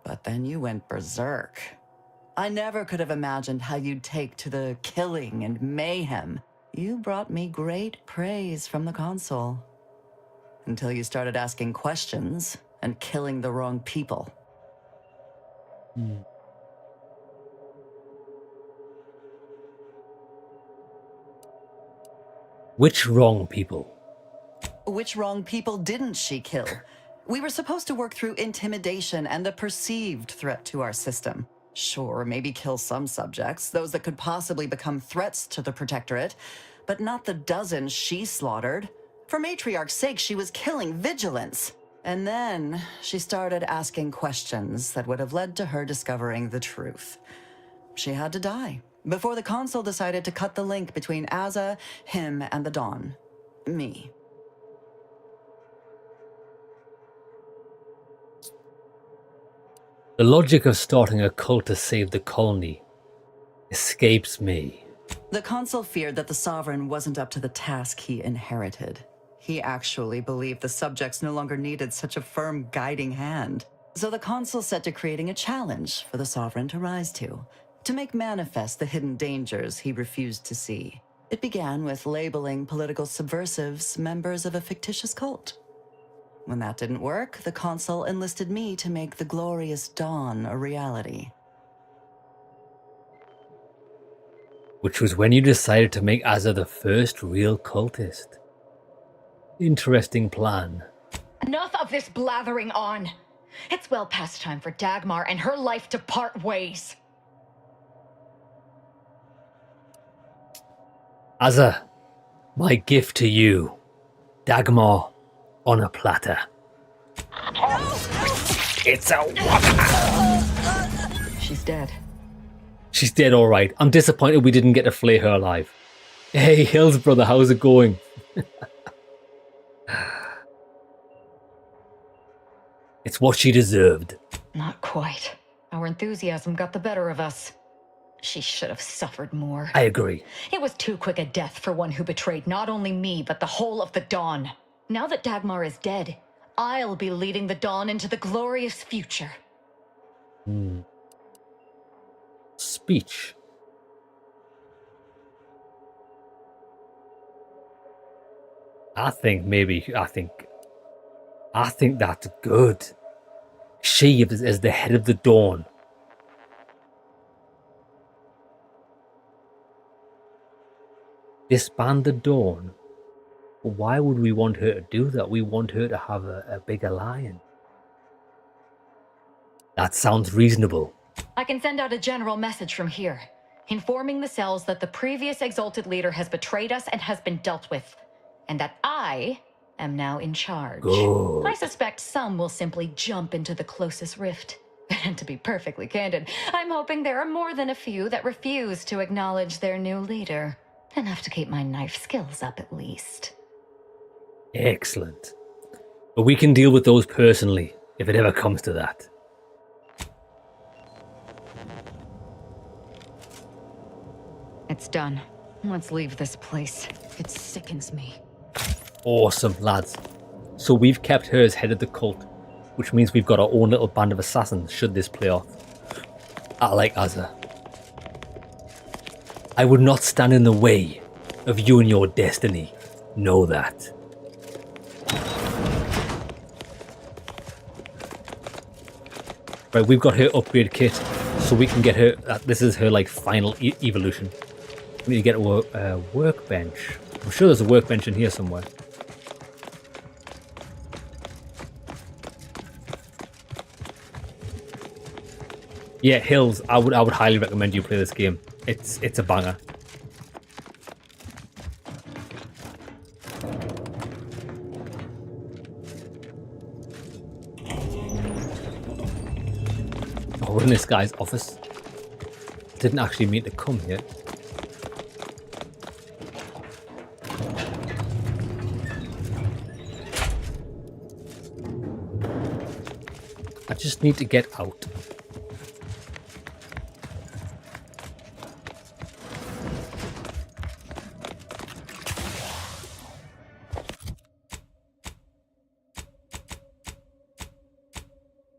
But then you went berserk. I never could have imagined how you'd take to the killing and mayhem. You brought me great praise from the Consul. Until you started asking questions and killing the wrong people. Which wrong people? Which wrong people didn't she kill? We were supposed to work through intimidation and the perceived threat to our system. Sure, maybe kill some subjects, those that could possibly become threats to the Protectorate, but not the dozens she slaughtered. For Matriarch's sake, she was killing vigilance. And then she started asking questions that would have led to her discovering the truth. She had to die before the Consul decided to cut the link between Azza, him, and the Dawn. Me. The logic of starting a cult to save the colony escapes me. The Consul feared that the Sovereign wasn't up to the task he inherited. He actually believed the subjects no longer needed such a firm guiding hand. So the Consul set to creating a challenge for the Sovereign to rise to make manifest the hidden dangers he refused to see. It began with labeling political subversives members of a fictitious cult. When that didn't work, the Consul enlisted me to make the glorious dawn a reality. Which was when you decided to make Azza the first real cultist. Interesting plan. Enough of this blathering on. It's well past time for Dagmar and her life to part ways. Azza, my gift to you. Dagmar on a platter. It's a whopper! She's dead. She's dead, alright. I'm disappointed we didn't get to flay her alive. Hey, Hills brother, how's it going? It's what she deserved. Not quite. Our enthusiasm got the better of us. She should have suffered more. I agree. It was too quick a death for one who betrayed not only me, but the whole of the Dawn. Now that Dagmar is dead, I'll be leading the Dawn into the glorious future. Speech. I think that's good. She is the head of the Dawn. Disband the Dawn. Why would we want her to do that? We want her to have a big alliance. That sounds reasonable. I can send out a general message from here, informing the cells that the previous Exalted Leader has betrayed us and has been dealt with, and that I am now in charge. Good. I suspect some will simply jump into the closest rift. And to be perfectly candid, I'm hoping there are more than a few that refuse to acknowledge their new leader. Enough to keep my knife skills up at least. Excellent. But we can deal with those personally, if it ever comes to that. It's done. Let's leave this place. It sickens me. Awesome, lads. So we've kept her as head of the cult, which means we've got our own little band of assassins should this play off. I like Azza. I would not stand in the way of you and your destiny. Know that. Right, we've got her upgrade kit, so we can get her. This is her like final evolution. We need to get a workbench. I'm sure there's a workbench in here somewhere. Yeah, Hills, I would highly recommend you play this game. It's a banger. Oh, we're in this guy's office. Didn't actually mean to come here. just need to get out.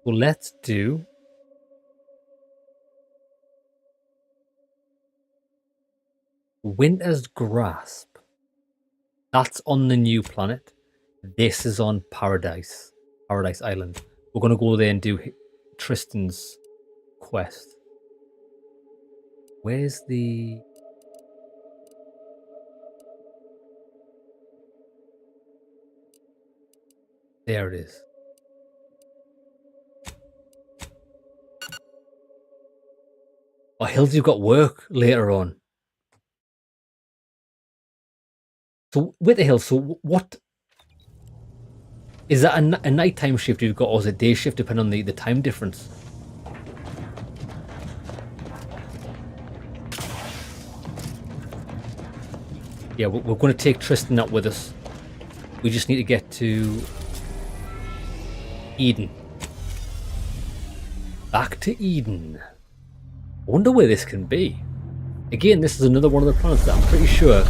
Well, let's do Winter's Grasp. That's on the new planet. This is on Paradise Island. We're going to go there and do Tristan's quest. Where's the... There it is. Oh, Hills, you've got work later on. So, with the Hills, so what... Is that a nighttime shift you've got, or is it day shift, depending on the time difference? Yeah, we're going to take Tristan out with us. We just need to get to Eden. Back to Eden. I wonder where this can be. Again, this is another one of the planets that I'm pretty sure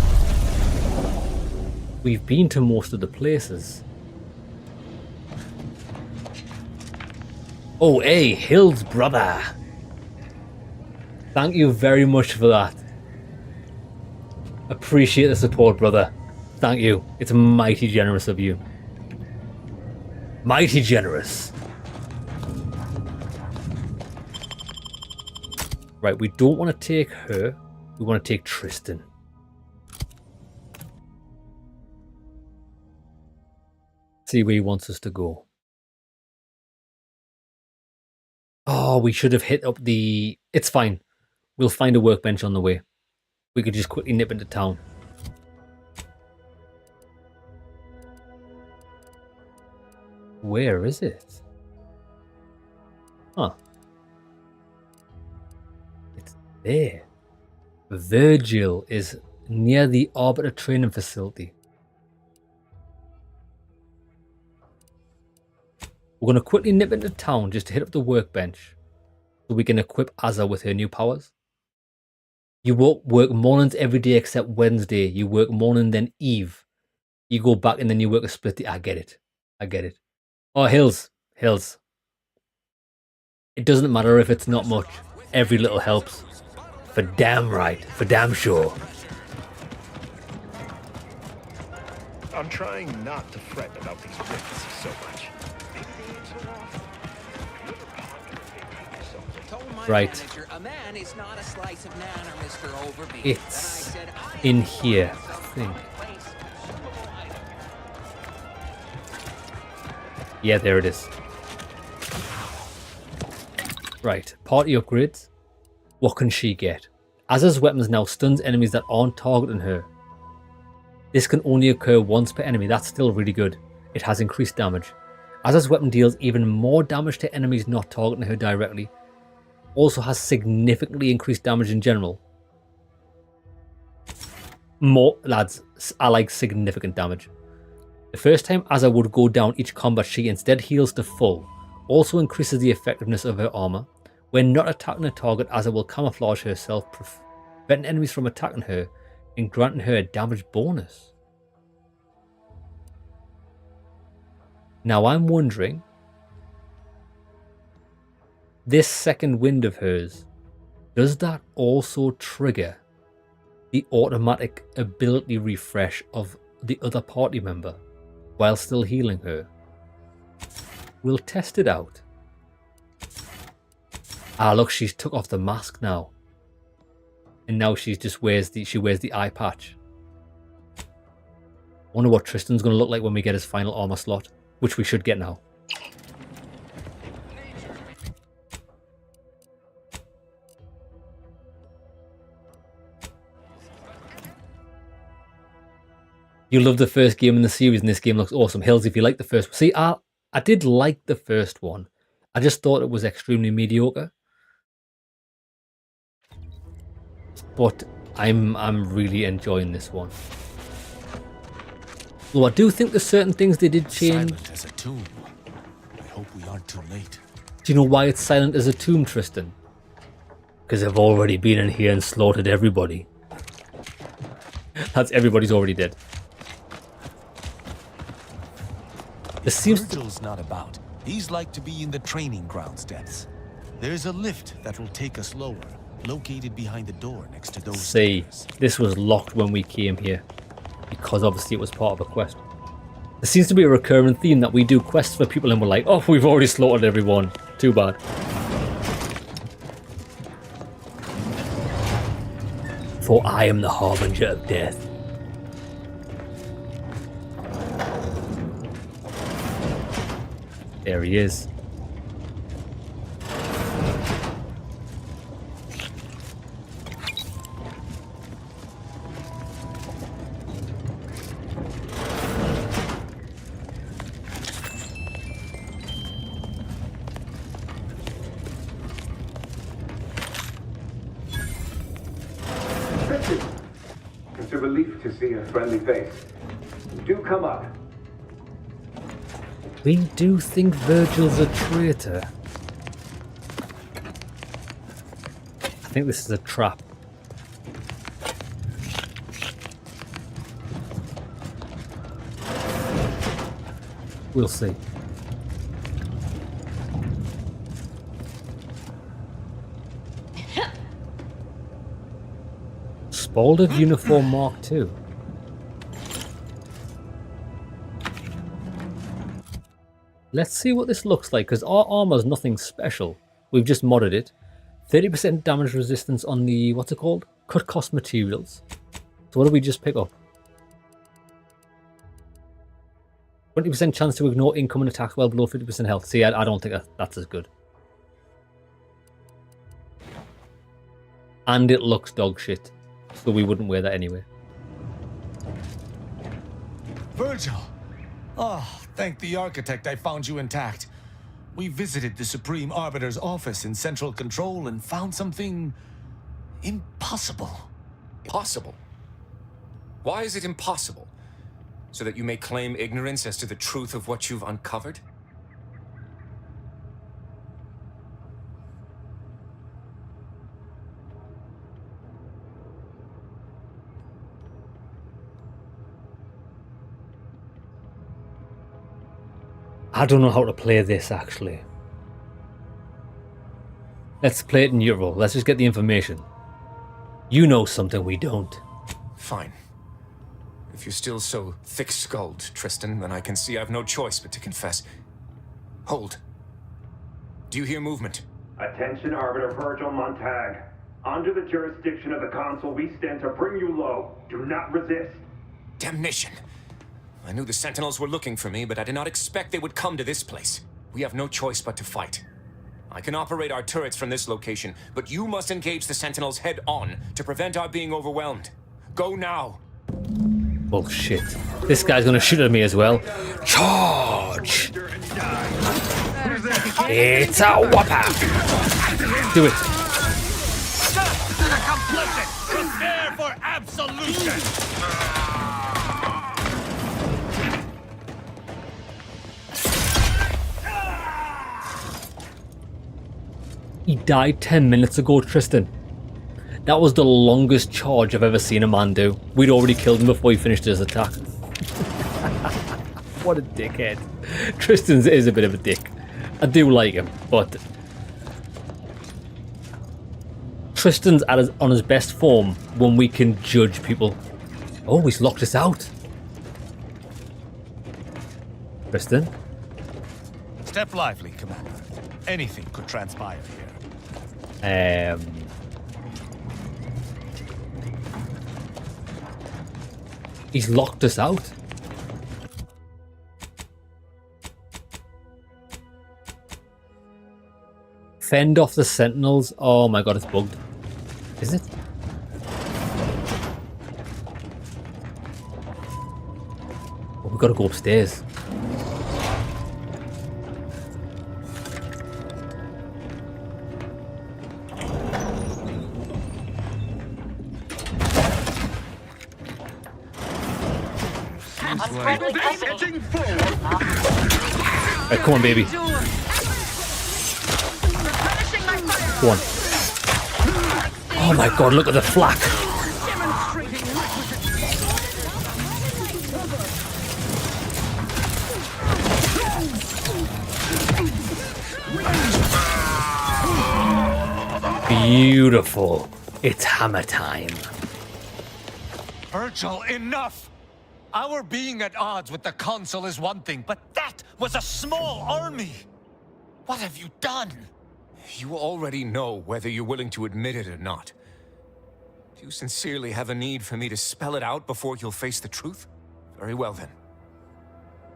we've been to most of the places. Oh, hey, Hill's brother. Thank you very much for that. Appreciate the support, brother. Thank you. It's mighty generous of you. Mighty generous. Right, we don't want to take her. We want to take Tristan. See where he wants us to go. Oh, we should have hit up the... It's fine. We'll find a workbench on the way. We could just quickly nip into town. Where is it? Huh. It's there. Virgil is near the Arbiter training facility. We're going to quickly nip into town just to hit up the workbench so we can equip Azza with her new powers. You won't work mornings every day except Wednesday. You work morning, then eve. You go back and then you work a split day. I get it. I get it. Oh, Hills. Hills. It doesn't matter if it's not much. Every little helps. For damn right. For damn sure. I'm trying not to fret about these rifts so much. Right. A man is not a slice of nanner, Mr. Overby. It's in here, I think. Yeah, there it is. Right, party upgrades. What can she get? Azza's weapons now stuns enemies that aren't targeting her. This can only occur once per enemy. That's still really good. It has increased damage. Azza's weapon deals even more damage to enemies not targeting her directly. Also has significantly increased damage in general. More, lads, I like significant damage. The first time Azza would go down each combat, she instead heals to full. Also increases the effectiveness of her armor. When not attacking a target, Azza will camouflage herself, preventing enemies from attacking her and granting her a damage bonus. Now I'm wondering, this second wind of hers, does that also trigger the automatic ability refresh of the other party member while still healing her? We'll test it out. Ah, look, she's took off the mask now. And now she just wears the eye patch. Wonder what Tristan's going to look like when we get his final armor slot, which we should get now. You love the first game in the series, and this game looks awesome. Hills, if you like the first... See, I did like the first one. I just thought it was extremely mediocre. But I'm really enjoying this one. Though I do think there's certain things they did change. Silent as a tomb. I hope we aren't too late. Do you know why it's silent as a tomb, Tristan? Because they've already been in here and slaughtered everybody. That's everybody's already dead. This seems Virgil's not about. He's like to be in the training grounds depths. There's a lift that will take us lower, located behind the door next to those stairs. This was locked when we came here, because obviously it was part of a quest. There seems to be a recurring theme that we do quests for people and we're like, oh, we've already slaughtered everyone. Too bad. For I am the harbinger of death. There he is. It's a relief to see a friendly face. Do come up. We do think Virgil's a traitor. I think this is a trap. We'll see. Spalded Uniform Mark II. Let's see what this looks like, because our armor's nothing special. We've just modded it. 30% damage resistance on the, what's it called? Cut cost materials. So what did we just pick up? 20% chance to ignore incoming attacks well below 50% health. See, I don't think that's as good. And it looks dog shit. So we wouldn't wear that anyway. Virgil! Oh, thank the architect I found you intact. We visited the Supreme Arbiter's office in Central Control and found something impossible. Possible? Why is it impossible? So that you may claim ignorance as to the truth of what you've uncovered? I don't know how to play this, actually. Let's play it in your role. Let's just get the information. You know something we don't. Fine. If you're still so thick-skulled, Tristan, then I can see I've no choice but to confess. Hold. Do you hear movement? Attention, Arbiter Virgil Montag. Under the jurisdiction of the Council, we stand to bring you low. Do not resist. Damnation! I knew the Sentinels were looking for me, but I did not expect they would come to this place. We have no choice but to fight. I can operate our turrets from this location, but you must engage the Sentinels head-on to prevent our being overwhelmed. Go now! Bullshit. This guy's gonna shoot at me as well. Charge! It's a whopper! Do it. Prepare for absolution! He died 10 minutes ago, Tristan. That was the longest charge I've ever seen a man do. We'd already killed him before he finished his attack. What a dickhead. Tristan is a bit of a dick. I do like him, but Tristan's on his best form when we can judge people. Oh, he's locked us out. Tristan? Step lively, Commander. Anything could transpire here. He's locked us out. Fend off the Sentinels. Oh my god, it's bugged. Is it? Oh, we've got to go upstairs. Right, come on, baby. one. Oh my god, look at the flak. Beautiful. It's hammer time. Virgil, enough! Our being at odds with the Council is one thing, but that was a small army! What have you done? You already know whether you're willing to admit it or not. Do you sincerely have a need for me to spell it out before you'll face the truth? Very well then.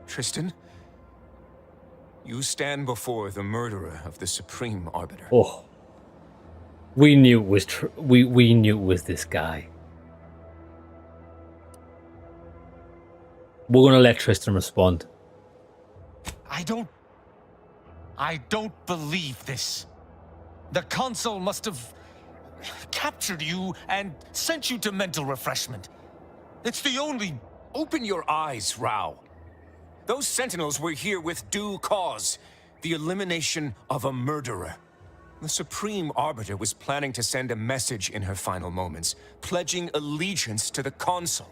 Tristan, you stand before the murderer of the Supreme Arbiter. Oh. We knew it was we knew it was this guy. We're gonna let Tristan respond. I don't believe this. The Council must have captured you and sent you to mental refreshment. It's the only... Open your eyes, Rao. Those Sentinels were here with due cause. The elimination of a murderer. The Supreme Arbiter was planning to send a message in her final moments, pledging allegiance to the Consul.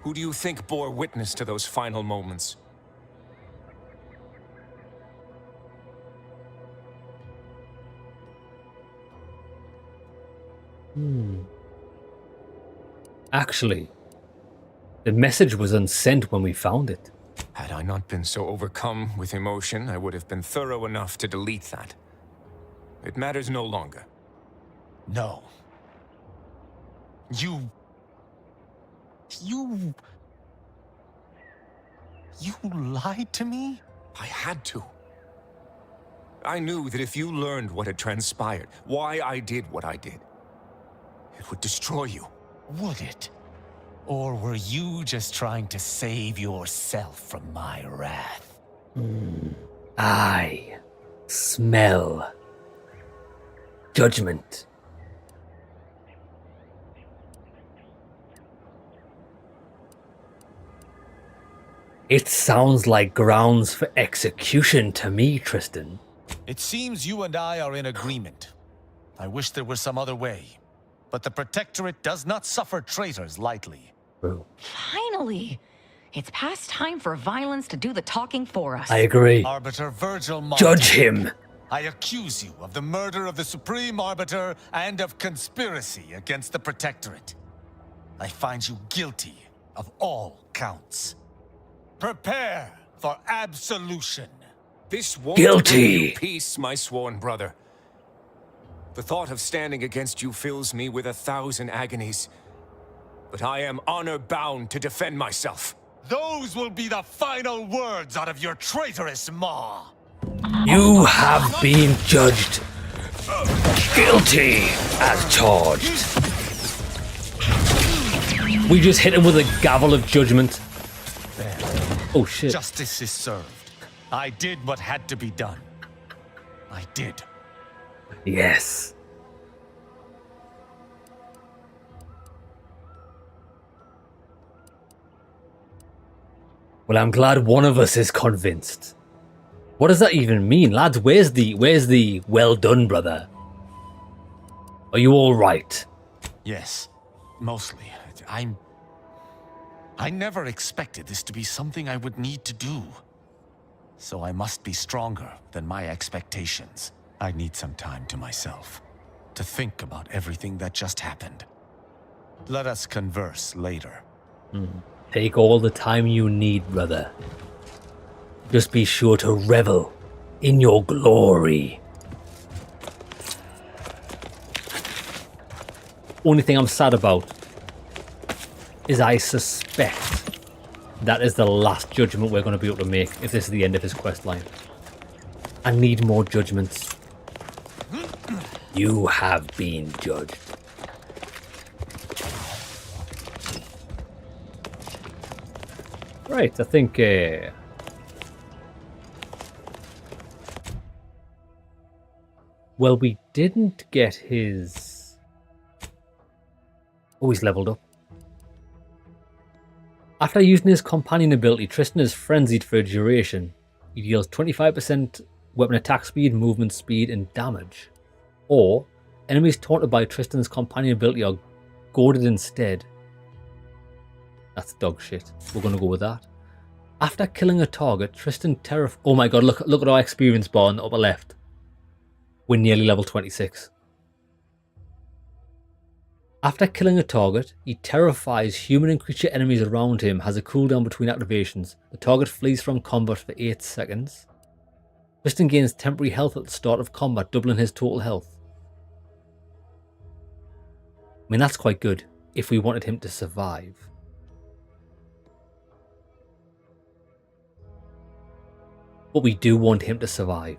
Who do you think bore witness to those final moments? Actually, the message was unsent when we found it. Had I not been so overcome with emotion, I would have been thorough enough to delete that. It matters no longer. No. You lied to me? I had to. I knew that if you learned what had transpired, why I did what I did, it would destroy you. Would it? Or were you just trying to save yourself from my wrath? I smell judgment. It sounds like grounds for execution to me, Tristan. It seems you and I are in agreement. I wish there was some other way. But the Protectorate does not suffer traitors lightly. Finally! It's past time for violence to do the talking for us. I agree. Arbiter Virgil Montag, Judge him. I accuse you of the murder of the Supreme Arbiter and of conspiracy against the Protectorate. I find you guilty of all counts. Prepare for absolution. This won't Guilty. bring you peace, my sworn brother. The thought of standing against you fills me with 1,000 agonies. But I am honor-bound to defend myself. Those will be the final words out of your traitorous maw. You have been judged guilty as charged. We just hit him with a gavel of judgment. Oh shit. Justice is served. I did what had to be done. I did. Yes. Well, I'm glad one of us is convinced. What does that even mean? Lads, where's the well done, brother? Are you all right? Yes, mostly. I never expected this to be something I would need to do. So I must be stronger than my expectations. I need some time to myself, to think about everything that just happened. Let us converse later. Take all the time you need, brother. Just be sure to revel in your glory. Only thing I'm sad about is I suspect that is the last judgment we're going to be able to make if this is the end of his quest line. I need more judgments. You have been judged. Right, I think... Well, we didn't get his... Oh, he's leveled up. After using his companion ability, Tristan is frenzied for a duration. He deals 25% weapon attack speed, movement speed, and damage. Or enemies taunted by Tristan's companion ability are goaded instead. That's dog shit. We're going to go with that. After killing a target, Tristan oh my god, look at our experience bar on the upper left. We're nearly level 26. After killing a target, he terrifies human and creature enemies around him, has a cooldown between activations. The target flees from combat for 8 seconds. Tristan gains temporary health at the start of combat, doubling his total health. I mean, that's quite good if we wanted him to survive. But we do want him to survive.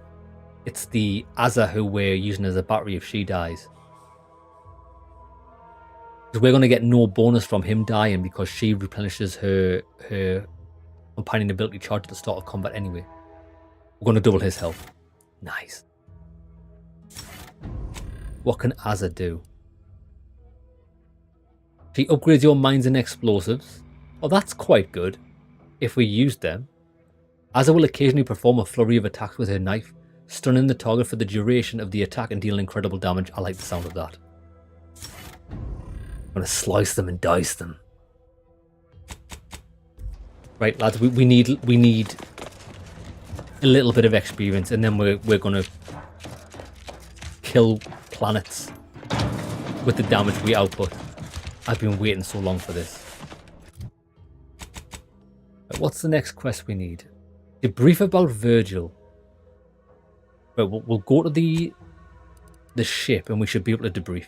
It's the Azza who we're using as a battery if she dies. Because we're going to get no bonus from him dying because she replenishes her companion ability charge at the start of combat anyway. We're going to double his health. Nice. What can Azza do? She upgrades your mines and explosives. Oh, that's quite good. If we use them. Azza will occasionally perform a flurry of attacks with her knife, stunning the target for the duration of the attack and dealing incredible damage. I like the sound of that. I'm going to slice them and dice them. Right, lads, we need a little bit of experience, and then we're going to kill planets with the damage we output. I've been waiting so long for this. Right, what's the next quest we need? Debrief about Virgil. Right, we'll go to the ship, and we should be able to debrief.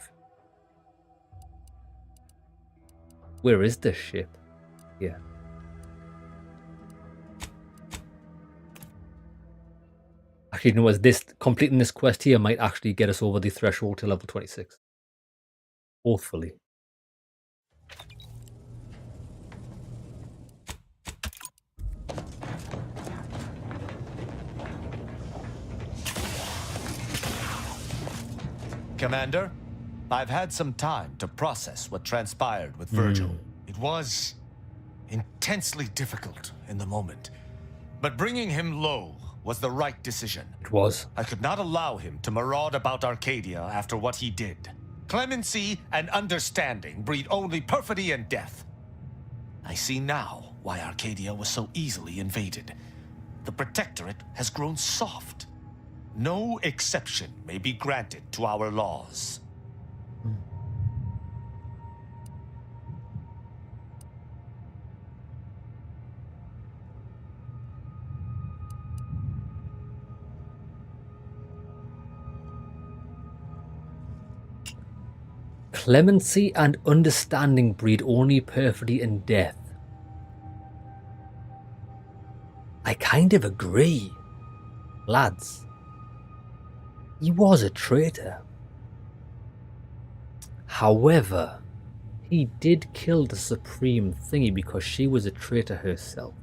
Where is the ship? Yeah. Actually, you know what? Completing this quest here might actually get us over the threshold to level 26. Hopefully. Commander, I've had some time to process what transpired with Virgil. It was intensely difficult in the moment, but bringing him low was the right decision. It was. I could not allow him to maraud about Arcadia after what he did. Clemency and understanding breed only perfidy and death. I see now why Arcadia was so easily invaded. The Protectorate has grown soft. No exception may be granted to our laws. Clemency and understanding breed only perfidy and death. I kind of agree. Lads, he was a traitor. However, he did kill the Supreme Thingy because she was a traitor herself.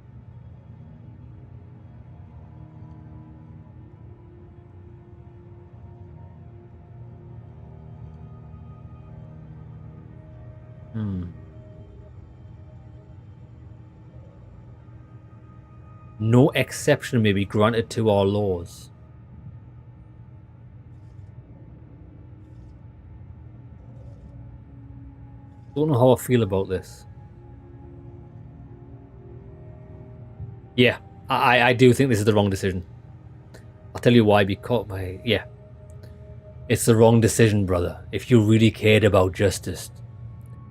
No exception may be granted to our laws. Don't know how I feel about this. Yeah, I do think this is the wrong decision. I'll tell you why, because it's the wrong decision, brother. If you really cared about justice,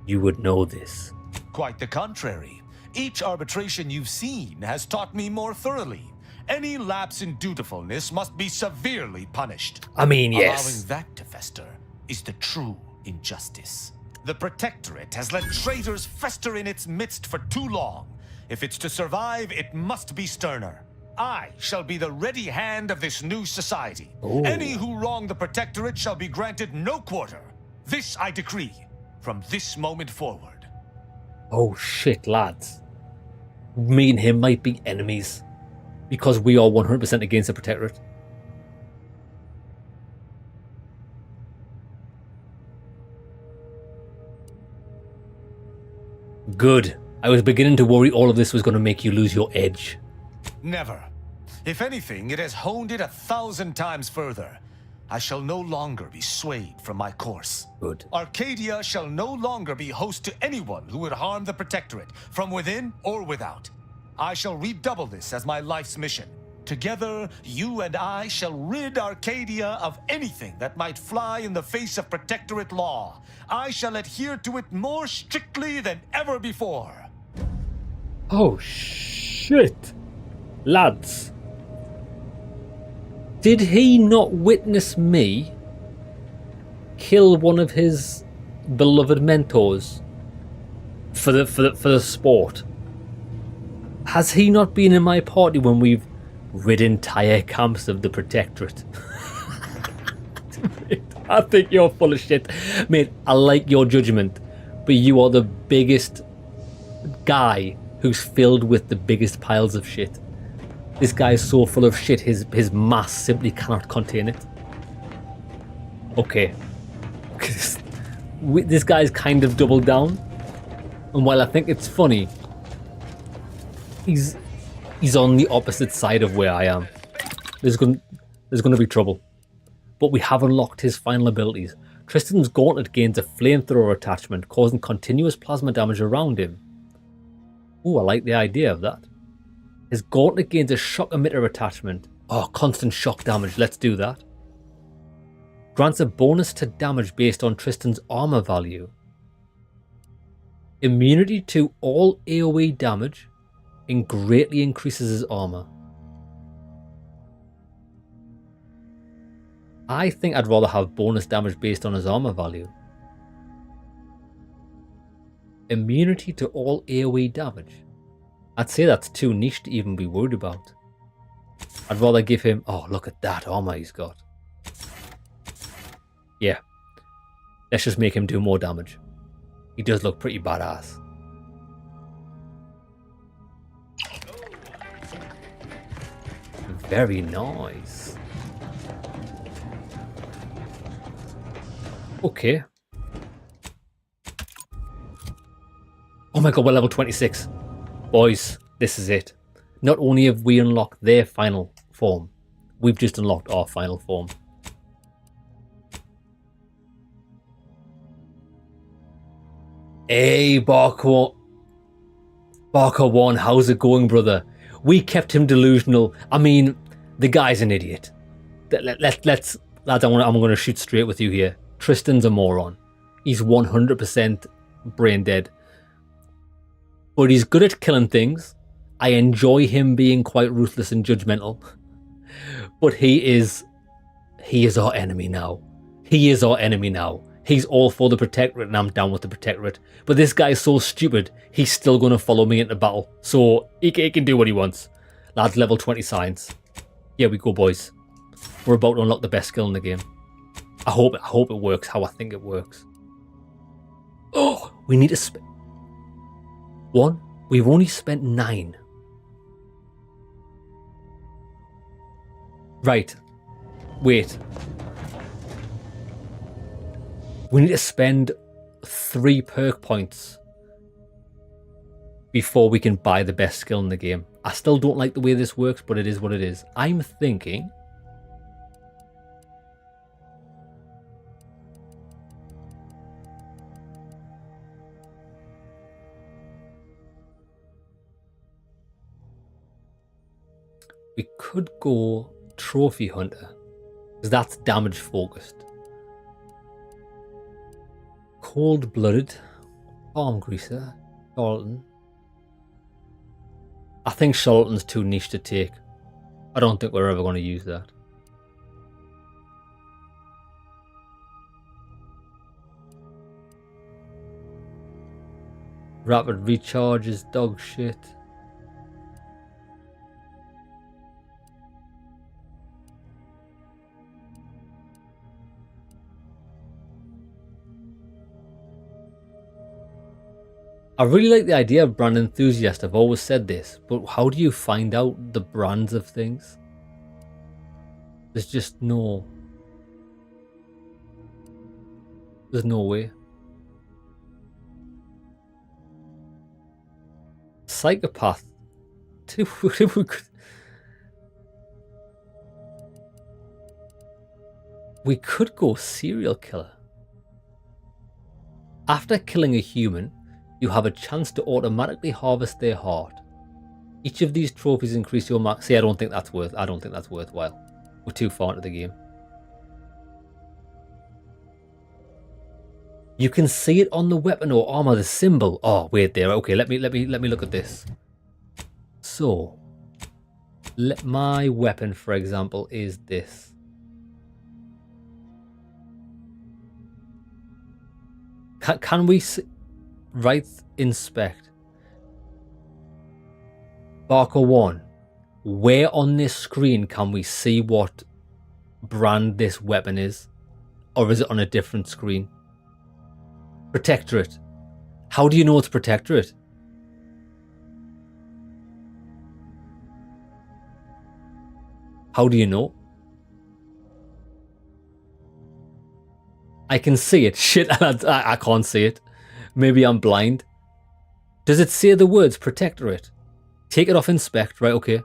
you would know this. Quite the contrary. Each arbitration you've seen has taught me more thoroughly. Any lapse in dutifulness must be severely punished. I mean, yes. Allowing that to fester is the true injustice. The Protectorate has let traitors fester in its midst for too long. If it's to survive, it must be sterner. I shall be the ready hand of this new society. Ooh. Any who wrong the Protectorate shall be granted no quarter. This I decree from this moment forward. Oh shit, lads. Me and him might be enemies because we are 100% against the Protectorate. Good. I was beginning to worry all of this was going to make you lose your edge. Never. If anything, it has honed it 1,000 times further. I shall no longer be swayed from my course. Good. Arcadia shall no longer be host to anyone who would harm the Protectorate, from within or without. I shall redouble this as my life's mission. Together, you and I shall rid Arcadia of anything that might fly in the face of Protectorate law. I shall adhere to it more strictly than ever before. Oh, shit. Lads. Did he not witness me kill one of his beloved mentors for the sport? Has he not been in my party when we've rid entire camps of the Protectorate? I think you're full of shit. Mate, I like your judgment, but you are the biggest guy who's filled with the biggest piles of shit. This guy is so full of shit, his mass simply cannot contain it. Okay. This guy's kind of doubled down. And while I think it's funny, he's on the opposite side of where I am. There's going to be trouble. But we have unlocked his final abilities. Tristan's Gauntlet gains a flamethrower attachment, causing continuous plasma damage around him. Ooh, I like the idea of that. His Gauntlet gains a shock emitter attachment. Oh, constant shock damage. Let's do that. Grants a bonus to damage based on Tristan's armor value. Immunity to all AoE damage and greatly increases his armor. I think I'd rather have bonus damage based on his armor value. Immunity to all AoE damage. I'd say that's too niche to even be worried about. I'd rather give him... Oh, look at that armor he's got. Yeah. Let's just make him do more damage. He does look pretty badass. Very nice. Okay. Oh my god, we're level 26. Boys, this is it. Not only have we unlocked their final form, we've just unlocked our final form. Hey, Barker 1, how's it going, brother? We kept him delusional. I mean, the guy's an idiot. Lads, I'm going to shoot straight with you here. Tristan's a moron. He's 100% brain dead. But he's good at killing things. I enjoy him being quite ruthless and judgmental. But he is our enemy now. He is our enemy now. He's all for the Protectorate and I'm down with the Protectorate. But this guy is so stupid, he's still going to follow me into battle. So he can do what he wants. Lads, level 20 science. Here we go, boys. We're about to unlock the best skill in the game. I hope it works how I think it works. Oh, we need to spend... 1. We've only spent 9. Right. Wait. We need to spend 3 perk points before we can buy the best skill in the game. I still don't like the way this works, but it is what it is. I'm thinking... we could go Trophy Hunter, because that's damage focused. Cold-Blooded, Palm Greaser, Charlatan. I think Charlatan's too niche to take. I don't think we're ever going to use that. Rapid Recharge is dog shit. I really like the idea of brand enthusiast. I've always said this, but how do you find out the brands of things? There's just no... There's no way. Psychopath. We could go serial killer. After killing a human, you have a chance to automatically harvest their heart. Each of these trophies increase your mark. See, I don't think that's worthwhile. We're too far into the game. You can see it on the weapon or armor, the symbol. Oh, wait there. Okay, let me look at this. So, my weapon, for example, is this. Can we see, right, inspect? Barker 1, where on this screen can we see what brand this weapon is? Or is it on a different screen? Protectorate. How do you know it's Protectorate? How do you know? I can see it. Shit, I can't see it. Maybe I'm blind. Does it say the words Protectorate? Take it off inspect. Right, okay.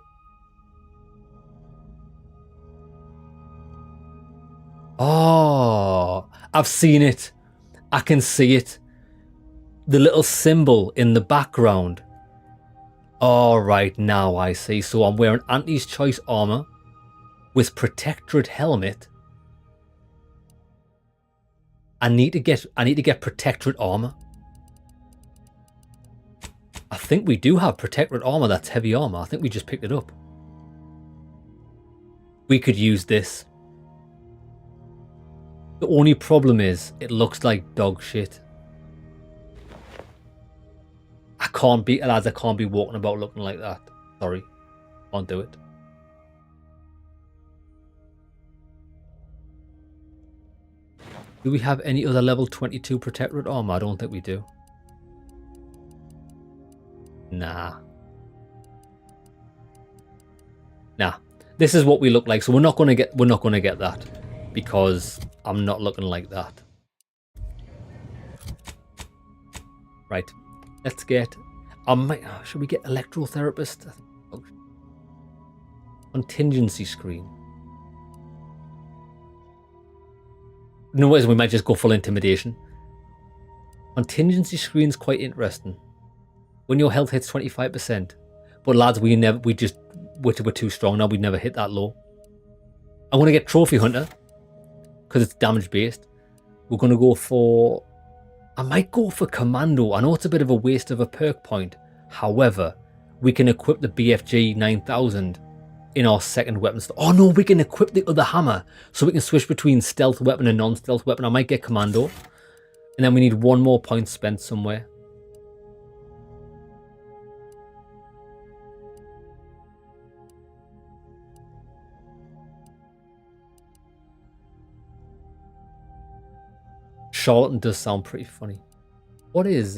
Oh, I've seen it. I can see it. The little symbol in the background. All right, now I see. So I'm wearing Auntie's Choice armor with Protectorate helmet. I need to get Protectorate armor. I think we do have Protectorate armor that's heavy armor. I think we just picked it up. We could use this. The only problem is it looks like dog shit. I can't be walking about looking like that. Sorry. Can't do it. Do we have any other level 22 Protectorate armor? I don't think we do. Nah. This is what we look like, so we're not gonna get that because I'm not looking like that. Right. Let's get should we get electrotherapist? Contingency screen. No ways, we might just go full intimidation. Contingency screen's quite interesting. When your health hits 25%. But lads, we're too strong now, we'd never hit that low. I'm gonna get Trophy Hunter, because it's damage based. We're gonna go for, I might go for Commando. I know it's a bit of a waste of a perk point. However, we can equip the BFG 9000 in our second weapon. Oh no, we can equip the other hammer. So we can switch between stealth weapon and non-stealth weapon. I might get Commando. And then we need one more point spent somewhere. Charlatan does sound pretty funny. What is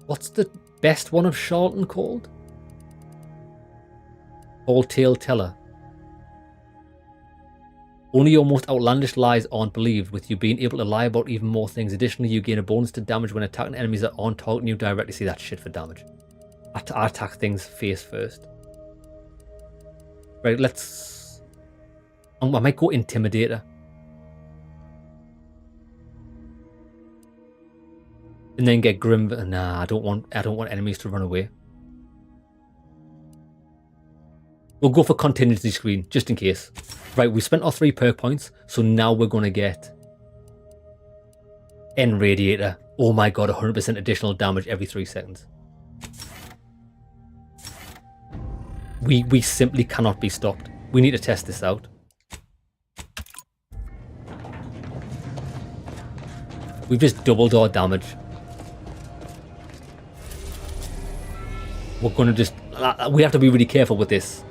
what's the best one of Charlatan called? Tall Tale Teller. Only your most outlandish lies aren't believed, with you being able to lie about even more things. Additionally, you gain a bonus to damage when attacking enemies that aren't targeting you directly. See, that shit for damage. I attack things face first. Right, let's... I might go Intimidator. And then get Grim. Nah, I don't want enemies to run away. We'll go for Contingency Screen, just in case. Right, we spent our 3 perk points, so now we're going to get End Radiator. Oh my god, 100% additional damage every 3 seconds. We simply cannot be stopped. We need to test this out. We've just doubled our damage. We're going to just... we have to be really careful with this.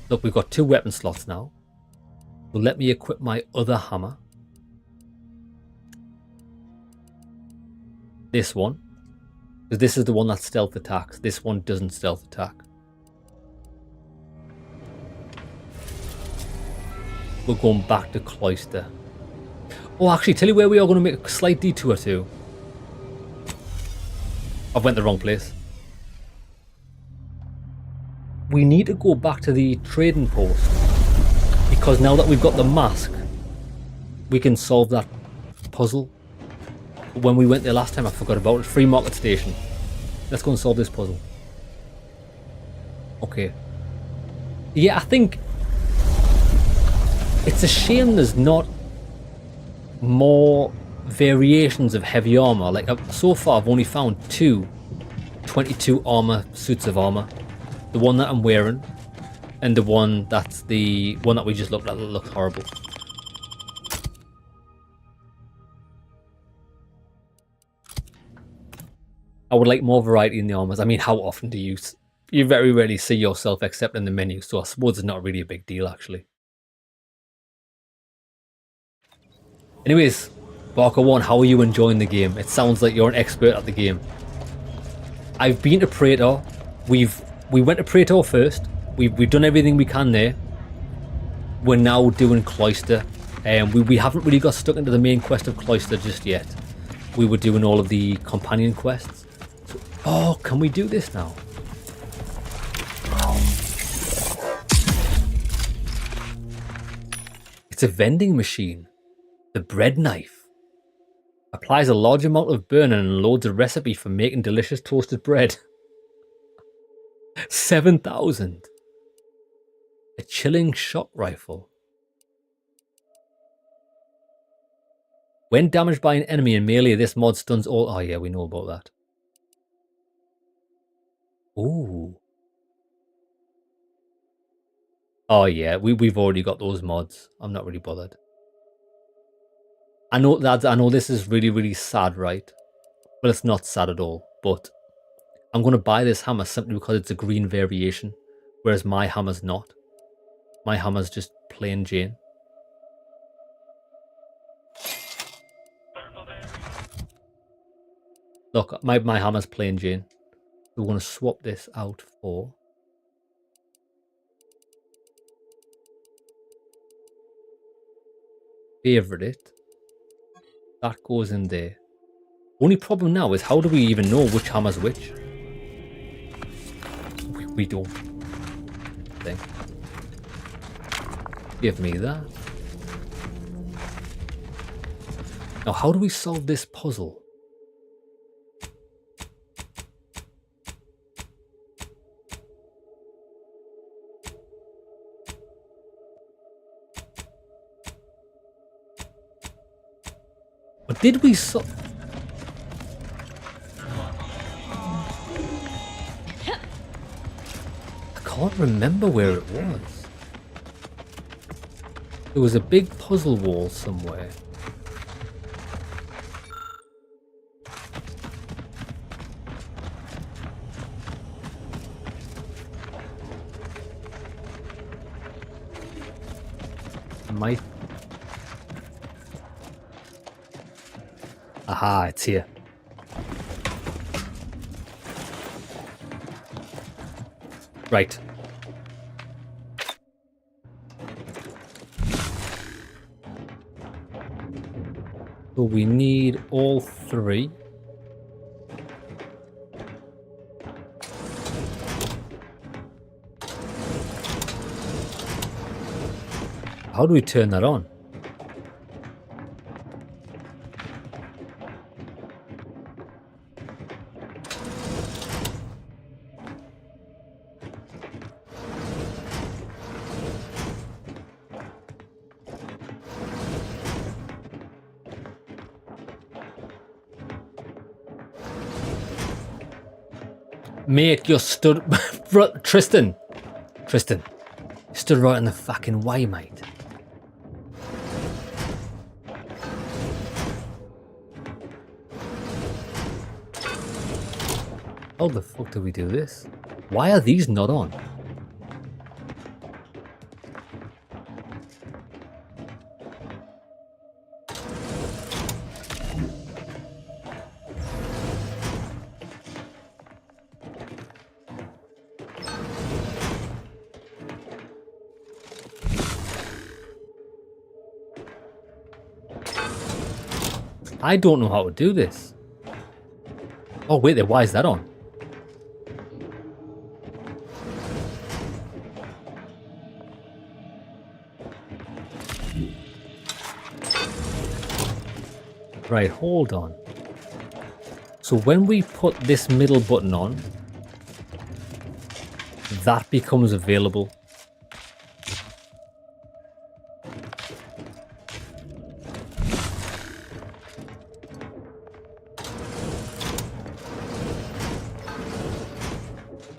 Look, we've got 2 weapon slots now. So let me equip my other hammer. This one. Because this is the one that stealth attacks. This one doesn't stealth attack. We're going back to Cloister. Oh, actually, tell you where we are going to make a slight detour to. I've went the wrong place. we need to go back to the trading post, because now that we've got the mask, we can solve that puzzle. When we went there last time, I forgot about it. Free market station. Let's go and solve this puzzle. Okay. Yeah, I think it's a shame there's not more variations of heavy armor. Like, so far I've only found 22 armor suits of armor. The one that I'm wearing, and the one that's the one that we just looked at that looks horrible. I would like more variety in the armors. I mean, how often do you very rarely see yourself except in the menu, so I suppose it's not really a big deal, actually. Anyways, Barker1, how are you enjoying the game? It sounds like you're an expert at the game. I've been to Praetor. We went to Praetor first. We've done everything we can there. We're now doing Cloister. We haven't really got stuck into the main quest of Cloister just yet. We were doing all of the companion quests. So, oh, can we do this now? It's a vending machine. The bread knife. Applies a large amount of burn and loads a recipe for making delicious toasted bread. 7,000. A chilling shock rifle. When damaged by an enemy in melee, this mod stuns all... Oh yeah, we know about that. Ooh. Oh yeah, we've already got those mods. I'm not really bothered. I know that I know this is really, really sad, right? Well, it's not sad at all, but I'm going to buy this hammer simply because it's a green variation, whereas my hammer's not. My hammer's just plain Jane. Look, my hammer's plain Jane. We're going to swap this out for... favorite it. That goes in there. Only problem now is how do we even know which hammer's which? We don't. Think. Give me that. Now, how do we solve this puzzle? But did we solve... I can't remember where it was. There was a big puzzle wall somewhere. Might... Aha, it's here. Right. So we need all three. How do we turn that on? Mate, you're stood... Tristan! Tristan. You stood right in the fucking way, mate. How the fuck do we do this? Why are these not on? I don't know how to do this. Oh wait there, why is that on? Right, hold on. So when we put this middle button on, that becomes available.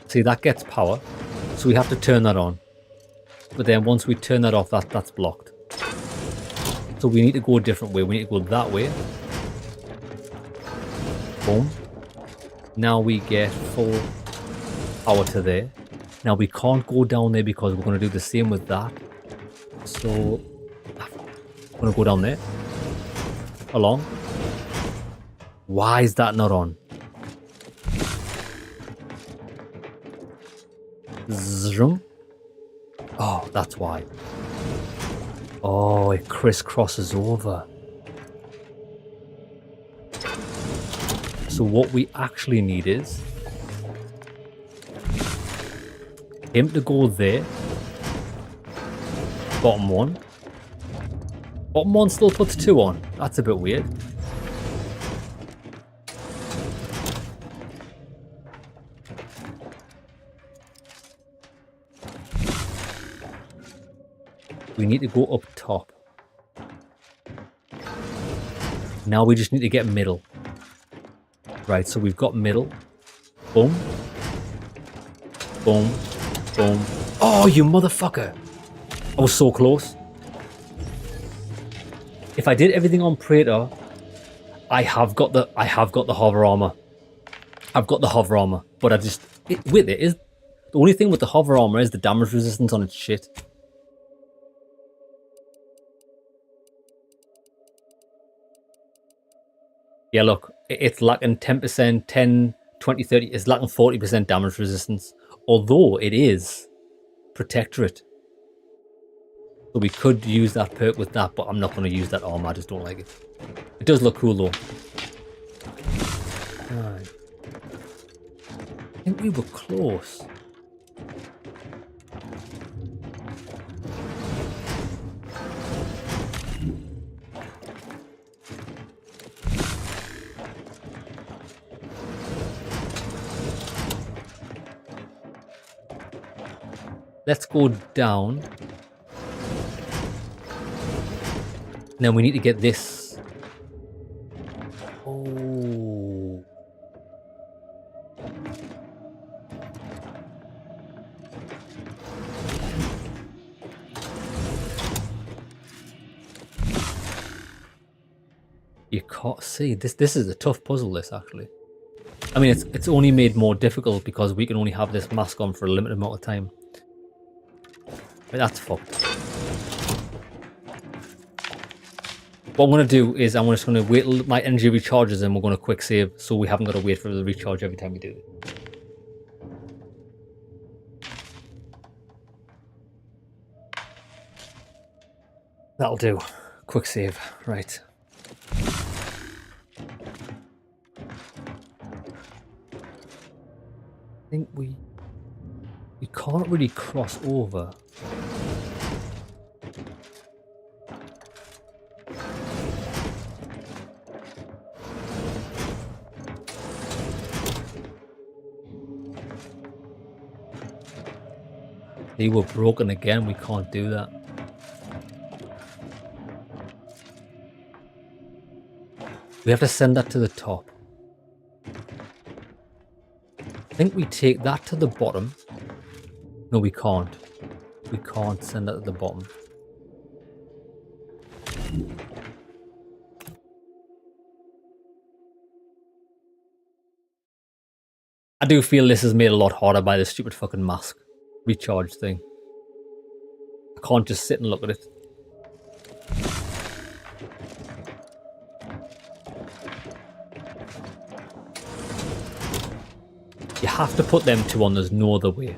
See, that gets power, so we have to turn that on. But then once we turn that off, that's blocked. So we need to go a different way. We need to go that way. Boom. Now we get full power to there. Now we can't go down there because we're going to do the same with that. So I'm going to go down there. Along. Why is that not on? Zoom. Oh, that's why. Oh, it crisscrosses over. So what we actually need is him to go there. Bottom one. Bottom one still puts 2 on. That's a bit weird. We need to go up top. Now we just need to get middle. Right, so we've got middle. Boom. Boom. Boom. Oh, you motherfucker! I was so close. If I did everything on Praetor, I have got the hover armor. I've got the hover armor, but I just with it is the only thing with the hover armor is the damage resistance on its shit. Yeah, look, it's lacking 10%, 10, 20, 30. It's lacking 40% damage resistance. Although it is Protectorate. So we could use that perk with that, but I'm not going to use that armor. I just don't like it. It does look cool, though. Right. I think we were close. Let's go down. Now we need to get this. Oh. You can't see. This is a tough puzzle, this actually. I mean, it's only made more difficult because we can only have this mask on for a limited amount of time. But that's fucked. What I'm going to do is I'm just going to wait till my energy recharges and we're going to quick save so we haven't got to wait for the recharge every time we do it. That'll do. Quick save. Right. I think we can't really cross over. They were broken again, we can't do that. We have to send that to the top. I think we take that to the bottom. No, we can't. We can't send that to the bottom. I do feel this is made a lot harder by the stupid fucking mask recharge thing. I can't just sit and look at it. You have to put them 2 on, there's no other way.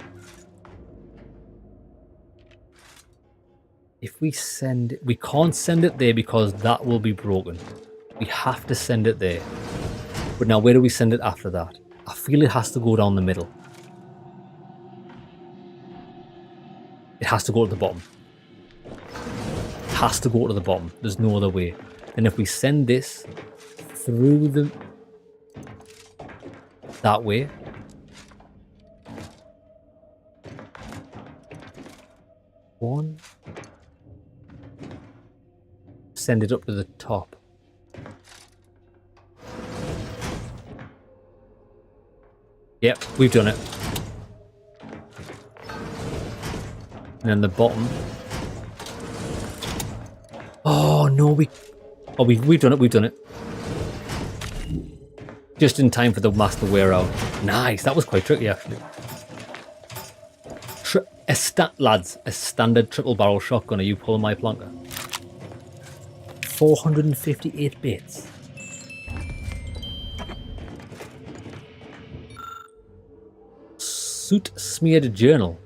If we send it, we can't send it there because that will be broken. We have to send it there. But now where do we send it after that? I feel it has to go down the middle. It has to go to the bottom. It has to go to the bottom. There's no other way. And if we send this through the... that way. One. Send it up to the top. Yep, we've done it. And then the bottom. Oh no, we've done it, we've done it. Just in time for the master wear out. Nice, that was quite tricky actually. Lads, a standard triple barrel shotgun. Are you pulling my plonker? 458 bits. Soot smeared journal.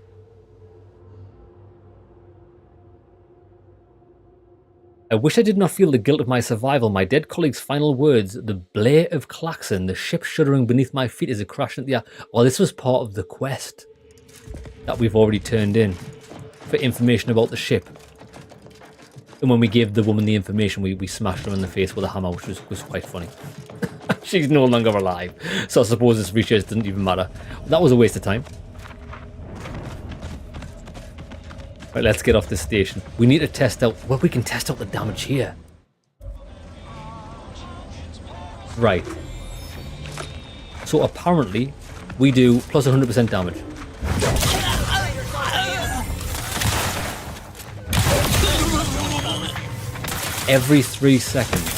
I wish I did not feel the guilt of my survival. My dead colleague's final words, the blare of klaxon, the ship shuddering beneath my feet as it crashed into the air. Oh, this was part of the quest that we've already turned in for information about the ship. And when we gave the woman the information, we smashed her in the face with a hammer, which was quite funny. She's no longer alive, so I suppose this research doesn't even matter. That was a waste of time. Right, let's get off this station. We need to test out... well, we can test out the damage here. Right. So apparently, we do plus 100% damage. Every 3 seconds.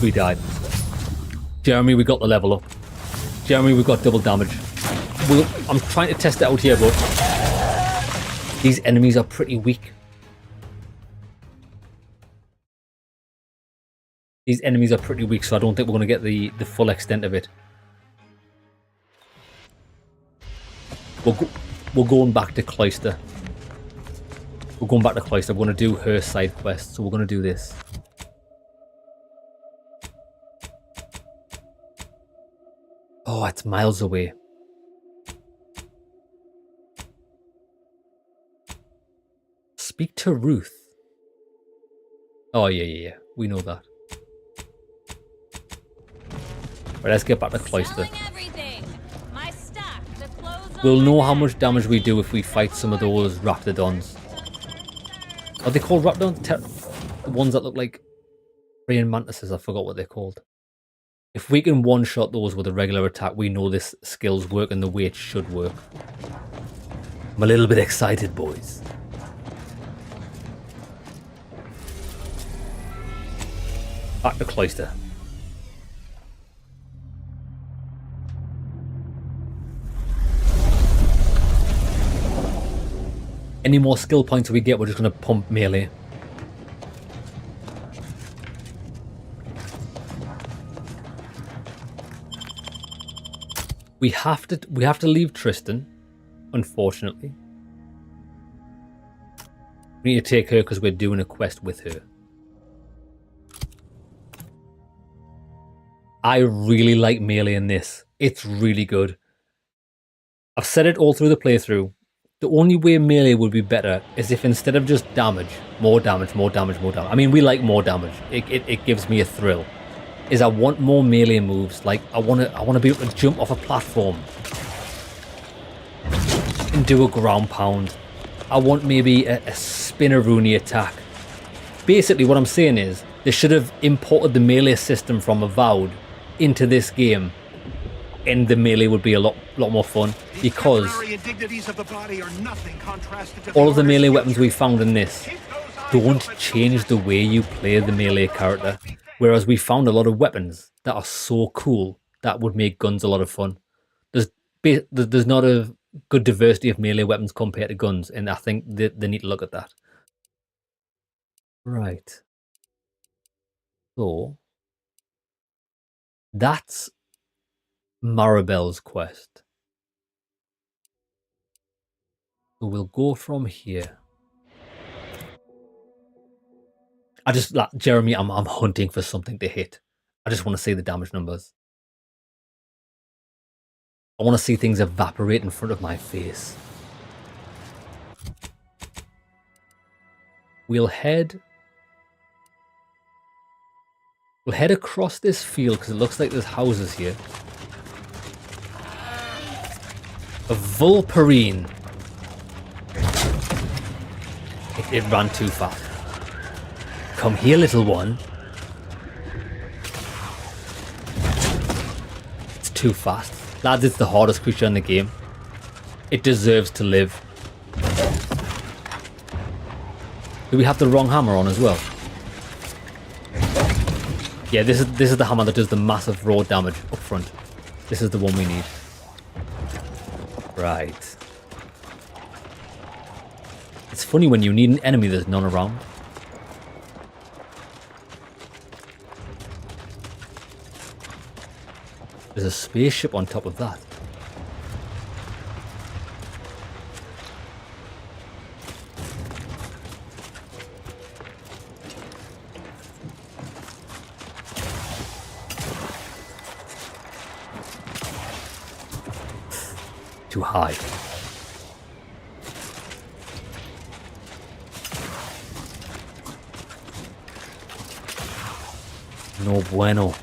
We died. Jeremy, we got the level up. Jeremy, we've got double damage. I'm trying to test it out here, but these enemies are pretty weak. These enemies are pretty weak, so I don't think we're going to get the full extent of it. We're going back to Cloister. We're going back to Cloister. We're going to do her side quest, so we're going to do this. Oh, it's miles away. Speak to Ruth. Oh, yeah. We know that. Right, let's get back to Cloister. We'll know how much damage we do if we fight some of those raptidons. Are they called raptidons? The ones that look like praying mantises. I forgot what they're called. If we can one-shot those with a regular attack, we know this skill's working the way it should work. I'm a little bit excited, boys. Back to Cloister. Any more skill points we get, we're just going to pump melee. We have to leave Tristan, unfortunately. We need to take her because we're doing a quest with her. I really like melee in this. It's really good. I've said it all through the playthrough. The only way melee would be better is if instead of just damage, more damage, more damage, more damage. I mean, we like more damage. It gives me a thrill. Is I want more melee moves. Like I want to be able to jump off a platform and do a ground pound. I want maybe a spinneroonie attack. Basically, what I'm saying is they should have imported the melee system from Avowed into this game, and the melee would be a lot more fun because all of the melee weapons we found in this don't change the way you play the melee character. Whereas we found a lot of weapons that are so cool that would make guns a lot of fun. There's not a good diversity of melee weapons compared to guns, and I think they need to look at that. Right. So that's Maribel's quest. So we'll go from here. Jeremy, I'm hunting for something to hit. I just want to see the damage numbers. I want to see things evaporate in front of my face. We'll head across this field because it looks like there's houses here. A Vulperine. It ran too fast. Come here, little one. It's too fast. Lads, it's the hardest creature in the game. It deserves to live. Do we have the wrong hammer on as well? Yeah, this is the hammer that does the massive raw damage up front. This is the one we need. Right. It's funny when you need an enemy there's none around. There's a spaceship on top of that. Too high. No bueno.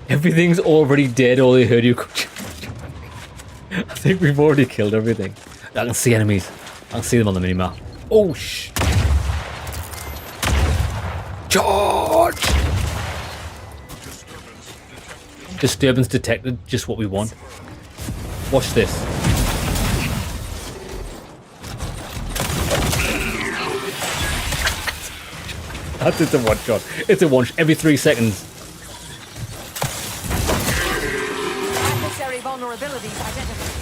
Everything's already dead. All they heard you. I think we've already killed everything. I can see enemies. I can see them on the minimap. Oh shh! Charge! Disturbance detected. Just what we want. Watch this. That's it's a one shot. It's a one shot every 3 seconds. Adversary vulnerabilities identified.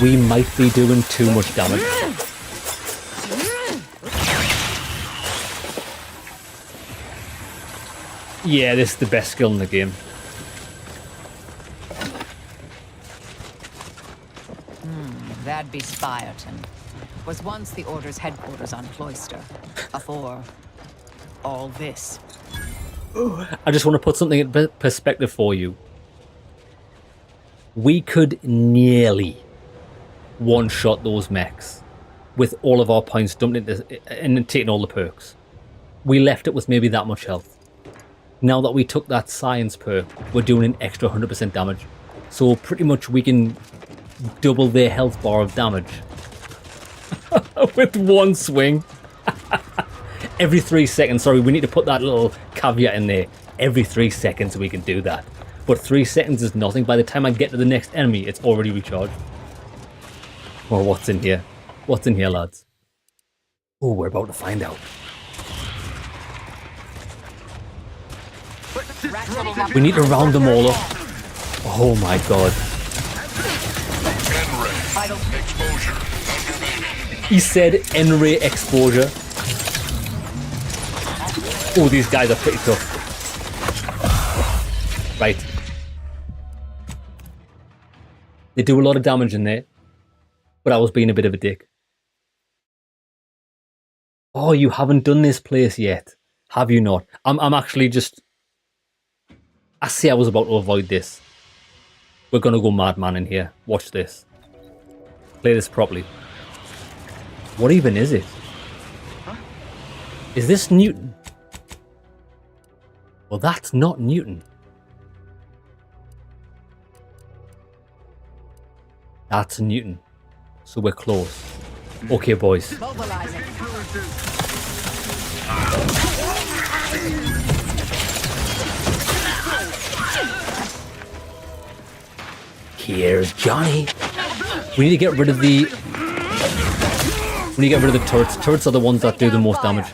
We might be doing too much damage. Yeah, this is the best skill in the game. That'd be Spyerton. Was once the Order's headquarters on Cloister. Before all this. I just want to put something in perspective for you. We could nearly one-shot those mechs with all of our points dumped into and taking all the perks. We left it with maybe that much health. Now that we took that science perk, we're doing an extra 100% damage. So pretty much we can double their health bar of damage with one swing. Every 3 seconds. Sorry, we need to put that little caveat in there. Every 3 seconds we can do that. But 3 seconds is nothing. By the time I get to the next enemy, it's already recharged. Well, what's in here? What's in here, lads? Oh, we're about to find out. We need to round them all up. Oh my god. He said N-ray exposure. Oh, these guys are pretty tough. Right. They do a lot of damage in there. But I was being a bit of a dick. Oh, you haven't done this place yet. Have you not? I'm actually just... I say I was about to avoid this. We're gonna go madman in here. Watch this. Play this properly. What even is it? Is this Newton? Well, that's not Newton. That's Newton. So we're close. Okay, boys. Here's Johnny. We need to get rid of the... We need to get rid of the turrets. Turrets are the ones that do the most damage.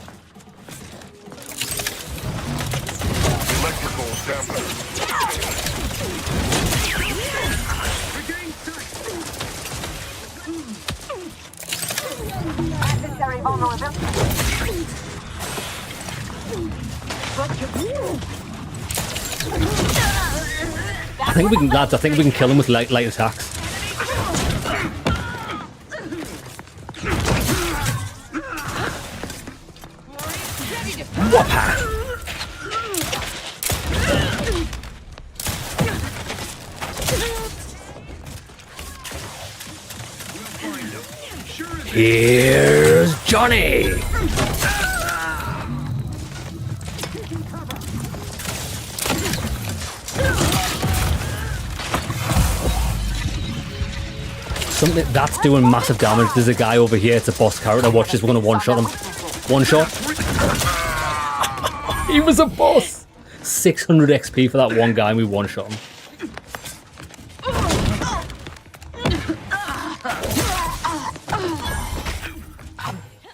I think we can, lads. I think we can kill him with light attacks. Whopper! Here's Johnny! Something that's doing massive damage. There's a guy over here. It's a boss character. Watch this. We're going to one-shot him. One shot. He was a boss. 600 XP for that one guy and we one-shot him.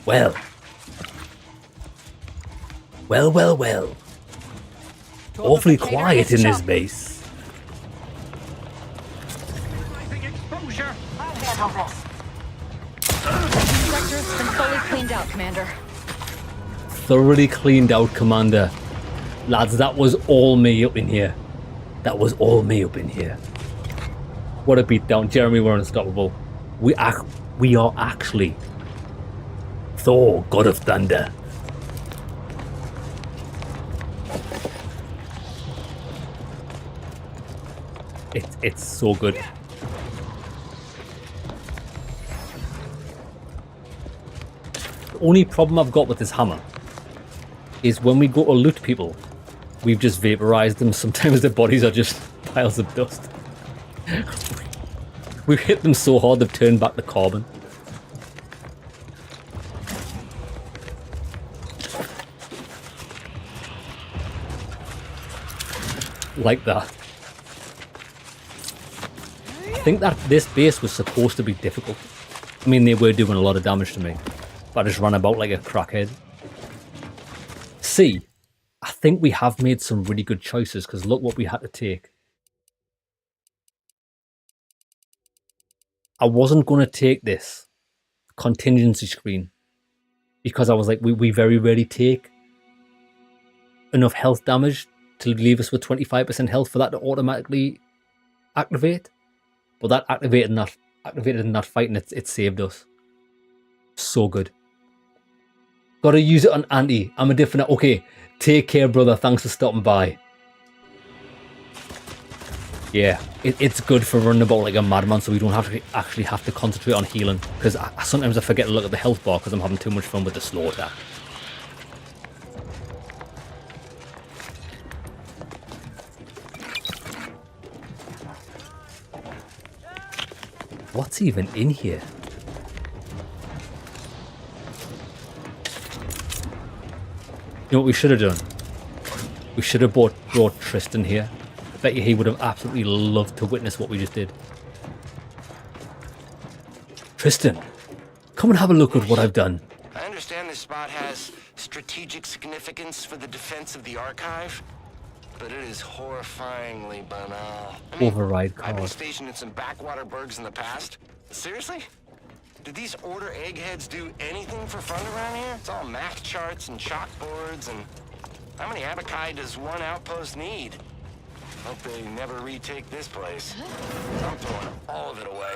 Well. Well, well, well. Awfully quiet in this base. Sector's been fully cleaned out, Commander. Thoroughly cleaned out, Commander. Lads, that was all me up in here. That was all me up in here. What a beatdown. Jeremy, we're unstoppable. We are actually Thor, God of Thunder. It's so good. The only problem I've got with this hammer is when we go to loot people, we've just vaporized them. Sometimes their bodies are just piles of dust. We've hit them so hard they've turned back to carbon. Like that. I think that this base was supposed to be difficult. I mean, they were doing a lot of damage to me, but I just ran about like a crackhead. See, I think we have made some really good choices because look what we had to take. I wasn't going to take this contingency screen because I was like, we very rarely take enough health damage to leave us with 25% health for that to automatically activate. But that activated in that fight and it saved us. So good. Gotta use it on Auntie. I'm a different... Okay, take care, brother. Thanks for stopping by. Yeah, it's good for running about like a madman so we don't actually have to concentrate on healing. Because sometimes I forget to look at the health bar because I'm having too much fun with the slow attack. What's even in here? You know what we should have done? We should have brought Tristan here. I bet you he would have absolutely loved to witness what we just did. Tristan, come and have a look at what I've done. I understand this spot has strategic significance for the defense of the archive, but it is horrifyingly banal. I mean, Override I've been card. stationed in some backwater burgs in the past. Seriously? Do these order eggheads do anything for fun around here? It's all map charts and chalkboards, and how many abakai does one outpost need? Hope they never retake this place. I'm throwing all of it away.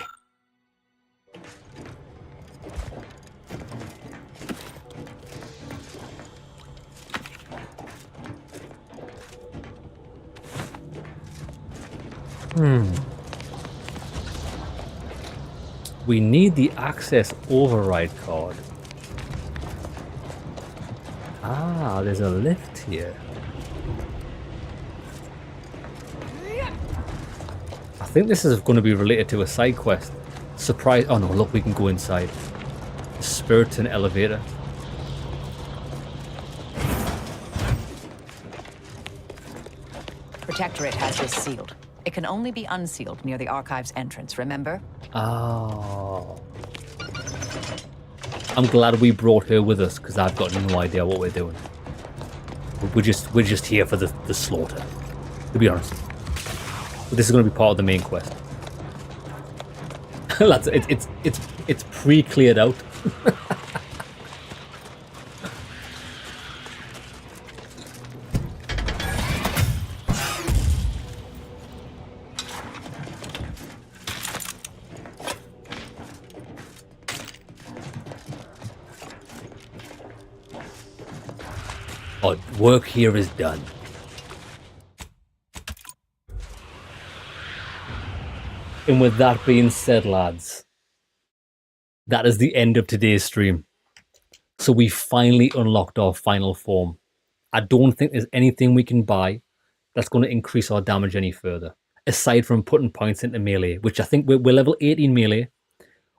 We need the access override card. Ah, there's a lift here. I think this is going to be related to a side quest. Surprise. Oh no, look, we can go inside. Spiriton elevator. Protectorate has this sealed. It can only be unsealed near the archive's entrance, remember? Oh. I'm glad we brought her with us because I've got no idea what we're doing. We're just here for the slaughter, to be honest. But this is going to be part of the main quest. Lads, it's pre-cleared out. Our work here is done. And with that being said, lads, that is the end of today's stream. So we finally unlocked our final form. I don't think there's anything we can buy that's going to increase our damage any further, aside from putting points into melee, which I think we're level 18 melee.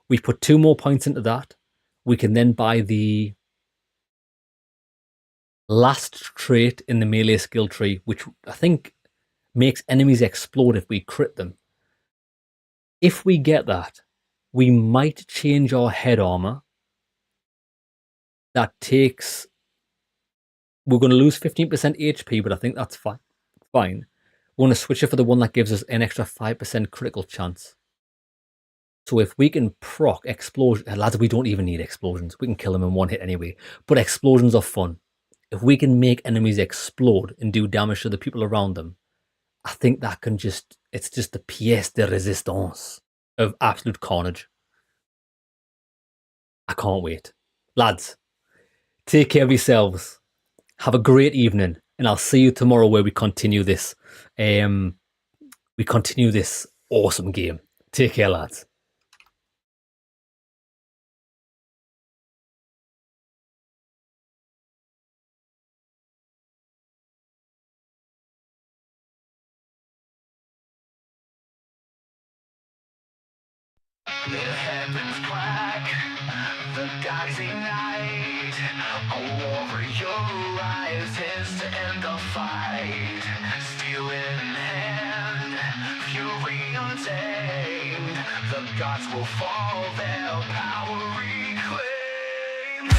We put 2 more points into that. We can then buy the last trait in the melee skill tree, which I think makes enemies explode if we crit them. If we get that, we might change our head armor. That takes... We're going to lose 15% HP, but I think that's fine. We're going to switch it for the one that gives us an extra 5% critical chance. So if we can proc explosion... Lads, we don't even need explosions. We can kill them in one hit anyway. But explosions are fun. If we can make enemies explode and do damage to the people around them, I think that can just... It's just the pièce de résistance of absolute carnage. I can't wait. Lads, take care of yourselves. Have a great evening, and I'll see you tomorrow where we continue this. We continue this awesome game. Take care, lads. The heavens black, the gods ignite. A warrior rises to end the fight. Steel in hand, fury untamed. The gods will fall, their power reclaim.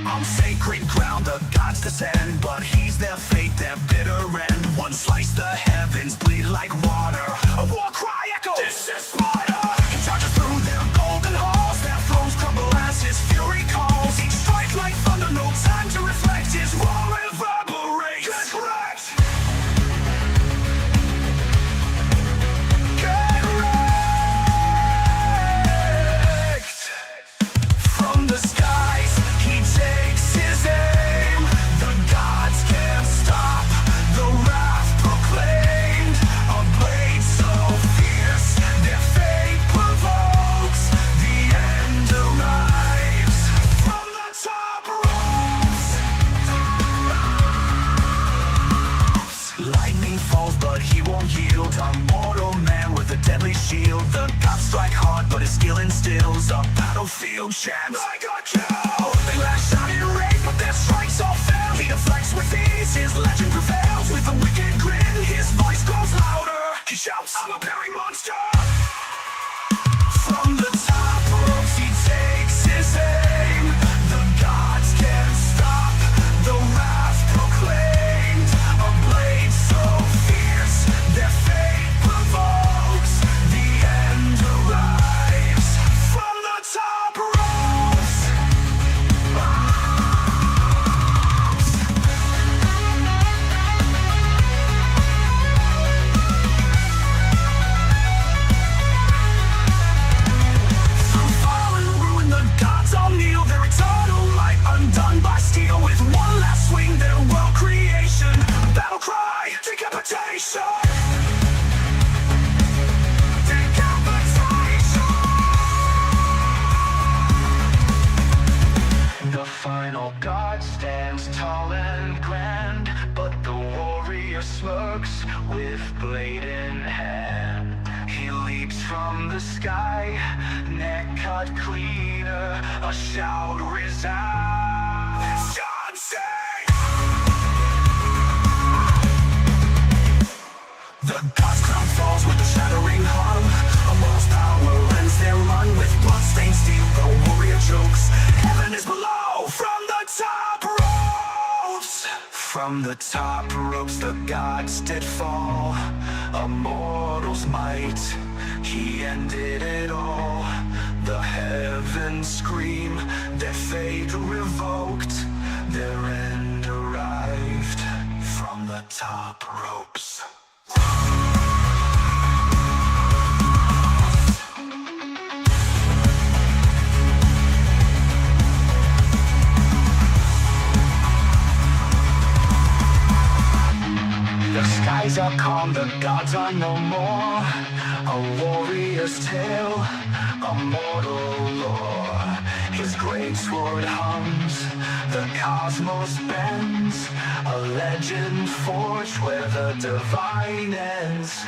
On sacred ground, the gods descend, but he's their fate, their bitter end. One slice, the heavens bleed like water. A war cry echoes. This is Sparta. He charges through their golden halls, their thrones crumble as his fury calls. Each strike like thunder, no time to reflect. His roar reverberates. Get wrecked. Get wrecked. From the skies, he takes his aim. The gods can't stop the wrath proclaimed. A blade so fierce, their fate provokes. The end arrives from the top ropes. Lightning falls, but he won't yield. A mortal man with a deadly shield. The gods strike hard, but his skill instills a battlefield chant. I got killed. They lash out in rage, but their strikes all fail. He deflects with ease, his legend prevails. With a wicked grin, his voice grows louder. He shouts, I'm a berry monster. From the top ropes, he takes his aim. The gods can't stop the wrath proclaimed. A blade so fierce, their fate provokes. The end arrives from the top ropes. Through fall and ruin, the gods all kneel. Their eternal light undone by steel. With one last swing, their world creation. Battle cry, decapitation. The final god stands tall and grand, but the warrior smirks with blade in hand. He leaps from the sky, neck cut cleaner, a shout resounds. John say! The god's crown falls with a shattering hum. A mortal's power ends their run with blood-stained steel. The warrior chokes. Heaven is below. From the top ropes. From the top ropes, the gods did fall. A mortal's might, he ended it all. The heavens scream, their fate revoked. Their end arrived from the top ropes. beyond, the gods are no more. A warrior's tale, a mortal lore. His great sword hums, the cosmos bends. A legend forged where the divine ends.